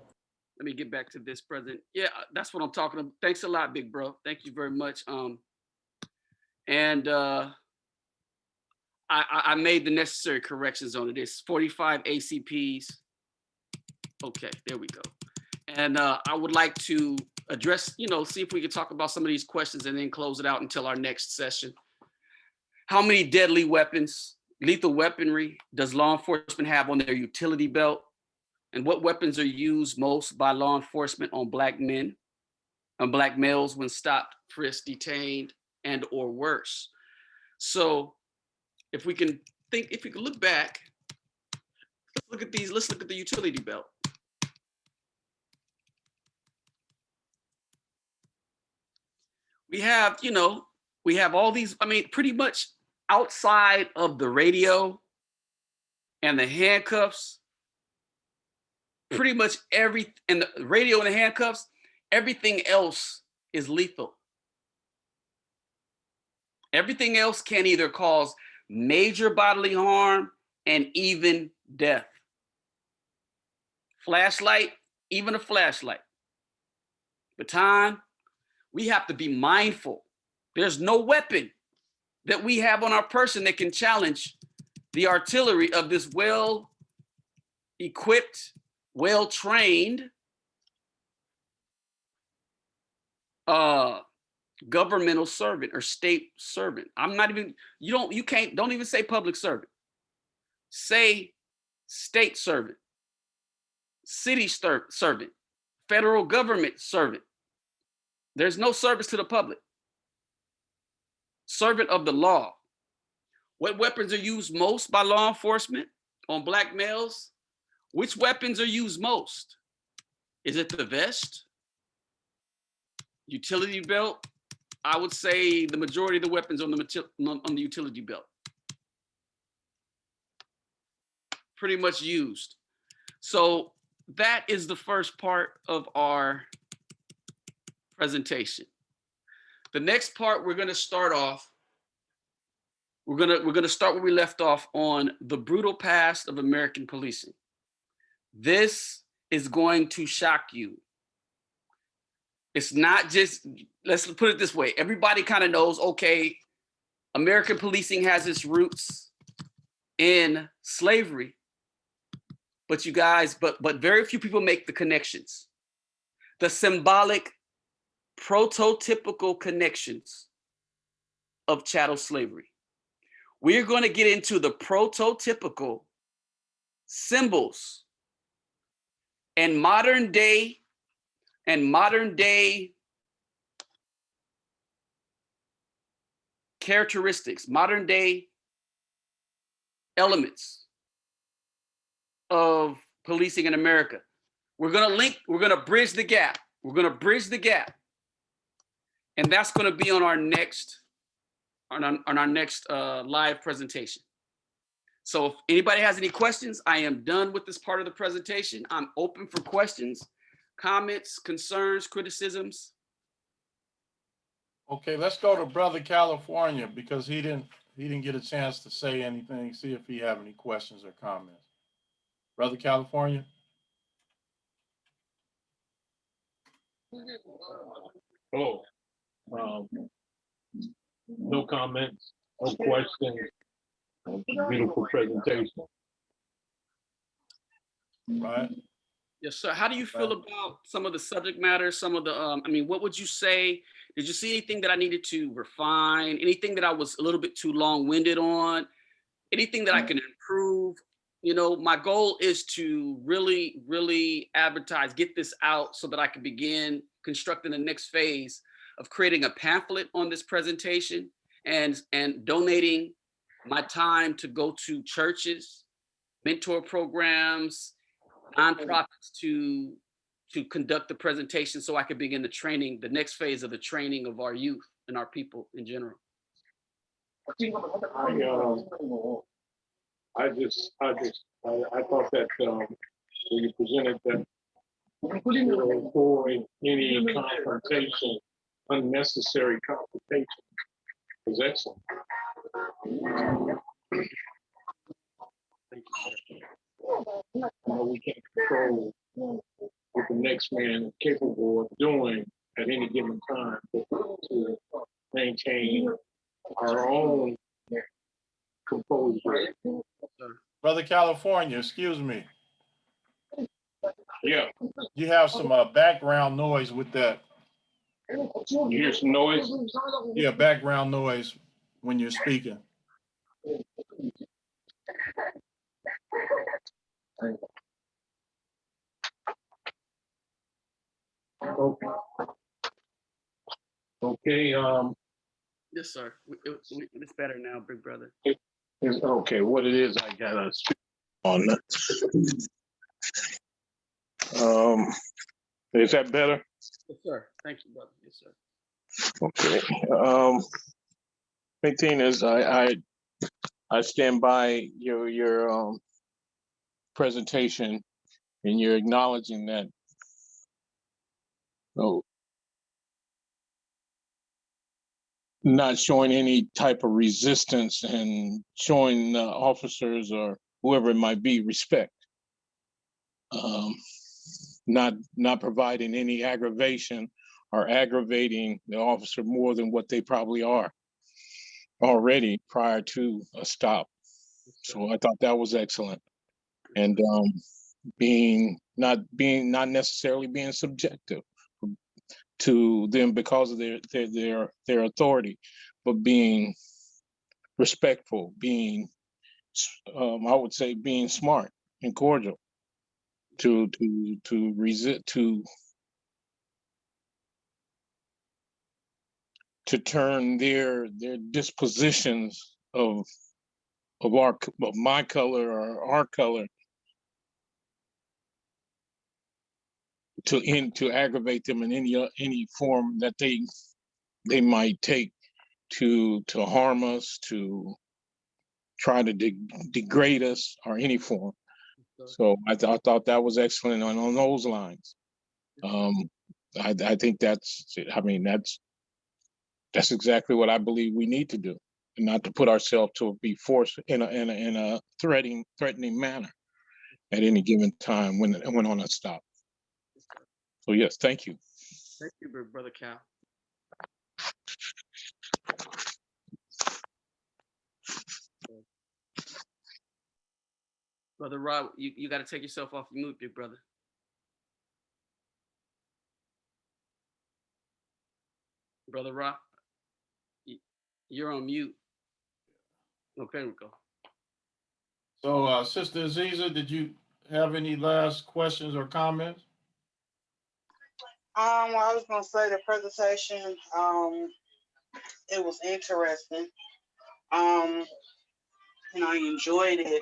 B: Let me get back to this present. Yeah, that's what I'm talking about. Thanks a lot, big bro. Thank you very much. I made the necessary corrections on it. It's 45 ACPs. Okay, there we go. And I would like to address, see if we could talk about some of these questions and then close it out until our next session. How many deadly weapons, lethal weaponry, does law enforcement have on their utility belt? And what weapons are used most by law enforcement on Black men and Black males when stopped, frisked, detained, and or worse? So if we can look back, let's look at these, let's look at the utility belt. We have, we have all these, I mean, pretty much outside of the radio and the handcuffs, pretty much and the radio and the handcuffs, everything else is lethal. Everything else can either cause major bodily harm and even death. Flashlight, even a flashlight. Baton, we have to be mindful. There's no weapon that we have on our person that can challenge the artillery of this well-equipped, well-trained governmental servant or state servant. I'm not even, don't even say public servant. Say state servant, city servant, federal government servant. There's no service to the public. Servant of the law. What weapons are used most by law enforcement on Black males? Which weapons are used most? Is it the vest? Utility belt? I would say the majority of the weapons on the utility belt. Pretty much used. So that is the first part of our presentation. The next part, we're going to start off. We're going to start where we left off on the brutal past of American policing. This is going to shock you. It's not just, let's put it this way. Everybody kind of knows, okay, American policing has its roots in slavery, but you guys, but very few people make the connections. The symbolic, prototypical connections of chattel slavery. We're going to get into the prototypical symbols and modern day characteristics, modern day elements of policing in America. We're going to bridge the gap. We're going to bridge the gap. And that's going to be on our next live presentation. So if anybody has any questions, I am done with this part of the presentation. I'm open for questions, comments, concerns, criticisms.
A: Okay, let's go to Brother California because he didn't get a chance to say anything. See if he have any questions or comments. Brother California.
E: Hello. No comments, no questions. Beautiful presentation.
A: Right.
B: Yes, sir. How do you feel about some of the subject matter, some of the, I mean, what would you say? Did you see anything that I needed to refine? Anything that I was a little bit too long-winded on? Anything that I can improve? You know, my goal is to really, really advertise, get this out so that I can begin constructing the next phase of creating a pamphlet on this presentation and donating my time to go to churches, mentor programs, nonprofits to conduct the presentation so I could begin the next phase of the training of our youth and our people in general.
E: I thought that when you presented that avoid any confrontation, unnecessary confrontation was excellent. We can't control what the next man is capable of doing at any given time, but to maintain our own composure.
A: Brother California, excuse me.
E: Yeah.
A: You have some background noise with that.
E: You hear some noise?
A: Yeah, background noise when you're speaking.
E: Okay. Okay,
B: Yes, sir. It's better now, big brother.
E: it's okay. What it is, I gotta speak on that. Is that better?
B: Yes, sir. Thank you, brother. Yes, sir.
E: Okay. Main thing is, I stand by your presentation, and you're acknowledging that. Oh, not showing any type of resistance and showing officers or whoever it might be respect. Not providing any aggravation or aggravating the officer more than what they probably are already prior to a stop. So I thought that was excellent. And not necessarily being subjective to them because of their authority, but being respectful, being I would say being smart and cordial to resist to turn their dispositions of my color or our color to aggravate them in any form that they might take to harm us, to try to degrade us or any form. So I thought that was excellent on those lines. I think that's exactly what I believe we need to do, and not to put ourselves to be forced in a threatening manner at any given time when on a stop. So yes, thank you.
B: Thank you, big brother Cal. Brother Rob, you got to take yourself off mute, big brother. Brother Rob, you're on mute. Okay, we go.
A: So, Sister Aziza, did you have any last questions or comments?
D: Well, I was gonna say the presentation, it was interesting. And I enjoyed it.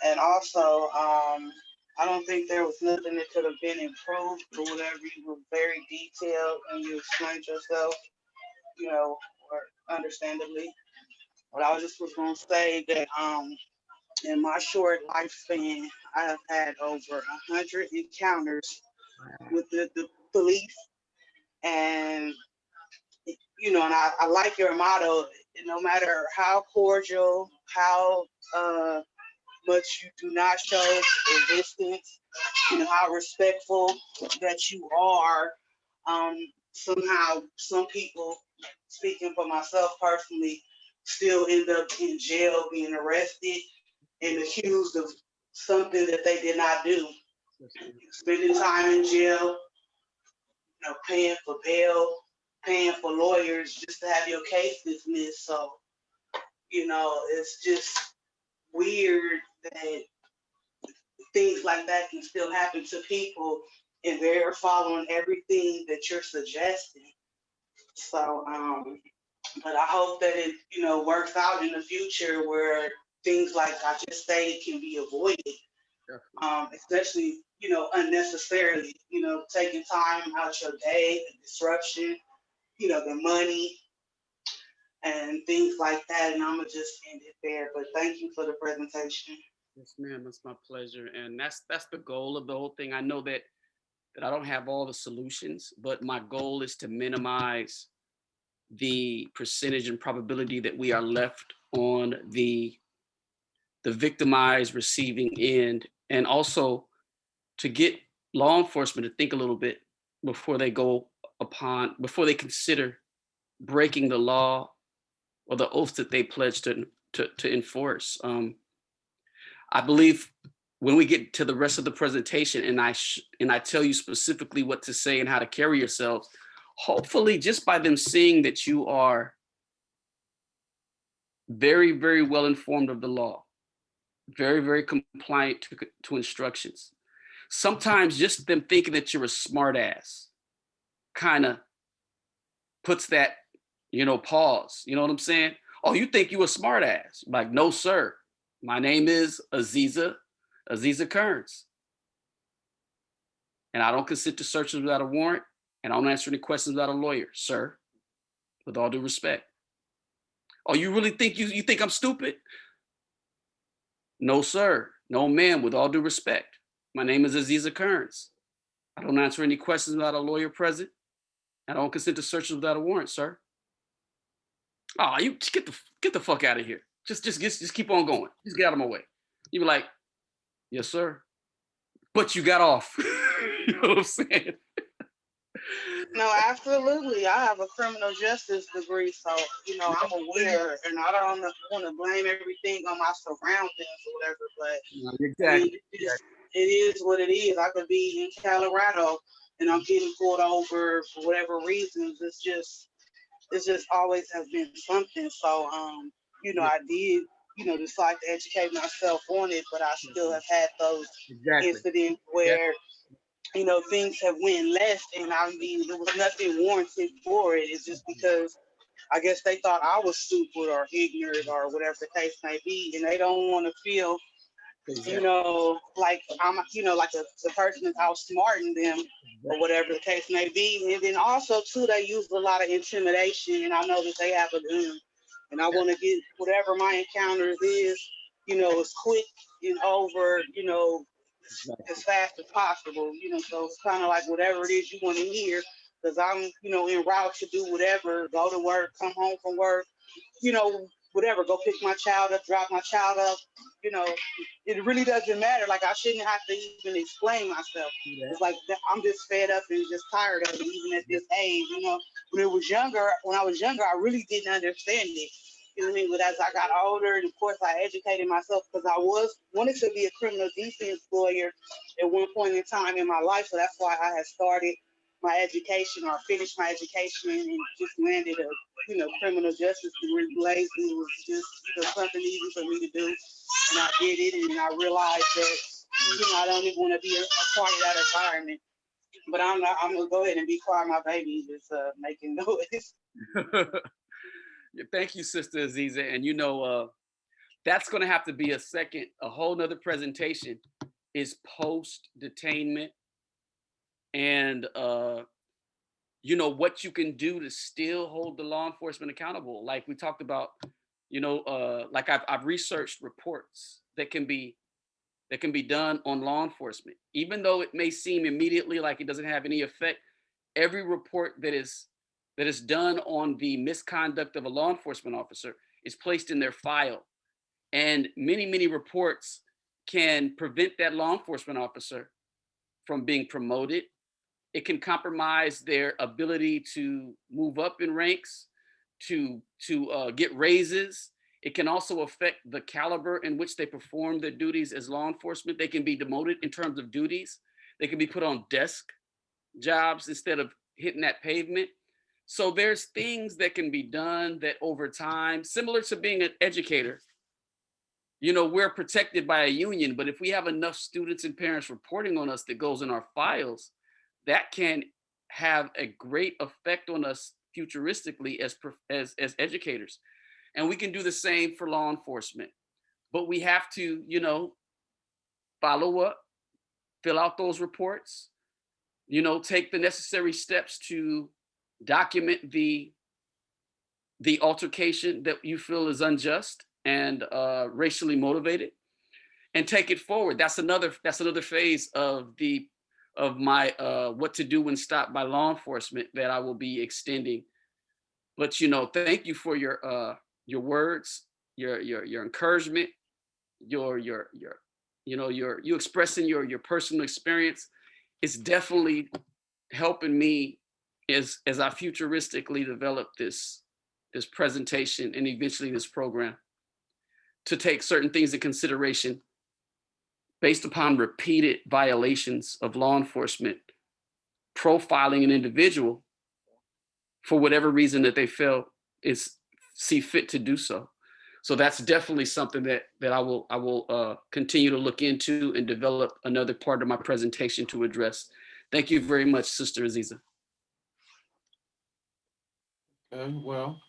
D: And also, I don't think there was nothing that could have been improved or whatever. You were very detailed and you explained yourself, or understandably. But I was gonna say that in my short lifespan, I have had over 100 encounters with the police, and and I like your motto. No matter how cordial, how much you do not show resistance, how respectful that you are. Somehow, some people, speaking for myself personally, still end up in jail, being arrested and accused of something that they did not do. Spending time in jail, paying for bail, paying for lawyers just to have your case dismissed. So, it's just weird that things like that can still happen to people and they're following everything that you're suggesting. So, but I hope that it, works out in the future where things like I just stated can be avoided, especially, unnecessarily, taking time out your day, the disruption, the money and things like that. And I'm gonna just end it there. But thank you for the presentation.
B: Yes, ma'am. It's my pleasure, and that's the goal of the whole thing. I know that I don't have all the solutions, but my goal is to minimize the percentage and probability that we are left on the victimized receiving end, and also to get law enforcement to think a little bit before before they consider breaking the law or the oaths that they pledged to enforce. I believe when we get to the rest of the presentation and I tell you specifically what to say and how to carry yourselves, hopefully just by them seeing that you are very, very well informed of the law, very, very compliant to instructions. Sometimes just them thinking that you're a smart ass kind of puts that, pause. You know what I'm saying? Oh, you think you a smart ass? Like, no, sir. My name is Aziza Kearns. And I don't consent to searches without a warrant, and I don't answer any questions without a lawyer, sir. With all due respect. Oh, you really think you think I'm stupid? No, sir. No, ma'am, with all due respect. My name is Aziza Kearns. I don't answer any questions without a lawyer present. I don't consent to searches without a warrant, sir. Oh, you get the fuck out of here. Just keep on going. Just get out of my way. You be like, yes, sir. But you got off. You know what I'm saying?
D: No, absolutely. I have a criminal justice degree, so I'm aware, and I don't want to blame everything on my surroundings or whatever. But I mean, it is what it is. I could be in Colorado and I'm getting pulled over for whatever reasons. It's just always has been something. So I did decide to educate myself on it, but I still have had those incidents where things have went left, and I mean, there was nothing warranted for it. It's just because I guess they thought I was stupid or ignorant or whatever the case may be, and they don't want to feel, like I'm, like the person is outsmarting them or whatever the case may be. And then also too, they use a lot of intimidation, and I know that they have a gun, and I want to get whatever my encounters is, as quick and over, as fast as possible, so it's kind of like whatever it is you want to hear, because I'm, en route to do whatever, go to work, come home from work, whatever, go pick my child up, drop my child up, it really doesn't matter. Like, I shouldn't have to even explain myself. It's like, I'm just fed up and just tired of it, even at this age, when I was younger, I really didn't understand it. You know what I mean? But as I got older, and of course I educated myself, because I wanted to be a criminal defense lawyer at one point in time in my life. So that's why I had started my education, or finished my education, and just landed a criminal justice degree. Lazy, it was just something easy for me to do, and I did it, and I realized that I don't even want to be a part of that environment. But I'm gonna go ahead and be quiet. My baby is making noise.
B: Thank you, Sister Aziza. And that's going to have to be a whole nother presentation, is post-detainment, and what you can do to still hold the law enforcement accountable. Like we talked about, like I've researched reports that can be done on law enforcement, even though it may seem immediately like it doesn't have any effect. Every report that is done on the misconduct of a law enforcement officer is placed in their file. And many, many reports can prevent that law enforcement officer from being promoted. It can compromise their ability to move up in ranks, to get raises. It can also affect the caliber in which they perform their duties as law enforcement. They can be demoted in terms of duties. They can be put on desk jobs instead of hitting that pavement. So there's things that can be done that over time, similar to being an educator, we're protected by a union, but if we have enough students and parents reporting on us that goes in our files, that can have a great effect on us futuristically as educators. And we can do the same for law enforcement, but we have to, follow up, fill out those reports, take the necessary steps to document the altercation that you feel is unjust and racially motivated, and take it forward. That's another phase of my what to do when stopped by law enforcement that I will be extending. But thank you for your words, your encouragement, you expressing your personal experience. It's definitely helping me as I futuristically develop this presentation and eventually this program, to take certain things in consideration based upon repeated violations of law enforcement, profiling an individual for whatever reason that they feel see fit to do so. So that's definitely something that I will continue to look into and develop another part of my presentation to address. Thank you very much, Sister Aziza.
A: Okay, well,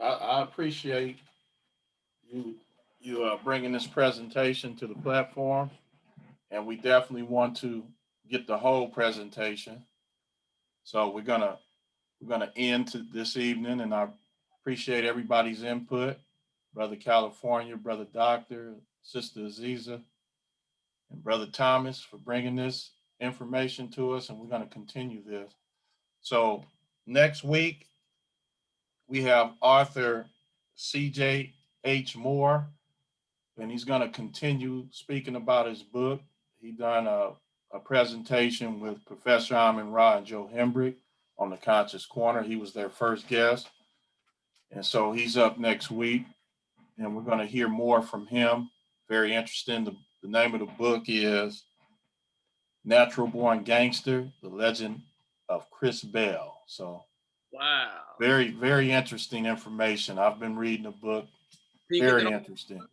A: I appreciate you bringing this presentation to the platform, and we definitely want to get the whole presentation. So we're gonna end this evening, and I appreciate everybody's input, Brother California, Brother Doctor, Sister Aziza, and Brother Thomas for bringing this information to us, and we're gonna continue this. So next week we have Arthur C.J.H. Moore, and he's going to continue speaking about his book. He done a presentation with Professor Amin Ra and Joe Hembrick on the Conscious Corner. He was their first guest. And so he's up next week, and we're going to hear more from him. Very interesting. The name of the book is Natural Born Gangster, The Legend of Chris Bell. So
B: Wow.
A: very, very interesting information. I've been reading the book.
B: Can you get
A: Very
B: that off,
A: interesting.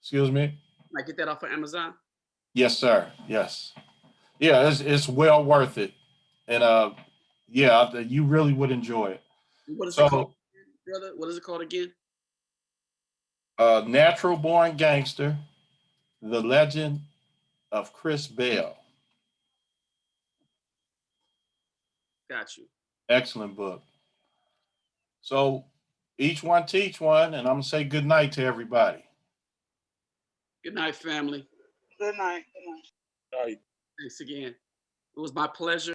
A: Excuse me?
B: I get that off of Amazon?
A: Yes, sir. Yes. Yeah, it's well worth it. And yeah, you really would enjoy it.
B: What is it called,
A: So
B: brother? What is it called again?
A: Natural Born Gangster, The Legend of Chris Bell.
B: Got you.
A: Excellent book. So each one teach one, and I'm gonna say good night to everybody.
B: Good night, family.
D: Good night. Good night.
E: Right.
B: Thanks again. It was my pleasure.